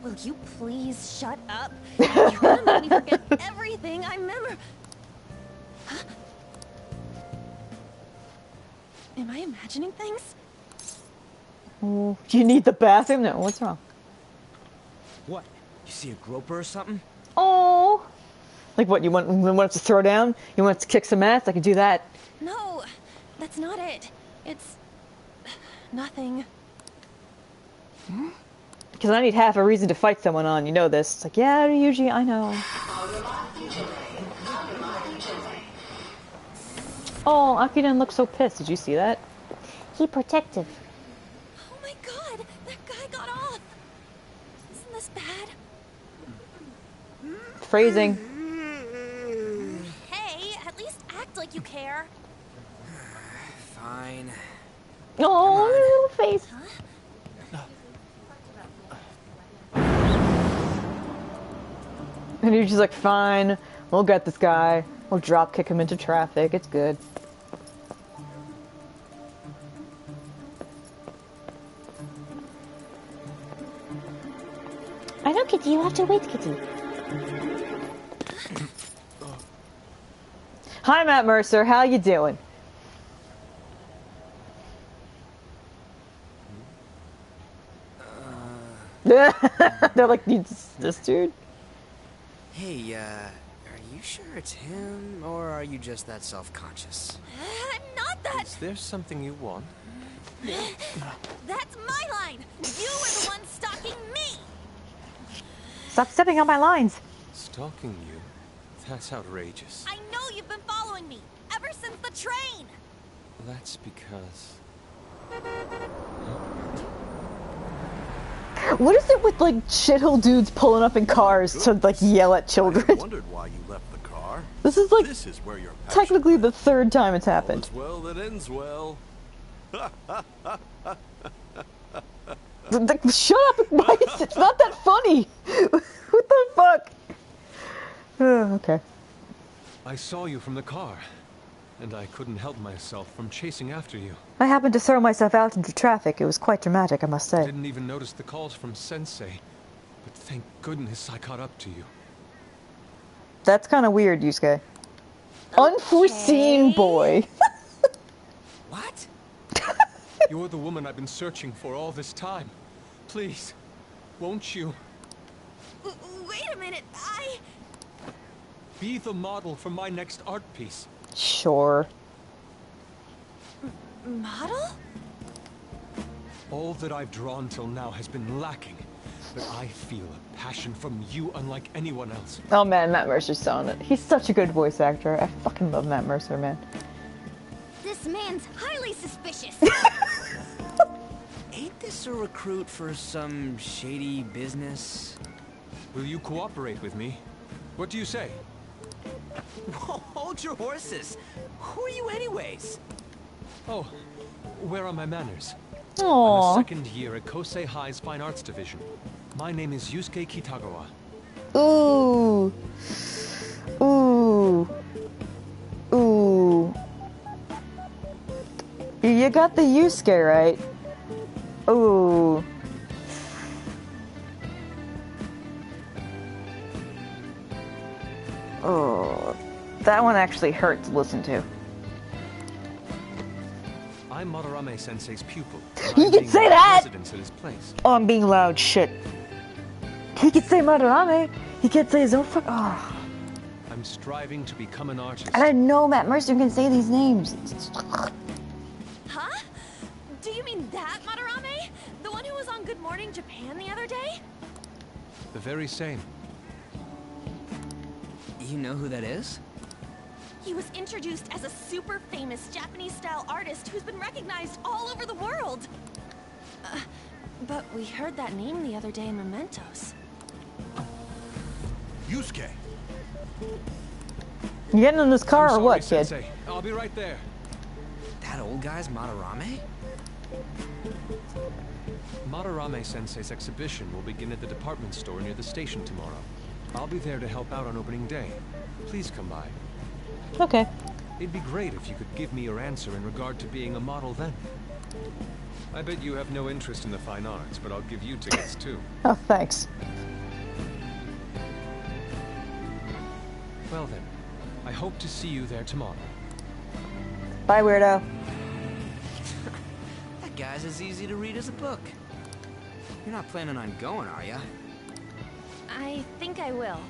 Will you please shut up? You're gonna make me forget everything I remember. Huh? Am I imagining things? Oh, do you need the bathroom? No, what's wrong? What? You see a groper or something? Oh, like what? You want us to throw down? You want us to kick some ass? I can do that. No, that's not it. It's nothing. Because I need half a reason to fight someone on. You know this. It's like, yeah, usually I know. Oh, Aki didn't look so pissed. Did you see that? He protective. Oh my god, that guy got off. Isn't this bad? Phrasing. Hey, at least act like you care. Fine. Oh, little face. And you're just like, fine, we'll get this guy. We'll drop kick him into traffic. It's good. I know, Kitty. You have to wait, Kitty. Hi, Matt Mercer. How you doing? They're like, this dude? Hey, are you sure it's him, or are you just that self-conscious? I'm not that. Is there something you want? That's my line. You were the one stalking me. Stop stepping on my lines. Stalking you? That's outrageous. I know you've been following me ever since the train. That's because... What is it with, like, shithole dudes pulling up in cars to, like, yell at children? I wondered why you left the car. This is, like, This is where your technically the third time it's happened. well that ends well. Shut up! Why is it's not that funny? What the fuck? Okay. I saw you from the car, and I couldn't help myself from chasing after you. I happened to throw myself out into traffic. It was quite dramatic, I must I say. didn't even notice the calls from Sensei, but thank goodness I caught up to you. That's kind of weird, Yusuke. Unforeseen boy. What? You're the woman I've been searching for all this time. Please, won't you Wait a minute, be the model for my next art piece? Sure. Model? All that I've drawn till now has been lacking, but I feel a passion from you unlike anyone else. Oh man, Matt Mercer's selling it. He's such a good voice actor. I fucking love Matt Mercer, man. This man's highly suspicious. Ain't this a recruit for some shady business? Will you cooperate with me? What do you say? Whoa, hold your horses. Who are you anyways? Oh, where are my manners? Aww. I'm a second year at Kosei High's Fine Arts Division. My name is Yusuke Kitagawa. Ooh. Ooh. Ooh. You got the Yusuke right. Ooh. Oh. That one actually hurt to listen to. I'm Madarame Sensei's pupil. You can say that! Residence at his place. Oh, I'm being loud. Shit. He can say Madarame. He can't say his own fuck. Oh. I'm striving to become an artist. And I know Matt Mercer can say these names. Huh? Do you mean that Madarame? The one who was on Good Morning Japan the other day? The very same. You know who that is? He was introduced as a super famous Japanese-style artist who's been recognized all over the world. But we heard that name the other day in Mementos. Yusuke. You getting in this car I'm or sorry, what, kid? Sensei. I'll be right there. That old guy's Madarame? Madarame Sensei's exhibition will begin at the department store near the station tomorrow. I'll be there to help out on opening day. Please come by. Okay. It'd be great if you could give me your answer in regard to being a model then. I bet you have no interest in the fine arts, but I'll give you tickets too. Oh, thanks. Well then, I hope to see you there tomorrow. Bye, weirdo. That guy's as easy to read as a book. You're not planning on going, are ya? I think I will.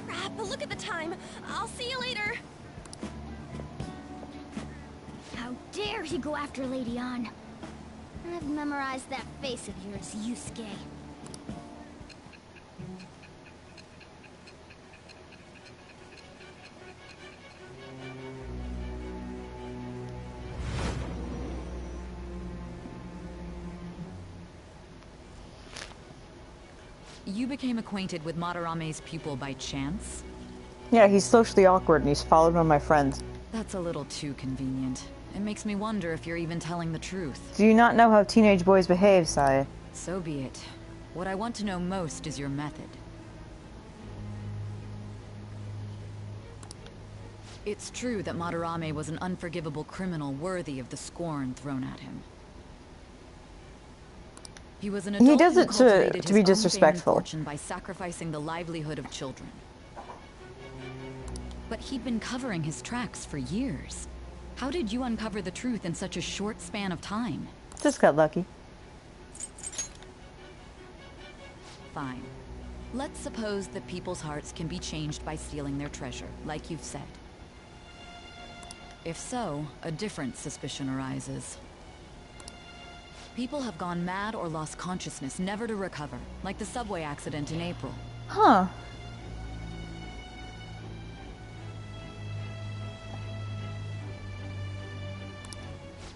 Crap, look at the time. I'll see you later. How dare he go after Lady Ann? I've memorized that face of yours, Yusuke. You became acquainted with Madarame's pupil by chance? Yeah, he's socially awkward and he's followed one of my friends. That's a little too convenient. It makes me wonder if you're even telling the truth. Do you not know how teenage boys behave, Saya? So be it. What I want to know most is your method. It's true that Madarame was an unforgivable criminal worthy of the scorn thrown at him. He was an adult He does who it cultivated to his be own fame and disrespectful. fortune by sacrificing the livelihood of children. But he'd been covering his tracks for years. How did you uncover the truth in such a short span of time? Just got lucky. Fine. Let's suppose that people's hearts can be changed by stealing their treasure, like you've said. If so, a different suspicion arises. People have gone mad or lost consciousness, never to recover, like the subway accident in April. Huh.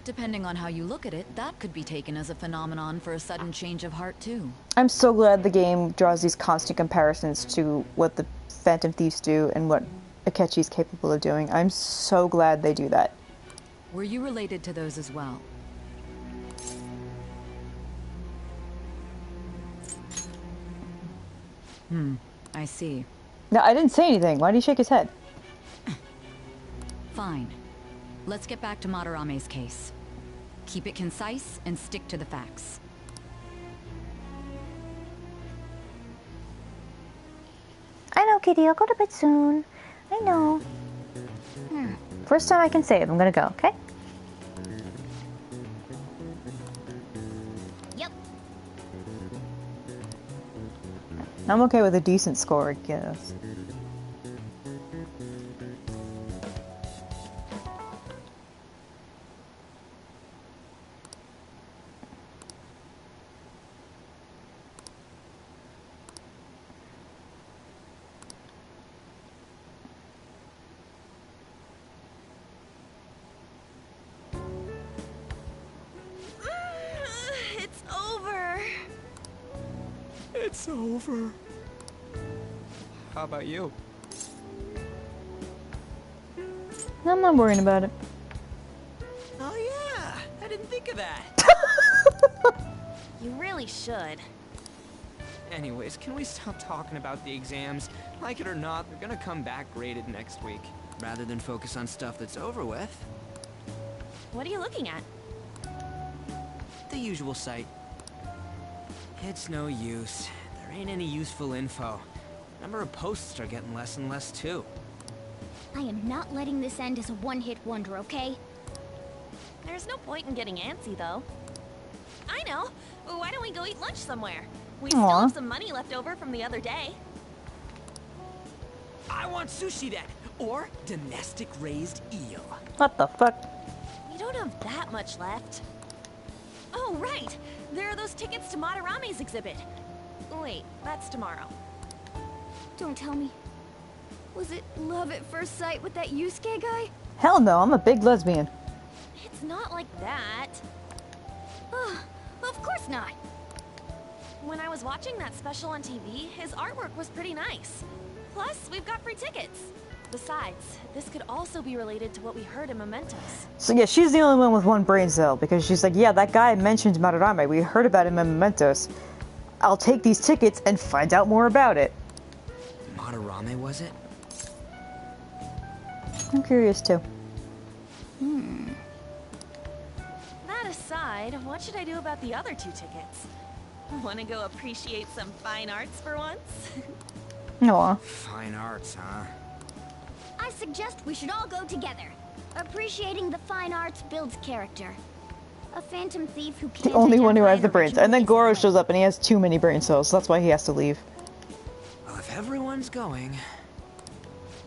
Depending on how you look at it, that could be taken as a phenomenon for a sudden change of heart, too. I'm so glad the game draws these constant comparisons to what the Phantom Thieves do and what Akechi's capable of doing. I'm so glad they do that. Were you related to those as well? I see. No, I didn't say anything. Why did he shake his head? Fine. Let's get back to Madarame's case. Keep it concise and stick to the facts. I know, Kitty. I'll go to bed soon. I know. First time I can save. I'm gonna go, okay? Yep. I'm okay with a decent score, I guess. It's over. It's over. How about you? I'm not worrying about it. Oh yeah, I didn't think of that. You really should. Anyways, can we stop talking about the exams? Like it or not, they're gonna come back graded next week. Rather than focus on stuff that's over with. What are you looking at? The usual site. It's no use. There ain't any useful info. Number of posts are getting less and less too. I am not letting this end as a one-hit wonder, okay? There's no point in getting antsy, though. I know. Why don't we go eat lunch somewhere? We still Aw. have some money left over from the other day. I want sushi then, or domestic raised eel. What the fuck? We don't have that much left. Oh, right! There are those tickets to Madarame's exhibit. Wait, that's tomorrow. Don't tell me. Was it love at first sight with that Yusuke guy? Hell no, I'm a big lesbian. It's not like that. Of course not. When I was watching that special on TV, his artwork was pretty nice. Plus, we've got free tickets. Besides, this could also be related to what we heard in Mementos. So yeah, she's the only one with one brain cell, because she's like, yeah, that guy mentioned Madarame. We heard about him in Mementos. I'll take these tickets and find out more about it. Madarame, was it? I'm curious too. decide, what should I do about the other 2 tickets? Want to go appreciate some fine arts for once? Aw. Fine arts, huh? I suggest we should all go together. Appreciating the fine arts builds character. A phantom thief who can't The only one who identify has the an brains. And then original Goro is shows up and he has too many brain cells, so that's why he has to leave. Well, if everyone's going...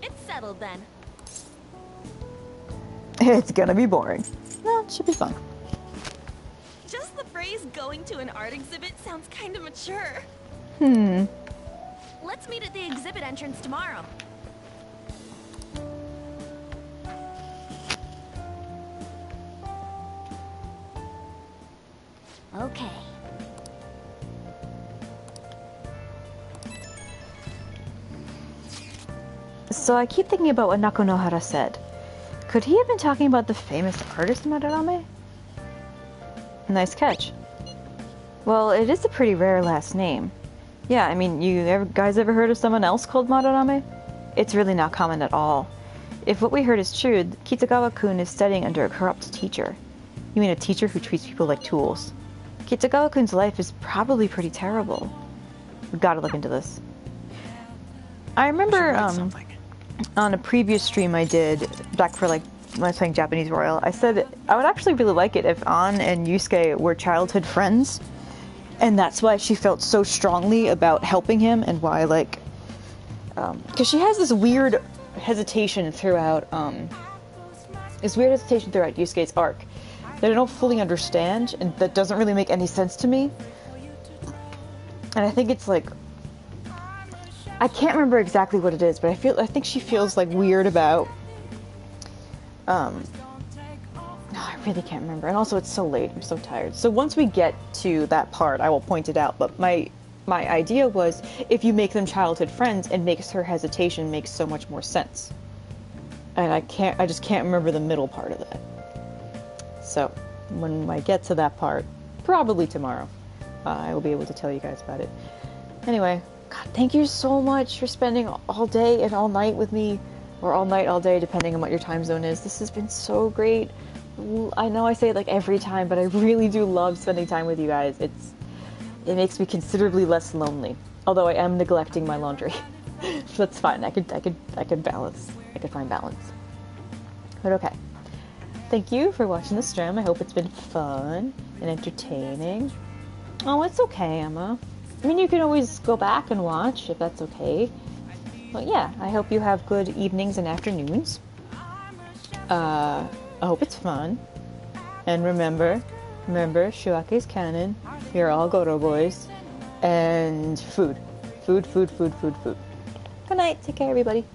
It's settled then. It's gonna be boring. No, it should be fun. Just the phrase going to an art exhibit sounds kind of mature. Let's meet at the exhibit entrance tomorrow. Okay. So I keep thinking about what Nakonohara said. Could he have been talking about the famous artist Madarame? Nice catch. Well, it is a pretty rare last name. Yeah, I mean, guys ever heard of someone else called Madarame? It's really not common at all. If what we heard is true, Kitagawa-kun is studying under a corrupt teacher. You mean a teacher who treats people like tools? Kitagawa-kun's life is probably pretty terrible. We've got to look into this. I remember on a previous stream I did, back for like when I was playing Japanese Royal, I said I would actually really like it if An and Yusuke were childhood friends. And that's why she felt so strongly about helping him, and why, like, because she has this weird hesitation throughout Yusuke's arc that I don't fully understand, and that doesn't really make any sense to me. And I think it's like, I can't remember exactly what it is, but I think she feels like weird about, no, I really can't remember. And also it's so late, I'm so tired. So once we get to that part, I will point it out, but my idea was, if you make them childhood friends, it makes her hesitation make so much more sense. And I just can't remember the middle part of that. So, when I get to that part, probably tomorrow, I will be able to tell you guys about it. Anyway, God, thank you so much for spending all day and all night with me, or all night, all day, depending on what your time zone is. This has been so great. I know I say it like every time, but I really do love spending time with you guys. It makes me considerably less lonely. Although I am neglecting my laundry. So that's fine. I could balance. I could find balance. But okay. Thank you for watching the stream. I hope it's been fun and entertaining. Oh, it's okay, Emma. I mean, you can always go back and watch if that's okay. But yeah, I hope you have good evenings and afternoons. I hope it's fun. And remember, Shuake's canon. You're all Goro boys. And food. Food. Good night. Take care, everybody.